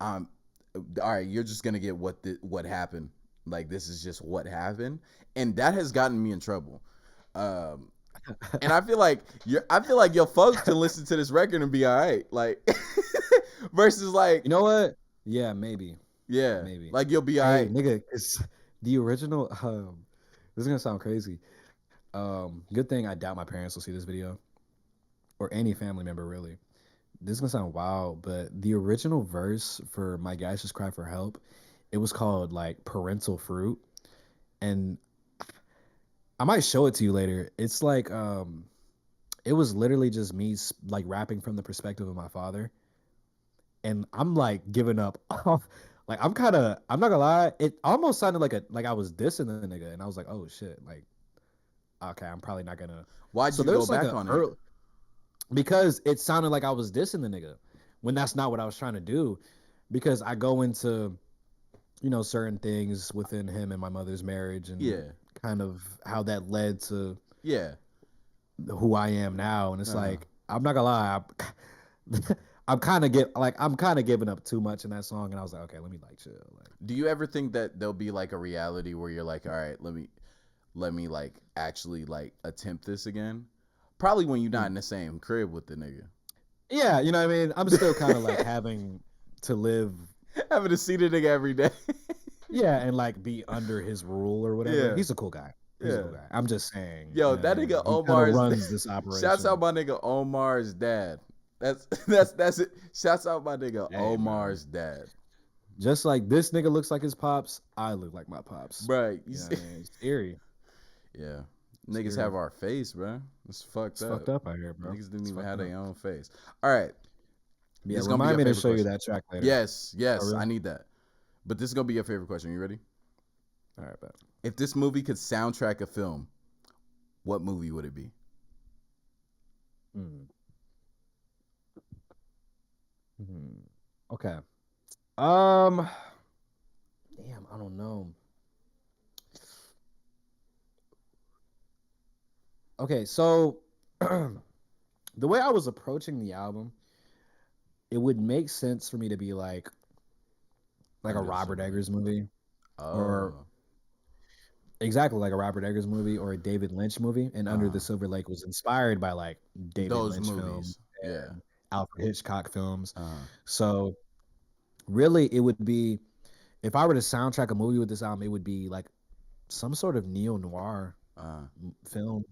[SPEAKER 1] um, all right, you're just gonna get what happened. Like this is just what happened, and that has gotten me in trouble. Um, and I feel like your folks can listen to this record and be all right. Like versus like,
[SPEAKER 2] You know what? Yeah, maybe,
[SPEAKER 1] yeah,
[SPEAKER 2] maybe.
[SPEAKER 1] like you'll be all
[SPEAKER 2] Hey,
[SPEAKER 1] right.
[SPEAKER 2] nigga, it's the original. This is gonna sound crazy. Good thing I doubt my parents will see this video or any family member really. This is gonna sound wild, but the original verse for "My Guys Just Cry for Help," it was called like "Parental Fruit," and I might show it to you later. It's like it was literally just me like rapping from the perspective of my father, and I'm like giving up. Like I'm not gonna lie, it almost sounded like I was dissing the nigga, and I was like, oh shit, like okay, I'm probably not gonna.
[SPEAKER 1] Why'd
[SPEAKER 2] So
[SPEAKER 1] you go
[SPEAKER 2] there's like
[SPEAKER 1] back
[SPEAKER 2] a
[SPEAKER 1] on it?
[SPEAKER 2] early because it sounded like I was dissing the nigga when that's not what I was trying to do. Because I go into certain things within him and my mother's marriage and
[SPEAKER 1] Yeah,
[SPEAKER 2] kind of how that led to
[SPEAKER 1] yeah.
[SPEAKER 2] who I am now, and it's
[SPEAKER 1] Uh-huh.
[SPEAKER 2] like I'm not gonna lie, I'm kind of giving up too much in that song, and I was like, okay, let me like chill, like
[SPEAKER 1] Do you ever think that there'll be like a reality where you're like, all right, let me like actually like attempt this again? Probably when you're not
[SPEAKER 2] mm.
[SPEAKER 1] in the same crib with the nigga.
[SPEAKER 2] Yeah, you know what I mean. I'm still kind of like having to live,
[SPEAKER 1] Having to see the nigga every day.
[SPEAKER 2] yeah, and like be under his rule or whatever.
[SPEAKER 1] Yeah,
[SPEAKER 2] He's a cool guy. He's a cool
[SPEAKER 1] yeah.
[SPEAKER 2] guy. I'm just saying,
[SPEAKER 1] Yo,
[SPEAKER 2] you know what I
[SPEAKER 1] that
[SPEAKER 2] mean.
[SPEAKER 1] nigga
[SPEAKER 2] He kind of
[SPEAKER 1] Omar's
[SPEAKER 2] runs this
[SPEAKER 1] shouts out
[SPEAKER 2] operation.
[SPEAKER 1] my nigga Omar's dad. That's it. Shouts out my nigga
[SPEAKER 2] Hey, bro.
[SPEAKER 1] Omar's dad.
[SPEAKER 2] Just like this nigga looks like his pops, I look like my pops.
[SPEAKER 1] Bro, you
[SPEAKER 2] You know
[SPEAKER 1] see?
[SPEAKER 2] what I mean? It's eerie.
[SPEAKER 1] Yeah.
[SPEAKER 2] It's
[SPEAKER 1] Niggas have
[SPEAKER 2] eerie.
[SPEAKER 1] our face, bro. It's fucked
[SPEAKER 2] It's
[SPEAKER 1] up.
[SPEAKER 2] fucked up out here, bro.
[SPEAKER 1] Niggas didn't
[SPEAKER 2] It's
[SPEAKER 1] even
[SPEAKER 2] fucked
[SPEAKER 1] have
[SPEAKER 2] up.
[SPEAKER 1] their own face. All right.
[SPEAKER 2] But yeah,
[SPEAKER 1] This is gonna be
[SPEAKER 2] remind
[SPEAKER 1] your
[SPEAKER 2] me to
[SPEAKER 1] favorite
[SPEAKER 2] show you
[SPEAKER 1] question.
[SPEAKER 2] that track later.
[SPEAKER 1] Yes,
[SPEAKER 2] Oh,
[SPEAKER 1] yes, I
[SPEAKER 2] really?
[SPEAKER 1] need that. But this is gonna be your favorite question. You ready?
[SPEAKER 2] All right, bet.
[SPEAKER 1] If this movie could soundtrack a film, what movie would it be?
[SPEAKER 2] Mm. Mhm. Okay. Um. Damn, I don't know. Okay, so the way I was approaching the album, it would make sense for me to be like a
[SPEAKER 1] Under the
[SPEAKER 2] Robert
[SPEAKER 1] Silver Lake.
[SPEAKER 2] Eggers movie, or
[SPEAKER 1] Oh,
[SPEAKER 2] exactly like a Robert Eggers movie or a David Lynch movie. And Under the
[SPEAKER 1] uh,
[SPEAKER 2] Silver Lake was inspired by like David
[SPEAKER 1] those
[SPEAKER 2] Lynch films
[SPEAKER 1] movies. Yeah.
[SPEAKER 2] and Alfred Hitchcock films.
[SPEAKER 1] Uh,
[SPEAKER 2] So really, it would be if I were to soundtrack a movie with this album, it would be like some sort of neo noir
[SPEAKER 1] uh,
[SPEAKER 2] film.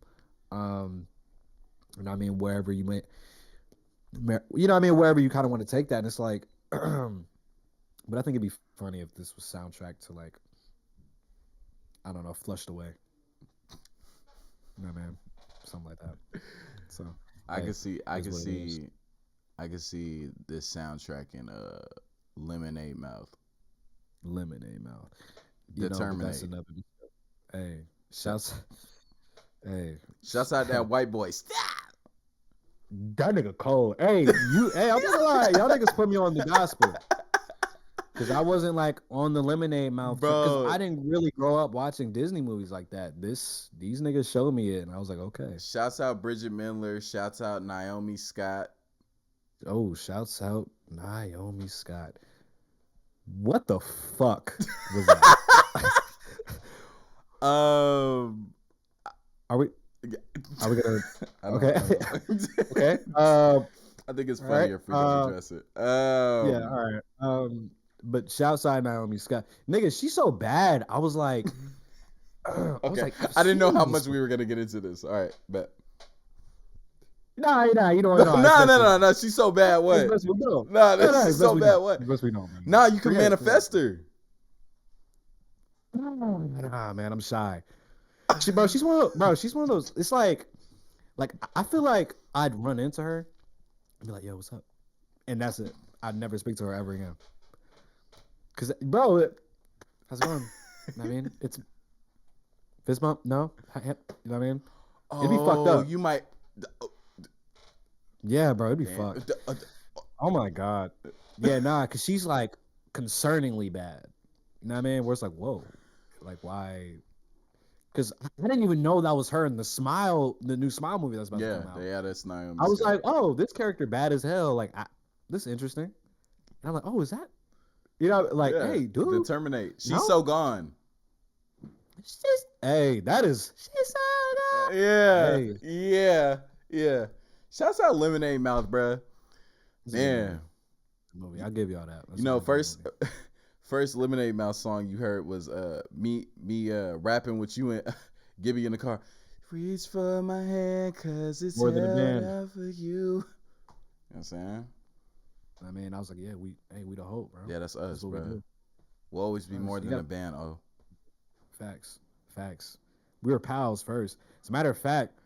[SPEAKER 2] Um, you know what I mean, wherever you may, you know what I mean, wherever you kind of want to take that. And it's like, but I think it'd be funny if this was soundtrack to like, I don't know, Flushed Away. You know what I mean? Something like that. So,
[SPEAKER 1] I
[SPEAKER 2] hey,
[SPEAKER 1] could see,
[SPEAKER 2] it is what it is.
[SPEAKER 1] I could see this soundtrack in Lemonade Mouth.
[SPEAKER 2] Lemonade mouth. You know, but that's
[SPEAKER 1] Determinate.
[SPEAKER 2] another. Hey, shouts. Hey,
[SPEAKER 1] Shouts out that white boy. Stop,
[SPEAKER 2] that nigga cold. Hey, you. Hey, I'm not gonna lie. Y'all niggas put me on the gospel because I wasn't like on the Lemonade Mouth because
[SPEAKER 1] bro.
[SPEAKER 2] I didn't really grow up watching Disney movies like that. These niggas showed me it, and I was like, okay.
[SPEAKER 1] Shouts out Bridget Mendler. Shouts out Naomi Scott.
[SPEAKER 2] Oh, shouts out Naomi Scott. What the fuck was that?
[SPEAKER 1] um,
[SPEAKER 2] Are we? Are we gonna?
[SPEAKER 1] I don't
[SPEAKER 2] Okay.
[SPEAKER 1] know.
[SPEAKER 2] Okay.
[SPEAKER 1] I think it's
[SPEAKER 2] All right.
[SPEAKER 1] funnier if we don't address it.
[SPEAKER 2] Yeah. All right. But shouts out Naomi Scott. Nigga, she's so bad. I was like, I was
[SPEAKER 1] Okay,
[SPEAKER 2] like, I've
[SPEAKER 1] I didn't know
[SPEAKER 2] seen
[SPEAKER 1] how
[SPEAKER 2] this.
[SPEAKER 1] much we were gonna get into this. All right, bet.
[SPEAKER 2] Nah, you
[SPEAKER 1] No,
[SPEAKER 2] don't know. It's
[SPEAKER 1] no,
[SPEAKER 2] best
[SPEAKER 1] no,
[SPEAKER 2] we
[SPEAKER 1] no,
[SPEAKER 2] don't.
[SPEAKER 1] no. She's so bad.
[SPEAKER 2] It's
[SPEAKER 1] What?
[SPEAKER 2] best we don't.
[SPEAKER 1] No,
[SPEAKER 2] No, no,
[SPEAKER 1] she's
[SPEAKER 2] it's best
[SPEAKER 1] so
[SPEAKER 2] we
[SPEAKER 1] bad.
[SPEAKER 2] don't.
[SPEAKER 1] What?
[SPEAKER 2] It's best we don't, man.
[SPEAKER 1] Nah, you can
[SPEAKER 2] Forget it. Forget it.
[SPEAKER 1] manifest her.
[SPEAKER 2] Nah, man, I'm shy. She's one of those, bro. She's one of those. It's like I feel like I'd run into her and be like, "Yo, what's up?" And that's it. I'd never speak to her ever again. Cause, bro, how's it going? You know what I mean, it's fist bump. No, you know what I mean. It'd be fucked
[SPEAKER 1] Oh,
[SPEAKER 2] up.
[SPEAKER 1] you might.
[SPEAKER 2] Yeah, bro, it'd be
[SPEAKER 1] Damn.
[SPEAKER 2] fucked. Oh my god. Yeah, nah, cause she's like concerningly bad. You know what I mean? Where it's like, whoa, like why? Because I didn't even know that was her in the Smile, the new Smile movie that's about to
[SPEAKER 1] Yeah,
[SPEAKER 2] come out.
[SPEAKER 1] yeah, that's Naomi
[SPEAKER 2] I was
[SPEAKER 1] Scott.
[SPEAKER 2] like, oh, this character bad as hell. Like, this is interesting. And I'm like, oh, is that? You know, like,
[SPEAKER 1] Yeah,
[SPEAKER 2] hey, dude,
[SPEAKER 1] determinate. She's
[SPEAKER 2] no,
[SPEAKER 1] so gone.
[SPEAKER 2] hey, that is, she's so good.
[SPEAKER 1] Yeah,
[SPEAKER 2] Hey,
[SPEAKER 1] yeah, yeah. Shouts out Lemonade Mouth, bruh.
[SPEAKER 2] it's a good movie.
[SPEAKER 1] Man,
[SPEAKER 2] Movie. I'll give y'all that.
[SPEAKER 1] you
[SPEAKER 2] That's a
[SPEAKER 1] know,
[SPEAKER 2] real good
[SPEAKER 1] first
[SPEAKER 2] movie.
[SPEAKER 1] first Lemonade Mouth song you heard was me rapping with you and Gibby in the car. Reach for my hand cause it's
[SPEAKER 2] More than a
[SPEAKER 1] held
[SPEAKER 2] band.
[SPEAKER 1] out for you. You know what I'm saying?
[SPEAKER 2] I mean, I was like, yeah, we the hope, bro.
[SPEAKER 1] Yeah, that's
[SPEAKER 2] That's
[SPEAKER 1] us,
[SPEAKER 2] what we
[SPEAKER 1] bro.
[SPEAKER 2] do.
[SPEAKER 1] We'll always be
[SPEAKER 2] Us.
[SPEAKER 1] more
[SPEAKER 2] You
[SPEAKER 1] than
[SPEAKER 2] got
[SPEAKER 1] a band. Oh,
[SPEAKER 2] facts, facts. We were pals first. As a matter of fact,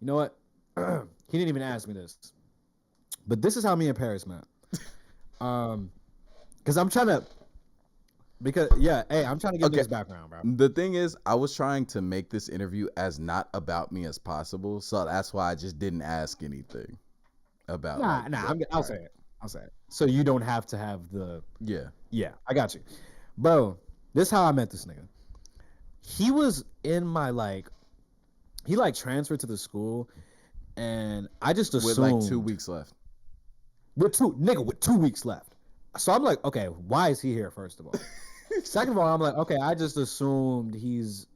[SPEAKER 2] you know what? He didn't even ask me this, but this is how me and Paris met. Um, because I'm trying to, because yeah, hey, I'm trying to give
[SPEAKER 1] okay.
[SPEAKER 2] niggas background, bro.
[SPEAKER 1] The thing is, I was trying to make this interview as not about me as possible, so that's why I just didn't ask anything about like
[SPEAKER 2] Nah,
[SPEAKER 1] the.
[SPEAKER 2] I'll
[SPEAKER 1] All
[SPEAKER 2] say
[SPEAKER 1] right.
[SPEAKER 2] it. I'll say it. So you don't have to have the,
[SPEAKER 1] Yeah.
[SPEAKER 2] yeah, I got you, bro. This how I met this nigga. He was in my like, he like transferred to the school, and I just
[SPEAKER 1] With like two
[SPEAKER 2] assumed
[SPEAKER 1] weeks left.
[SPEAKER 2] with 2 weeks left. So I'm like, okay, why is he here? First of all, second of all, I'm like, okay, I just assumed he's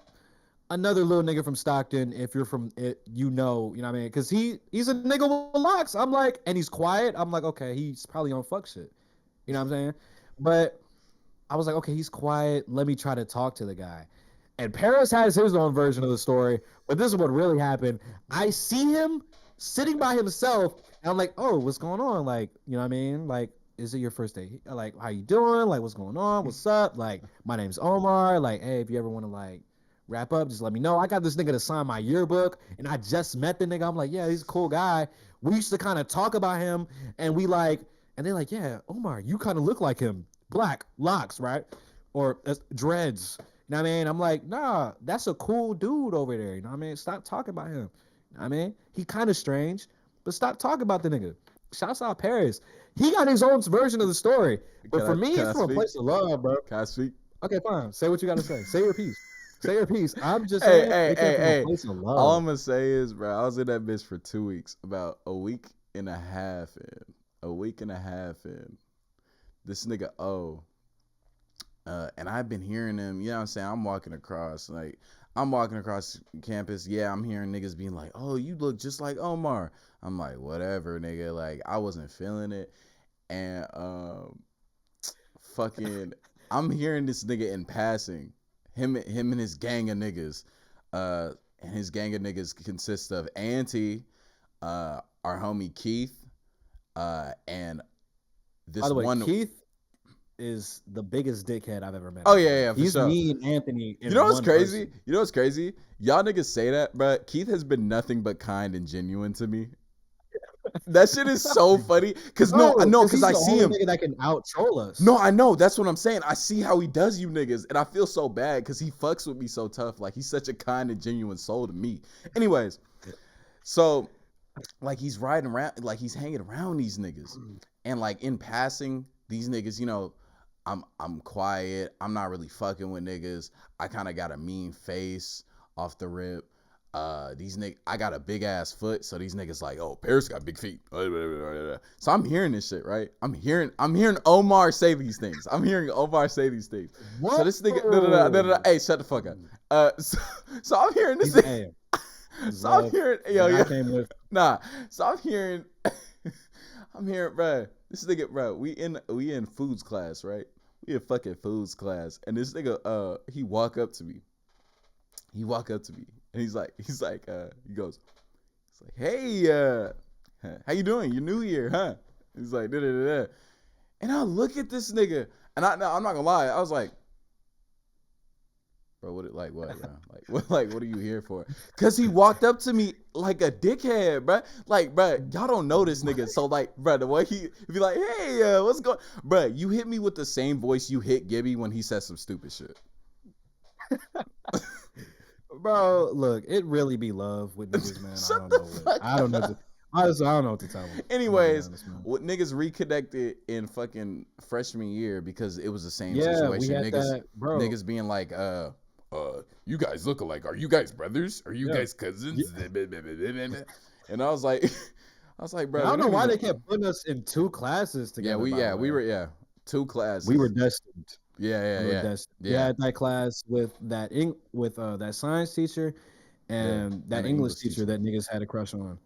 [SPEAKER 2] another little nigga from Stockton. If you're from it, you know what I mean? Because he's a nigga with locks. I'm like, and he's quiet. I'm like, okay, he's probably on fuck shit. You know what I'm saying? But I was like, okay, he's quiet. Let me try to talk to the guy. And Paris has his own version of the story, but this is what really happened. I see him sitting by himself, and I'm like, oh, what's going on? Like, you know what I mean? Like, is it your first day? Like, how you doing? Like, what's going on? What's up? Like, my name's Omar. Like, hey, if you ever want to like wrap up, just let me know. I got this nigga to sign my yearbook, and I just met the nigga. I'm like, yeah, he's a cool guy. We used to kind of talk about him, and we like, and they're like, yeah, Omar, you kind of look like him. Black locks, right? Or dreads. You know what I mean? I'm like, nah, that's a cool dude over there. You know what I mean? Stop talking about him. You know what I mean? He kind of strange, but stop talking about the nigga. Shouts out Paris. He got his own version of the story. But for me,
[SPEAKER 1] Can
[SPEAKER 2] it's
[SPEAKER 1] I
[SPEAKER 2] from a
[SPEAKER 1] speak?
[SPEAKER 2] place of love, bro.
[SPEAKER 1] Can I speak?
[SPEAKER 2] Okay, fine. Say what you got to say. Say your piece. Say your piece. I'm just
[SPEAKER 1] Hey,
[SPEAKER 2] saying
[SPEAKER 1] hey,
[SPEAKER 2] it came
[SPEAKER 1] hey,
[SPEAKER 2] from a
[SPEAKER 1] hey.
[SPEAKER 2] place of
[SPEAKER 1] All
[SPEAKER 2] love.
[SPEAKER 1] I'm gonna say is, bro, I was in that bitch for 2 weeks, about a week and a half in. A week and a half in. This nigga and I've been hearing him, you know what I'm saying? I'm walking across campus. Yeah, I'm hearing niggas being like, oh, you look just like Omar. I'm like, whatever, nigga. Like, I wasn't feeling it. And fucking, I'm hearing this nigga in passing. Him and his gang of niggas. and his gang of niggas consists of Auntie, our homie Keith, and
[SPEAKER 2] By
[SPEAKER 1] this
[SPEAKER 2] the way,
[SPEAKER 1] one.
[SPEAKER 2] Keith is the biggest dickhead I've ever met
[SPEAKER 1] Oh
[SPEAKER 2] in my
[SPEAKER 1] yeah,
[SPEAKER 2] life.
[SPEAKER 1] yeah, for
[SPEAKER 2] He's
[SPEAKER 1] sure.
[SPEAKER 2] me and Anthony
[SPEAKER 1] You
[SPEAKER 2] in
[SPEAKER 1] know what's
[SPEAKER 2] one
[SPEAKER 1] crazy?
[SPEAKER 2] person.
[SPEAKER 1] You know what's crazy? Y'all niggas say that, but Keith has been nothing but kind and genuine to me. That shit is so funny. Cause no, I
[SPEAKER 2] Bro,
[SPEAKER 1] know,
[SPEAKER 2] because
[SPEAKER 1] cause
[SPEAKER 2] he's
[SPEAKER 1] I
[SPEAKER 2] the
[SPEAKER 1] see
[SPEAKER 2] only
[SPEAKER 1] him.
[SPEAKER 2] nigga that can out troll us.
[SPEAKER 1] No, I know. That's what I'm saying. I see how he does you niggas, and I feel so bad because he fucks with me so tough. Like he's such a kind and genuine soul to me. Anyways, so like he's riding around, like he's hanging around these niggas, and like in passing, these niggas, you know, I'm quiet. I'm not really fucking with niggas. I kind of got a mean face off the rip. These niggas, I got a big ass foot, so these niggas like, oh, Paris got big feet. So I'm hearing this shit, right? I'm hearing Omar say these things. I'm hearing Omar say these things.
[SPEAKER 2] What?
[SPEAKER 1] So this nigga, no. Hey, shut the fuck up. So I'm hearing this.
[SPEAKER 2] Hey,
[SPEAKER 1] So I'm hearing,
[SPEAKER 2] I came with.
[SPEAKER 1] nah. So I'm hearing, bro. This nigga, bro. We in foods class, right? We in fucking foods class, and this nigga, he walk up to me. And he's like, hey, how you doing? You're new here, huh? He's like, da da da da. And I look at this nigga, and I'm not gonna lie, I was like, bro, what, bro? Like, what are you here for? Cause he walked up to me like a dickhead, bro. Like, bro, y'all don't know this nigga. So, like, bro, the way he be like, hey, what's going, bro? You hit me with the same voice you hit Gibby when he said some stupid shit.
[SPEAKER 2] Bro, look, it really be love with niggas, man. I don't know. Honestly, I don't know what to tell them.
[SPEAKER 1] Anyways,
[SPEAKER 2] honest,
[SPEAKER 1] what niggas reconnected in fucking freshman year because it was the same
[SPEAKER 2] Yeah,
[SPEAKER 1] situation.
[SPEAKER 2] we had
[SPEAKER 1] Niggas,
[SPEAKER 2] that, bro.
[SPEAKER 1] niggas being like, you guys look alike. Are you guys brothers? Are you guys cousins? And I was like, bro,
[SPEAKER 2] I don't know why they kept putting us in two classes together.
[SPEAKER 1] We were two classes.
[SPEAKER 2] We were destined.
[SPEAKER 1] Yeah.
[SPEAKER 2] We had that class with that that science teacher and that English teacher that niggas had a crush on.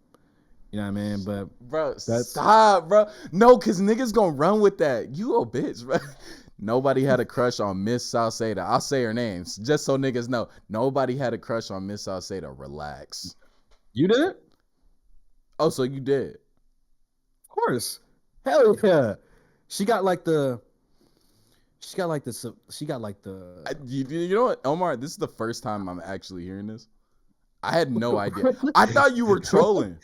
[SPEAKER 2] You know what I mean? But
[SPEAKER 1] bro, stop, bro. No, cause niggas gonna run with that. You a bitch, bro. Nobody had a crush on Miss Salceda. I'll say her names just so niggas know. Nobody had a crush on Miss Salceda. Relax.
[SPEAKER 2] You did?
[SPEAKER 1] Oh, so you did?
[SPEAKER 2] Of course. Hell yeah. She got like the.
[SPEAKER 1] You know what, Omar? This is the first time I'm actually hearing this. I had no idea. I thought you were trolling.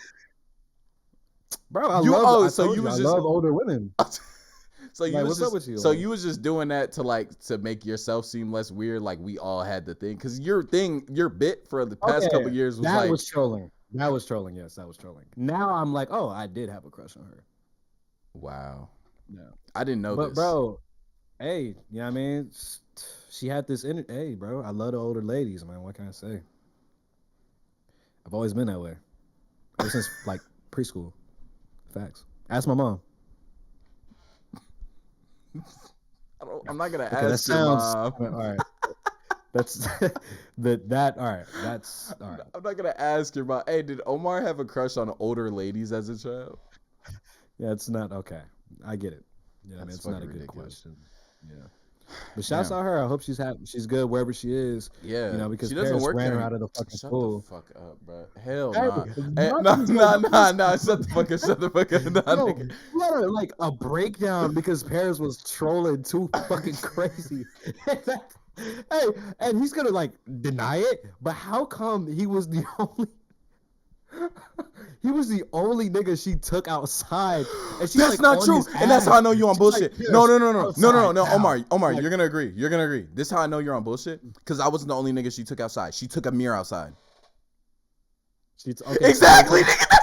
[SPEAKER 2] Bro, I love older women.
[SPEAKER 1] So you
[SPEAKER 2] like,
[SPEAKER 1] was
[SPEAKER 2] what's up
[SPEAKER 1] just,
[SPEAKER 2] with you?
[SPEAKER 1] so you was just doing that to make yourself seem less weird, like we all had the thing, because your bit for the past couple years was
[SPEAKER 2] that was trolling. That was trolling. Yes, that was trolling. Now I'm like, oh, I did have a crush on her.
[SPEAKER 1] Wow.
[SPEAKER 2] No,
[SPEAKER 1] I didn't know this.
[SPEAKER 2] But bro, hey, you know what I mean? She had this hey, bro, I love the older ladies, man. What can I say? I've always been that way. Ever since like preschool. Facts. Ask my mom.
[SPEAKER 1] I'm not gonna ask your mom.
[SPEAKER 2] All right. That's that. All right. That's all right.
[SPEAKER 1] I'm not gonna ask your mom. Hey, did Omar have a crush on older ladies as a child?
[SPEAKER 2] Yeah, it's not okay. I get it. Yeah, I mean, it's not a good question. Yeah. But shouts out her. I hope she's good wherever she is.
[SPEAKER 1] Yeah,
[SPEAKER 2] you know, because
[SPEAKER 1] she doesn't work
[SPEAKER 2] ran
[SPEAKER 1] there.
[SPEAKER 2] her out of the fucking school.
[SPEAKER 1] Shut the fuck up, bro. Hell nah. Nah. Shut the fuck up. Nah,
[SPEAKER 2] no, you had like a breakdown because Paris was trolling too fucking crazy. Hey, and he's gonna like deny it, but how come he was the only? He was the only nigga she took outside. And she's
[SPEAKER 1] that's
[SPEAKER 2] like
[SPEAKER 1] not true. And that's how I know you on bullshit.
[SPEAKER 2] Like,
[SPEAKER 1] no. Omar, you're gonna agree. This is how I know you're on bullshit. Because I wasn't the only nigga she took outside. She took Amir outside.
[SPEAKER 2] Okay,
[SPEAKER 1] exactly, nigga.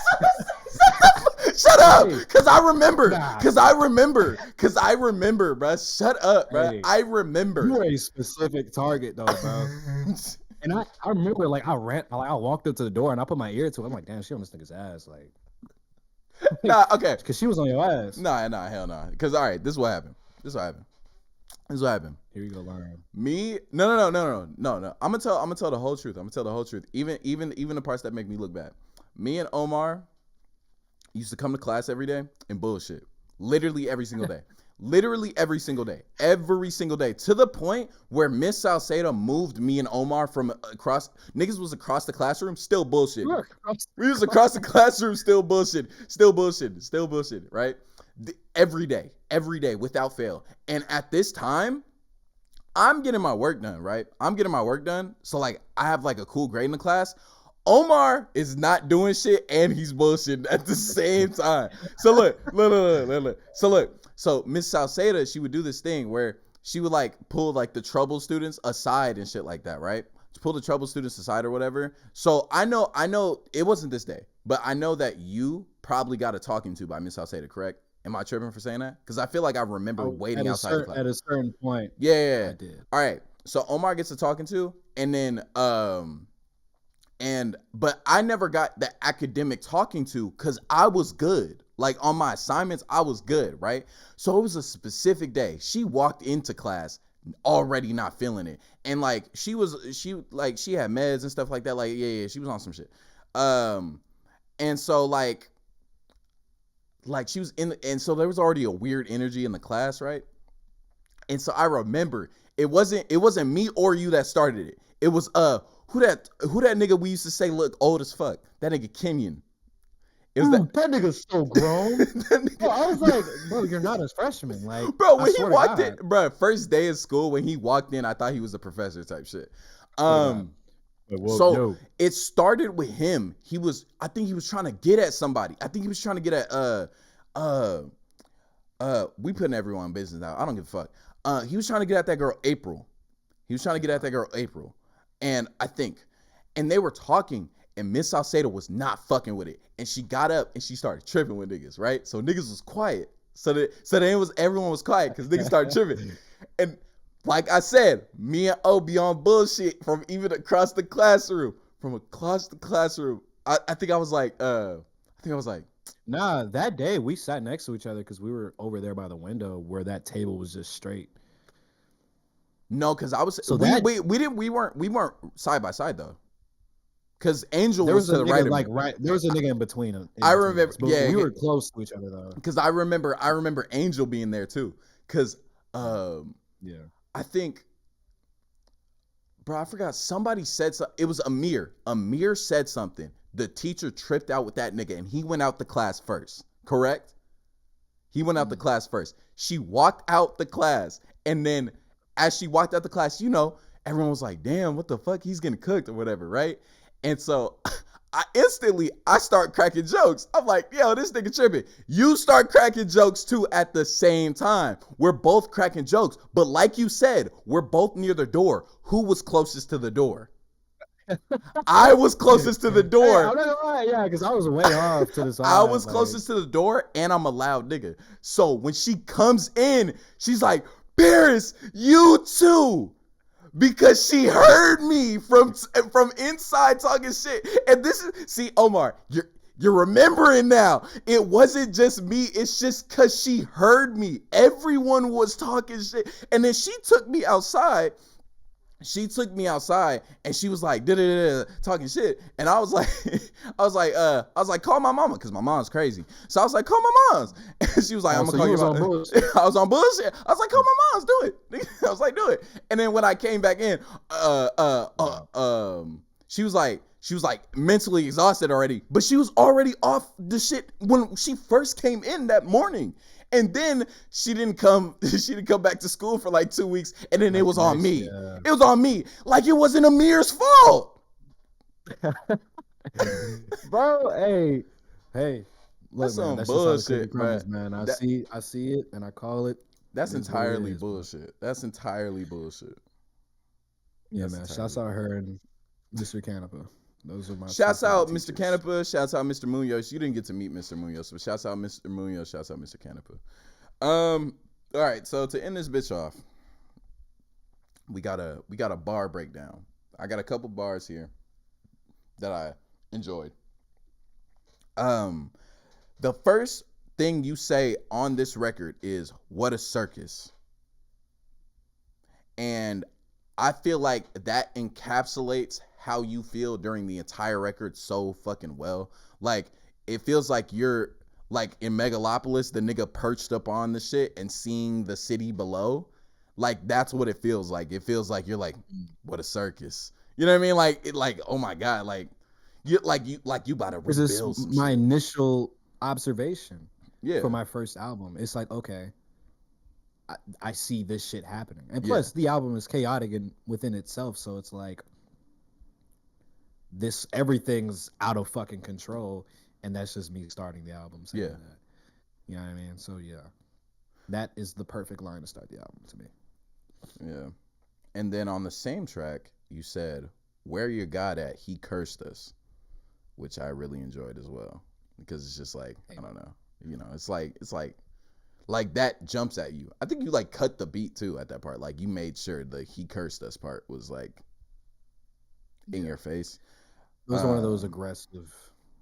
[SPEAKER 1] Shut up. Because I remember. Because I remember, bro. Shut up, bro.
[SPEAKER 2] Hey,
[SPEAKER 1] I remember.
[SPEAKER 2] You're a specific target, though, bro. And I remember, like, I walked up to the door and I put my ear to it. I'm like, damn, she on this nigga's ass. Like,
[SPEAKER 1] nah, okay.
[SPEAKER 2] Because she was on your ass.
[SPEAKER 1] Nah, hell nah. Because, all right, this is what happened.
[SPEAKER 2] Here you go, learn.
[SPEAKER 1] Me? No. I'm gonna tell the whole truth. Even the parts that make me look bad. Me and Omar used to come to class every day and bullshit. Literally every single day. Literally every single day, to the point where Miss Salcedo moved me and Omar from across. Niggas was across the classroom, still bullshitting. We was across the classroom, still bullshitting, right? Every day, without fail. And at this time, I'm getting my work done, right? So like, I have like a cool grade in the class. Omar is not doing shit and he's bullshitting at the same time. So look. So Miss Salceda, she would do this thing where she would like pull like the trouble students aside and shit like that, right? To pull the trouble students aside or whatever. So I know it wasn't this day, but I know that you probably got a talking to by Miss Salceda, correct? Am I tripping for saying that? Because I feel like I remember waiting outside the class.
[SPEAKER 2] At a certain point.
[SPEAKER 1] Yeah.
[SPEAKER 2] I did.
[SPEAKER 1] All right. So Omar gets a talking to, and then but I never got the academic talking to because I was good. Like on my assignments, I was good, right? So it was a specific day. She walked into class already not feeling it. And like she had meds and stuff like that. Like, yeah, she was on some shit. And so like she was and so there was already a weird energy in the class, right? And so I remember it wasn't me or you that started it. It was who that nigga we used to say look old as fuck? That nigga Kenyon.
[SPEAKER 2] It was that nigga's so grown. Bro, I was like, bro, you're not a freshman. Like,
[SPEAKER 1] bro, when he walked in, bro, first day of school, when he walked in, I thought he was a professor type shit. It started with him. I think he was trying to get at somebody. I think he was trying to get at we putting everyone in business now. I don't give a fuck. He was trying to get at that girl April. And and they were talking, and Miss Salcedo was not fucking with it. And she got up and she started tripping with niggas, right? So niggas was quiet. So then everyone was quiet because niggas started tripping. And like I said, me and O be on bullshit from even across the classroom. I think I was like,
[SPEAKER 2] nah, that day we sat next to each other because we were over there by the window where that table was just straight.
[SPEAKER 1] No, because I was we weren't side by side though. Because Angel was to the right of me.
[SPEAKER 2] There was a nigga in between.
[SPEAKER 1] I remember,
[SPEAKER 2] we were close to each other though.
[SPEAKER 1] Because I remember Angel being there too. Because I think, bro, I forgot. Somebody said something. It was Amir. Amir said something. The teacher tripped out with that nigga, and he went out the class first. Correct? He went out the class first. She walked out the class, and then as she walked out the class, everyone was like, "Damn, what the fuck? He's getting cooked or whatever," right? And so I start cracking jokes. I'm like, yo, this nigga tripping. You start cracking jokes too at the same time. We're both cracking jokes. But like you said, we're both near the door. Who was closest to the door? I was closest to the door.
[SPEAKER 2] Hey, I'm not gonna lie, yeah, because I was way off to the side.
[SPEAKER 1] I was closest to the door, and I'm a loud nigga. So when she comes in, she's like, Paris, you too. Because she heard me from inside talking shit. And this is, see, Omar, you're remembering now. It wasn't just me. It's just because she heard me. Everyone was talking shit. And then she took me outside. And she was like, talking shit. And I was like, call my mama, because my mom's crazy. So I was like, call my mom's. And she was like, I'm gonna call your mom. I was on bullshit. I was like, call my mom's, do it. I was like, do it. And then when I came back in, she was like mentally exhausted already, but she was already off the shit when she first came in that morning. And then she didn't come back to school for like 2 weeks. And then it was on me. Yeah. It was on me. Like it wasn't Amir's fault.
[SPEAKER 2] Bro, hey. Look,
[SPEAKER 1] that's man, some bullshit,
[SPEAKER 2] man. I see it and I call it.
[SPEAKER 1] That's entirely bullshit. That's entirely bullshit.
[SPEAKER 2] Yeah, man. Shouts out her and Mr. Canepa. Those are my
[SPEAKER 1] shouts out Mr. Canepa, shouts out Mr. Munoz. You didn't get to meet Mr. Munoz, but shouts out Mr. Munoz, shouts out Mr. Canepa. All right, so to end this bitch off, we got a bar breakdown. I got a couple bars here that I enjoyed. The first thing you say on this record is "What a circus," and I feel like that encapsulates how you feel during the entire record so fucking well. Like it feels like you're like in Megalopolis, the nigga perched up on the shit and seeing the city below. Like that's what it feels like. It feels like you're like, what a circus. You know what I mean? Like it, like oh my god, like you about to
[SPEAKER 2] Is this
[SPEAKER 1] rebuild some
[SPEAKER 2] my
[SPEAKER 1] shit.
[SPEAKER 2] initial observation for
[SPEAKER 1] Yeah,
[SPEAKER 2] my first album? It's like, okay, I see this shit happening, and
[SPEAKER 1] yeah,
[SPEAKER 2] plus the album is chaotic and within itself, so it's like this everything's out of fucking control, and that's just me starting the album saying
[SPEAKER 1] yeah,
[SPEAKER 2] that. You know what I mean? So yeah, that is the perfect line to start the album to me.
[SPEAKER 1] yeah. And then on the same track, you said, "Where your God at? He cursed us," which I really enjoyed as well because it's just like I
[SPEAKER 2] Hey,
[SPEAKER 1] don't know, like that jumps at you. I think you like cut the beat too at that part. Like you made sure the "he cursed us" part was like in
[SPEAKER 2] yeah,
[SPEAKER 1] your face.
[SPEAKER 2] it was one of those
[SPEAKER 1] Um,
[SPEAKER 2] aggressive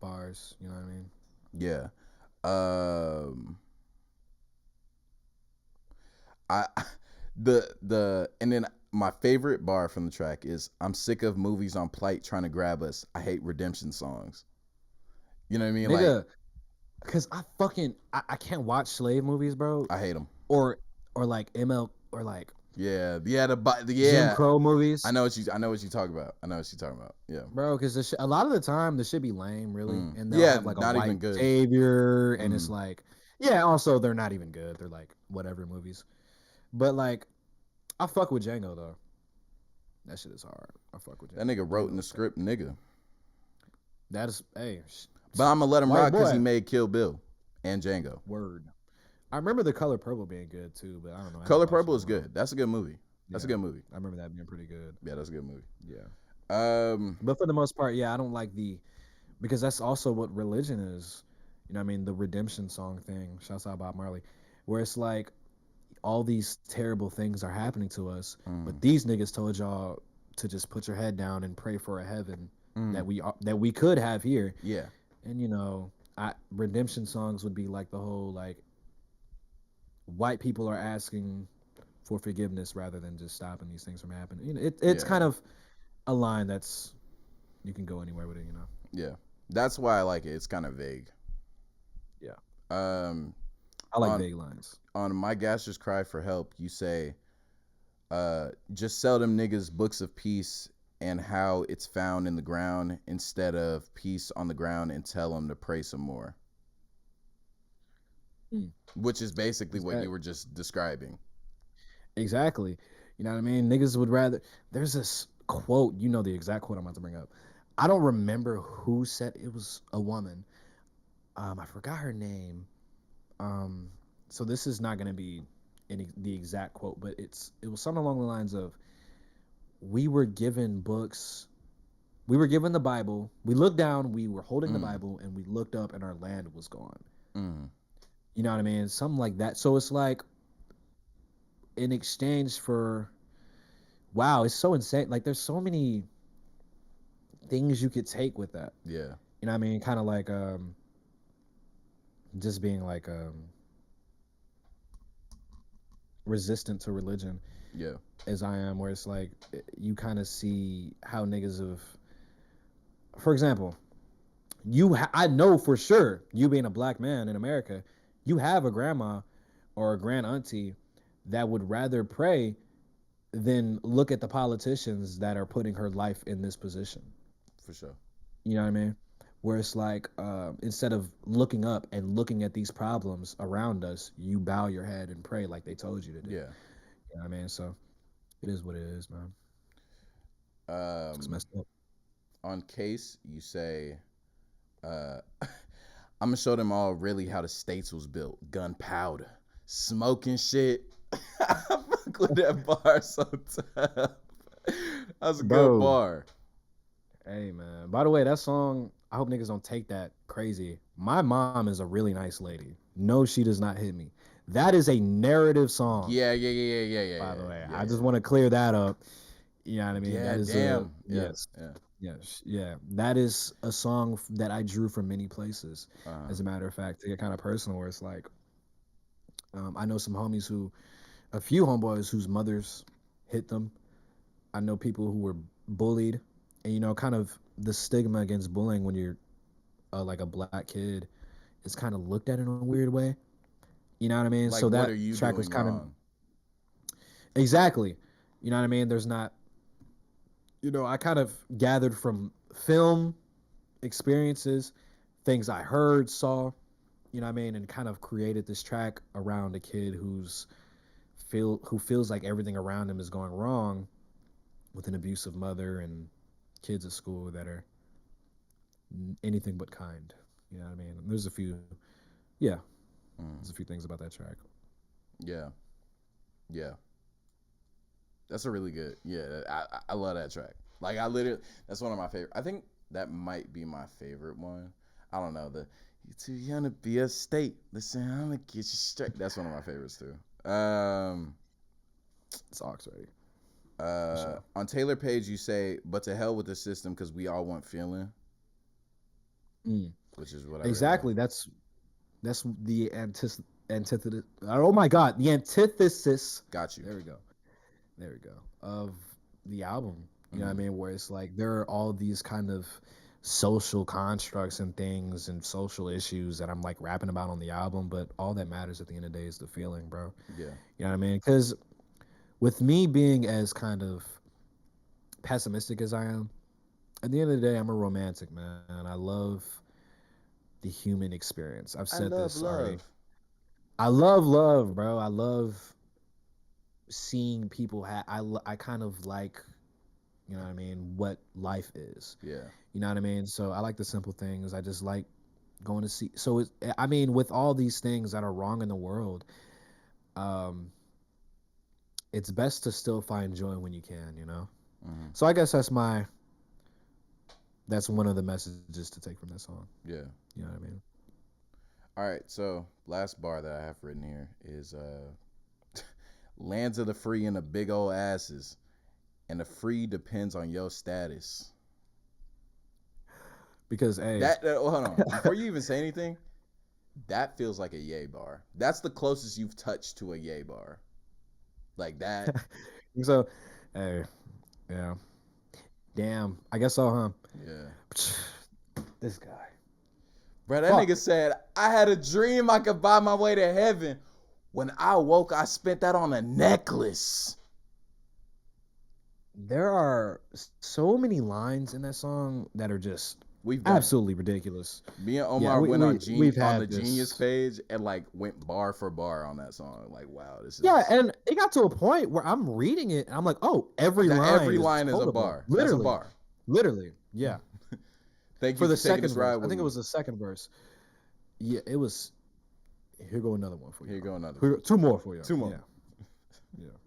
[SPEAKER 2] bars. You know what I mean?
[SPEAKER 1] yeah. Um, I the and then my favorite bar from the track is I'm sick of movies on plight trying to grab us. I hate redemption songs. You know what I mean? Like
[SPEAKER 2] Nigga, because I can't watch slave movies, bro,
[SPEAKER 1] I hate them.
[SPEAKER 2] or like ML or like
[SPEAKER 1] Yeah, yeah,
[SPEAKER 2] Jim
[SPEAKER 1] yeah.
[SPEAKER 2] Crow movies,
[SPEAKER 1] I know what you talk about. I know what you talking about. Yeah.
[SPEAKER 2] bro. Because a lot of the time the shit be lame, really, and they'll
[SPEAKER 1] Yeah,
[SPEAKER 2] have like a
[SPEAKER 1] not
[SPEAKER 2] white
[SPEAKER 1] even good.
[SPEAKER 2] savior, and it's
[SPEAKER 1] Mm.
[SPEAKER 2] like, yeah. Also, they're not even good. They're like whatever movies. But like, I fuck with Django though. That shit is hard. I fuck with
[SPEAKER 1] That
[SPEAKER 2] Django.
[SPEAKER 1] nigga wrote in the
[SPEAKER 2] Django's tough.
[SPEAKER 1] script, nigga.
[SPEAKER 2] That is, hey,
[SPEAKER 1] But I'm gonna let him
[SPEAKER 2] white
[SPEAKER 1] rock because he
[SPEAKER 2] boy.
[SPEAKER 1] made Kill Bill and Django.
[SPEAKER 2] Word. I remember The Color Purple being good too, but I don't know. I haven't
[SPEAKER 1] Color
[SPEAKER 2] watched it
[SPEAKER 1] Purple
[SPEAKER 2] in a
[SPEAKER 1] is
[SPEAKER 2] while.
[SPEAKER 1] good. That's a good movie. That's a
[SPEAKER 2] Yeah,
[SPEAKER 1] good movie.
[SPEAKER 2] I remember that being pretty good.
[SPEAKER 1] Yeah, that's a good movie.
[SPEAKER 2] Yeah,
[SPEAKER 1] Um,
[SPEAKER 2] but for the most part, yeah, I don't like because that's also what religion is. You know, what I mean, the redemption song thing. Shouts out Bob Marley, where it's like all these terrible things are happening to us,
[SPEAKER 1] mm,
[SPEAKER 2] but these niggas told y'all to just put your head down and pray for a heaven
[SPEAKER 1] mm,
[SPEAKER 2] that we could have here.
[SPEAKER 1] yeah,
[SPEAKER 2] And redemption songs would be like the whole like white people are asking for forgiveness rather than just stopping these things from happening. You know, it's
[SPEAKER 1] yeah,
[SPEAKER 2] kind of a line that's you can go anywhere with it. You know.
[SPEAKER 1] yeah. That's why I like it. It's kind of vague.
[SPEAKER 2] Yeah,
[SPEAKER 1] Um,
[SPEAKER 2] I like
[SPEAKER 1] on
[SPEAKER 2] vague lines.
[SPEAKER 1] My gasters cry for help. You say, just sell them niggas books of peace and how it's found in the ground instead of peace on the ground and tell them to pray some more,
[SPEAKER 2] Hmm.
[SPEAKER 1] which is basically
[SPEAKER 2] Is
[SPEAKER 1] what
[SPEAKER 2] that
[SPEAKER 1] you were just describing.
[SPEAKER 2] exactly? You know what I mean? Niggas would rather. There's this quote. You know the exact quote I'm about to bring up. I don't remember who said it was a woman. I forgot her name. Um, so this is not going to be the exact quote, but it was something along the lines of we were given books. We were given the Bible. We looked down. We were holding the
[SPEAKER 1] Mm,
[SPEAKER 2] Bible, and we looked up, and our land was gone.
[SPEAKER 1] mm,
[SPEAKER 2] You know what I mean? Something like that. So it's like in exchange for wow, it's so insane. Like there's so many things you could take with that.
[SPEAKER 1] yeah,
[SPEAKER 2] You know what I mean? Kind of like just being like resistant to religion
[SPEAKER 1] yeah,
[SPEAKER 2] as I am, where it's like you kind of see how niggas have. For example, I know for sure you being a black man in America, you have a grandma or a grand auntie that would rather pray than look at the politicians that are putting her life in this position.
[SPEAKER 1] for sure.
[SPEAKER 2] You know what I mean? Where it's like instead of looking up and looking at these problems around us, you bow your head and pray like they told you to do.
[SPEAKER 1] Yeah.
[SPEAKER 2] You know what I mean? So it is what it is, man. It's
[SPEAKER 1] Um,
[SPEAKER 2] messed up.
[SPEAKER 1] on case, you say, I'm gonna show them all really how the states was built. Gunpowder, smoking shit. I fuck with that bar so tough. That's a good
[SPEAKER 2] Bro,
[SPEAKER 1] bar.
[SPEAKER 2] hey man. By the way, that song, I hope niggas don't take that crazy. My mom is a really nice lady. No, she does not hit me. That is a narrative song,
[SPEAKER 1] Yeah, yeah, yeah, yeah, yeah,
[SPEAKER 2] by
[SPEAKER 1] yeah,
[SPEAKER 2] the way.
[SPEAKER 1] yeah,
[SPEAKER 2] I
[SPEAKER 1] yeah,
[SPEAKER 2] just want to clear that up. You know what I mean?
[SPEAKER 1] yeah.
[SPEAKER 2] That is a
[SPEAKER 1] Damn. Yeah,
[SPEAKER 2] yes.
[SPEAKER 1] yeah.
[SPEAKER 2] Yes, yeah. That is a song that I drew from many places.
[SPEAKER 1] Uh,
[SPEAKER 2] As a matter of fact, to get kind of personal, where it's like, I know some homies a few homeboys whose mothers hit them. I know people who were bullied, and kind of the stigma against bullying when you're like a black kid is kind of looked at in a weird way. You know what I mean?
[SPEAKER 1] Like,
[SPEAKER 2] So
[SPEAKER 1] what are
[SPEAKER 2] that
[SPEAKER 1] you
[SPEAKER 2] track was
[SPEAKER 1] doing
[SPEAKER 2] kind of
[SPEAKER 1] wrong?
[SPEAKER 2] exactly. You know what I mean? There's not, I kind of gathered from film experiences, things I heard, saw, what I mean, and kind of created this track around a kid who feels like everything around him is going wrong with an abusive mother and kids at school that are anything but kind. You know what I mean? There's a few, yeah, there's a
[SPEAKER 1] Mm,
[SPEAKER 2] few things about that track.
[SPEAKER 1] yeah, yeah. That's a really good. Yeah, I love that track. Like, I literally, that's one of my favorite. I think that might be my favorite one. I don't know, the "you too young to be a state. Listen, I'm gonna get you straight." That's one of my favorites too.
[SPEAKER 2] It's Ox ready for sure.
[SPEAKER 1] On Taylor Page, you say, "But to hell with the system, because we all want feeling,"
[SPEAKER 2] Mm.
[SPEAKER 1] which is what I really like.
[SPEAKER 2] Exactly. That's the antithesis. Oh my god, the antithesis.
[SPEAKER 1] Got you.
[SPEAKER 2] There we go. There we go. Of the album. You know what I
[SPEAKER 1] Mm-hmm.
[SPEAKER 2] mean? Where it's like there are all these kind of social constructs and things and social issues that I'm like rapping about on the album, but all that matters at the end of the day is the feeling, bro.
[SPEAKER 1] Yeah.
[SPEAKER 2] You know what I mean? Because with me being as kind of pessimistic as I am, at the end of the day, I'm a romantic, man. I love the human experience. I've
[SPEAKER 1] I
[SPEAKER 2] said
[SPEAKER 1] love
[SPEAKER 2] this already.
[SPEAKER 1] love.
[SPEAKER 2] I love love, bro. I love seeing people I kind of like, what I mean, what life is.
[SPEAKER 1] Yeah.
[SPEAKER 2] You know what I mean? So I like the simple things. I just like going to see. So I mean, with all these things that are wrong in the world, um, it's best to still find joy when you can.
[SPEAKER 1] Mm-hmm.
[SPEAKER 2] So I guess that's one of the messages to take from that song.
[SPEAKER 1] Yeah.
[SPEAKER 2] You know what I mean?
[SPEAKER 1] All right. So last bar that I have written here is "Lands of the free and the big old asses, and the free depends on your status."
[SPEAKER 2] Because
[SPEAKER 1] Hold on. Before you even say anything, that feels like a yay bar. That's the closest you've touched to a yay bar. Like that.
[SPEAKER 2] so hey, yeah, damn. I guess so,
[SPEAKER 1] Yeah.
[SPEAKER 2] huh? This guy.
[SPEAKER 1] Bro, that nigga
[SPEAKER 2] Fuck.
[SPEAKER 1] said, "I had a dream I could buy my way to heaven. When I woke, I spent that on a necklace."
[SPEAKER 2] There are so many lines in that song that are just
[SPEAKER 1] We've done it.
[SPEAKER 2] absolutely ridiculous.
[SPEAKER 1] Me and
[SPEAKER 2] Yeah,
[SPEAKER 1] Omar went on
[SPEAKER 2] we've
[SPEAKER 1] On the
[SPEAKER 2] had
[SPEAKER 1] Genius
[SPEAKER 2] this.
[SPEAKER 1] page and like went bar for bar on that song. Like, wow, this
[SPEAKER 2] Yeah,
[SPEAKER 1] is
[SPEAKER 2] and it got to a point where I'm reading it and I'm like, oh, every
[SPEAKER 1] now
[SPEAKER 2] line
[SPEAKER 1] every
[SPEAKER 2] is
[SPEAKER 1] line is a
[SPEAKER 2] quotable.
[SPEAKER 1] bar. That's a
[SPEAKER 2] Literally.
[SPEAKER 1] bar.
[SPEAKER 2] Literally. Yeah.
[SPEAKER 1] Thank you
[SPEAKER 2] For
[SPEAKER 1] for
[SPEAKER 2] the
[SPEAKER 1] taking
[SPEAKER 2] second
[SPEAKER 1] this ride
[SPEAKER 2] verse. I
[SPEAKER 1] with
[SPEAKER 2] think it
[SPEAKER 1] me.
[SPEAKER 2] was the second verse. Yeah, it was here go another one for you.
[SPEAKER 1] Here you go, another
[SPEAKER 2] Here,
[SPEAKER 1] one.
[SPEAKER 2] two more for you.
[SPEAKER 1] Two more.
[SPEAKER 2] Yeah. Yeah.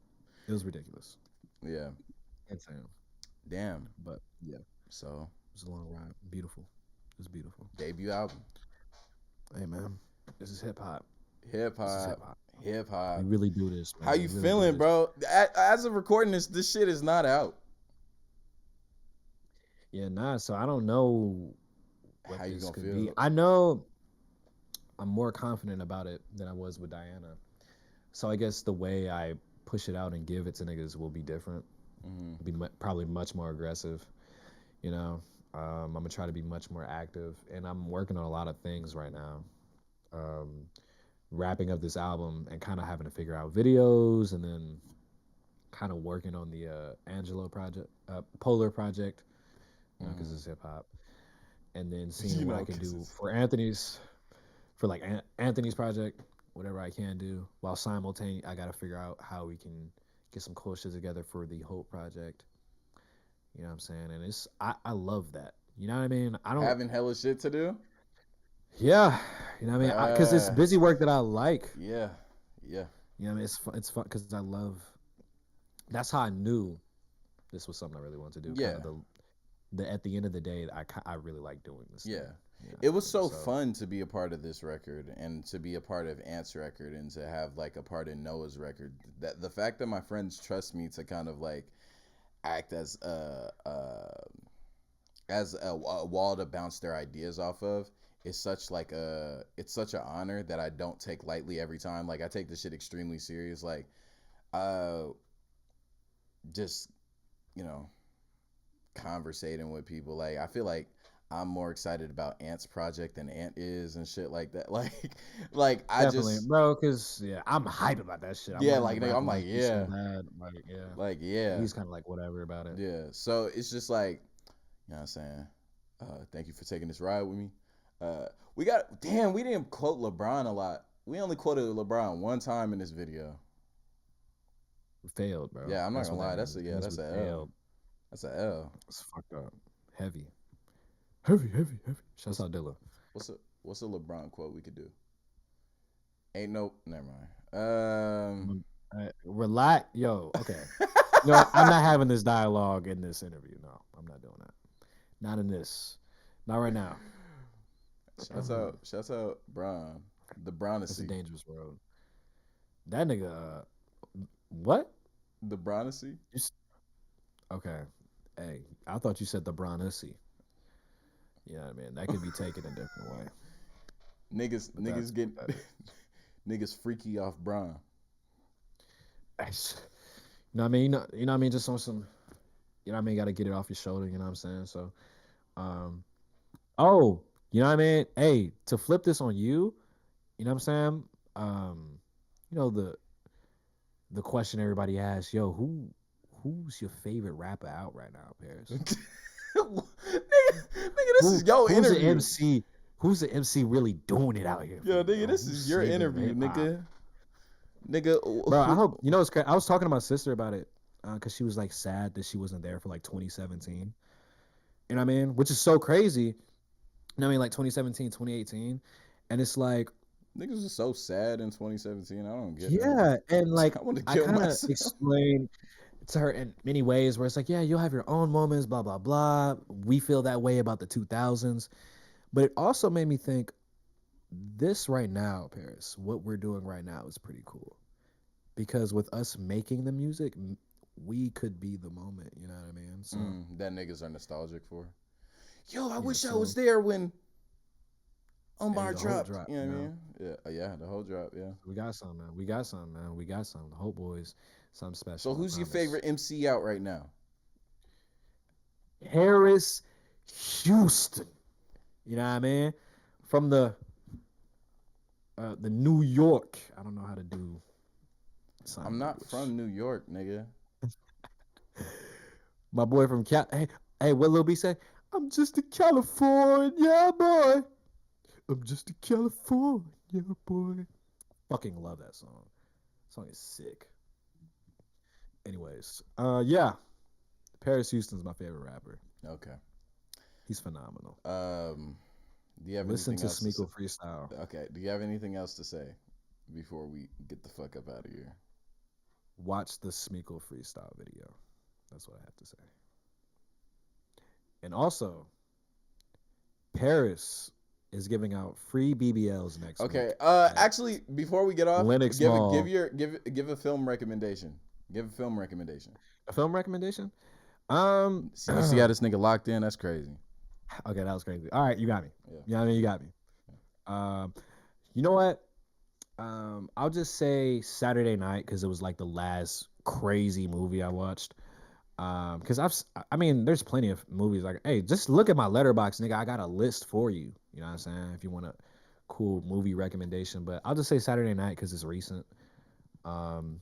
[SPEAKER 2] It was ridiculous.
[SPEAKER 1] Yeah.
[SPEAKER 2] Insane.
[SPEAKER 1] Damn.
[SPEAKER 2] But yeah, it
[SPEAKER 1] So
[SPEAKER 2] was a long ride. Beautiful. It was beautiful.
[SPEAKER 1] debut album.
[SPEAKER 2] Hey man, this is hip hop.
[SPEAKER 1] Hip
[SPEAKER 2] This is hip
[SPEAKER 1] hop.
[SPEAKER 2] hop.
[SPEAKER 1] Hip
[SPEAKER 2] We
[SPEAKER 1] hop.
[SPEAKER 2] really do this,
[SPEAKER 1] How
[SPEAKER 2] man. We
[SPEAKER 1] you
[SPEAKER 2] really do
[SPEAKER 1] feeling,
[SPEAKER 2] this.
[SPEAKER 1] bro? As of recording this shit is not out.
[SPEAKER 2] Yeah, nah. So I don't know
[SPEAKER 1] How
[SPEAKER 2] what
[SPEAKER 1] you
[SPEAKER 2] this
[SPEAKER 1] gonna
[SPEAKER 2] could be.
[SPEAKER 1] feel?
[SPEAKER 2] I know I'm more confident about it than I was with Diana. So I guess the way I push it out and give it to niggas will be different.
[SPEAKER 1] Mm-hmm.
[SPEAKER 2] It'll be probably much more aggressive. You know, I'm gonna try to be much more active, and I'm working on a lot of things right now. Um, Wrapping up this album and kind of having to figure out videos, and then kind of working on the Angelo project, Polar project. Because
[SPEAKER 1] Mm-hmm.
[SPEAKER 2] it's hip hop, and then
[SPEAKER 1] You
[SPEAKER 2] seeing what I
[SPEAKER 1] know,
[SPEAKER 2] can
[SPEAKER 1] cause
[SPEAKER 2] do
[SPEAKER 1] it's
[SPEAKER 2] for Anthony's, for like Anthony's project, whatever I can do, while simultaneously I got to figure out how we can get some cool shit together for the Hope project. You know what I'm saying? And I love that. You know what I mean? I don't.
[SPEAKER 1] having hella shit to do.
[SPEAKER 2] Yeah, you know what I mean? Because it's
[SPEAKER 1] Uh,
[SPEAKER 2] busy work that I like.
[SPEAKER 1] yeah, yeah,
[SPEAKER 2] You know what I mean? It's fun because I love. That's how I knew this was something I really wanted to do. Kind
[SPEAKER 1] yeah,
[SPEAKER 2] of the at the end of the day, I really like doing this
[SPEAKER 1] yeah.
[SPEAKER 2] thing. You know
[SPEAKER 1] It
[SPEAKER 2] what
[SPEAKER 1] was
[SPEAKER 2] I mean?
[SPEAKER 1] so
[SPEAKER 2] So
[SPEAKER 1] fun to be a part of this record and to be a part of Ant's record and to have like a part in Noah's record. That the fact that my friends trust me to kind of like act as a wall to bounce their ideas off of is such like a it's such an honor that I don't take lightly every time. Like, I take this shit extremely serious. Like, uh, just, you know, conversating with people. Like, I feel like I'm more excited about Ant's project than Ant is and shit like that. Like I
[SPEAKER 2] Definitely,
[SPEAKER 1] just
[SPEAKER 2] bro. Because yeah, I'm hype about that shit. I
[SPEAKER 1] yeah,
[SPEAKER 2] want him to
[SPEAKER 1] like nigga,
[SPEAKER 2] rap
[SPEAKER 1] I'm
[SPEAKER 2] on my
[SPEAKER 1] like
[SPEAKER 2] shit so
[SPEAKER 1] yeah,
[SPEAKER 2] bad. Like yeah,
[SPEAKER 1] like
[SPEAKER 2] but
[SPEAKER 1] yeah,
[SPEAKER 2] he's kind of like whatever about it.
[SPEAKER 1] yeah. So it's just like you know what I'm saying. Thank you for taking this ride with me. Uh, we got damn. We didn't quote LeBron a lot. We only quoted LeBron one time in this video.
[SPEAKER 2] We failed, bro.
[SPEAKER 1] Yeah, I'm not
[SPEAKER 2] That's
[SPEAKER 1] gonna
[SPEAKER 2] what that
[SPEAKER 1] lie.
[SPEAKER 2] means. It means
[SPEAKER 1] That's
[SPEAKER 2] we
[SPEAKER 1] a L.
[SPEAKER 2] failed.
[SPEAKER 1] That's a L.
[SPEAKER 2] It's fucked up. Heavy, heavy, heavy, heavy. Shouts
[SPEAKER 1] What's
[SPEAKER 2] out Dilla.
[SPEAKER 1] what's what's a LeBron quote we could do? Ain't no never mind.
[SPEAKER 2] Relax, yo. Okay, you know what? I'm not having this dialogue in this interview. No, I'm not doing that. Not in this. Not right now.
[SPEAKER 1] Shouts out Bron. The
[SPEAKER 2] It's a
[SPEAKER 1] Bronacy.
[SPEAKER 2] dangerous road. That nigga. What?
[SPEAKER 1] The Bronacy.
[SPEAKER 2] You okay? Hey, I thought you said the Bronussy. You know what I mean? That could be taken a different way. But
[SPEAKER 1] Niggas
[SPEAKER 2] that's
[SPEAKER 1] get
[SPEAKER 2] what that is.
[SPEAKER 1] niggas freaky off Bron.
[SPEAKER 2] You know what I mean? You know what I mean? Just on some, you know what I mean? Got to get it off your shoulder. You know what I'm saying? So, um, oh, you know what I mean? Hey, to flip this on you, you know what I'm saying? Um, you know the question everybody asks, yo, who's your favorite rapper out right now, Paris?
[SPEAKER 1] Nigga, this is your
[SPEAKER 2] Who's the
[SPEAKER 1] interview.
[SPEAKER 2] MC? Who's the MC really doing it out here for
[SPEAKER 1] Yo,
[SPEAKER 2] you,
[SPEAKER 1] nigga,
[SPEAKER 2] bro?
[SPEAKER 1] this
[SPEAKER 2] Who's
[SPEAKER 1] is your
[SPEAKER 2] saving the
[SPEAKER 1] interview,
[SPEAKER 2] hip hop?
[SPEAKER 1] nigga. Nigga,
[SPEAKER 2] Bro, I
[SPEAKER 1] who?
[SPEAKER 2] hope you know it's crazy. I was talking to my sister about it because she was like sad that she wasn't there for like 2017. You know what I mean? Which is so crazy. You know what I mean? Like 2017, 2018. And it's like,
[SPEAKER 1] Niggas was so sad in 2017. I don't get that.
[SPEAKER 2] yeah. And like,
[SPEAKER 1] I want to
[SPEAKER 2] I
[SPEAKER 1] kill
[SPEAKER 2] kind of
[SPEAKER 1] myself.
[SPEAKER 2] explained to her in many ways where it's like, yeah, you'll have your own moments, blah, blah, blah. We feel that way about the 2000s. But it also made me think this right now, Paris, what we're doing right now is pretty cool. Because with us making the music, we could be the moment. You know what I mean? So,
[SPEAKER 1] That niggas are nostalgic for. Yo, I
[SPEAKER 2] yeah.
[SPEAKER 1] wish I was
[SPEAKER 2] So,
[SPEAKER 1] there when
[SPEAKER 2] hey,
[SPEAKER 1] Omar
[SPEAKER 2] the whole
[SPEAKER 1] dropped.
[SPEAKER 2] drop,
[SPEAKER 1] You know
[SPEAKER 2] you
[SPEAKER 1] what I
[SPEAKER 2] know?
[SPEAKER 1] mean? Yeah, the whole drop. Yeah.
[SPEAKER 2] We got some, man. We got some, man. We got some. The Hope Boys, something
[SPEAKER 1] So
[SPEAKER 2] special, I
[SPEAKER 1] who's your
[SPEAKER 2] promise.
[SPEAKER 1] favorite MC out right now?
[SPEAKER 2] Paris Houston. You know what I mean? From the New York. I don't know how to do
[SPEAKER 1] I'm
[SPEAKER 2] sign
[SPEAKER 1] not
[SPEAKER 2] language.
[SPEAKER 1] from New York, nigga.
[SPEAKER 2] My boy from Cal. Hey, hey, what Lil B say? I'm just a California boy. I'm just a California boy. Fucking love that song. Song is sick. Anyways, yeah, Paris Houston's my favorite rapper.
[SPEAKER 1] Okay.
[SPEAKER 2] He's phenomenal.
[SPEAKER 1] Um, do you have
[SPEAKER 2] Listen
[SPEAKER 1] anything
[SPEAKER 2] to
[SPEAKER 1] else to say?
[SPEAKER 2] Smeeko freestyle.
[SPEAKER 1] Okay. Do you have anything else to say before we get the fuck up out of here?
[SPEAKER 2] Watch the Smeeko freestyle video. That's what I have to say. And also, Paris is giving out free BBLs next
[SPEAKER 1] Okay.
[SPEAKER 2] week at
[SPEAKER 1] Actually, before we get off,
[SPEAKER 2] Lennox Mall.
[SPEAKER 1] give a film recommendation. Give a film recommendation.
[SPEAKER 2] A film recommendation?
[SPEAKER 1] You see how
[SPEAKER 2] Okay,
[SPEAKER 1] this nigga locked in? That's crazy.
[SPEAKER 2] that was crazy. All right, you got me.
[SPEAKER 1] Yeah.
[SPEAKER 2] You know what I mean? You got me. Um, you know what? I'll just say Saturday Night because it was like the last crazy movie I watched. Because I mean, there's plenty of movies like, hey, just look at my letterbox, nigga. I got a list for you. You know what I'm saying? If you want a cool movie recommendation, but I'll just say Saturday Night because it's recent. Um,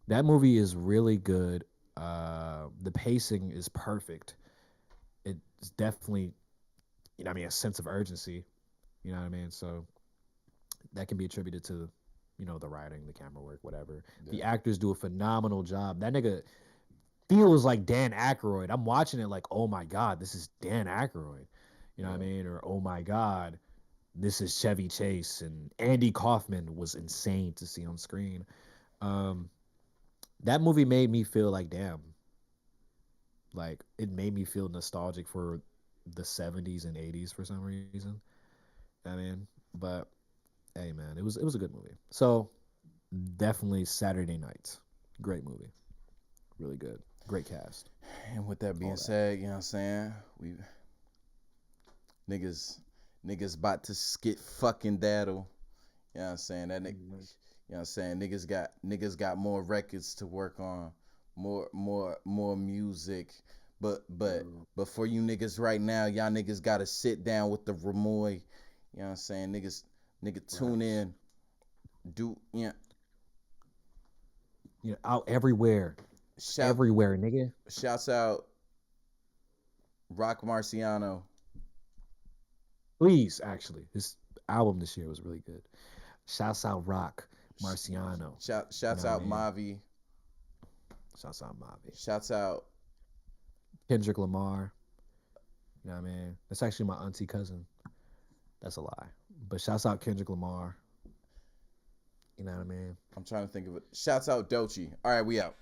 [SPEAKER 2] that movie is really good. The pacing is perfect. It's definitely, you know, what I mean, a sense of urgency. You know what I mean? So that can be attributed to, you know, the writing, the camera work, whatever.
[SPEAKER 1] Yeah.
[SPEAKER 2] The actors do a phenomenal job. That nigga feels like Dan Aykroyd. I'm watching it like, oh my god, this is Dan Aykroyd. You know what I
[SPEAKER 1] Yeah.
[SPEAKER 2] mean? Or oh my god, this is Chevy Chase. And Andy Kaufman was insane to see on screen. Um, that movie made me feel like, damn, like it made me feel nostalgic for the 70s and 80s for some reason. I mean, but hey, man, it was a good movie. So definitely Saturday Night, great movie, really good, great cast,
[SPEAKER 1] And with that
[SPEAKER 2] all
[SPEAKER 1] being
[SPEAKER 2] that.
[SPEAKER 1] said, you know what I'm saying? We niggas niggas about to skit fucking daddle. You know what I'm saying? That nigga,
[SPEAKER 2] Mhm.
[SPEAKER 1] you know what I'm saying? Niggas got more records to work on, more music, But for you niggas right now, y'all niggas gotta sit down with the Ramois. You know what I'm saying? Nigga tune
[SPEAKER 2] Right.
[SPEAKER 1] in. Do
[SPEAKER 2] You know, out everywhere,
[SPEAKER 1] shout
[SPEAKER 2] everywhere, nigga.
[SPEAKER 1] shouts out Rock Marciano.
[SPEAKER 2] Please, actually, his album this year was really good. Shouts out Rock
[SPEAKER 1] Sh-
[SPEAKER 2] Marciano. You
[SPEAKER 1] Shouts
[SPEAKER 2] know what I
[SPEAKER 1] out
[SPEAKER 2] mean?
[SPEAKER 1] Mavi.
[SPEAKER 2] Shouts out Mavi.
[SPEAKER 1] Shouts out
[SPEAKER 2] Kendrick Lamar. You know what I mean? That's actually my auntie cousin. That's a lie. But shouts out Kendrick Lamar. You know what I mean?
[SPEAKER 1] I'm trying to think of it. Shouts out Dochi. All right, we out.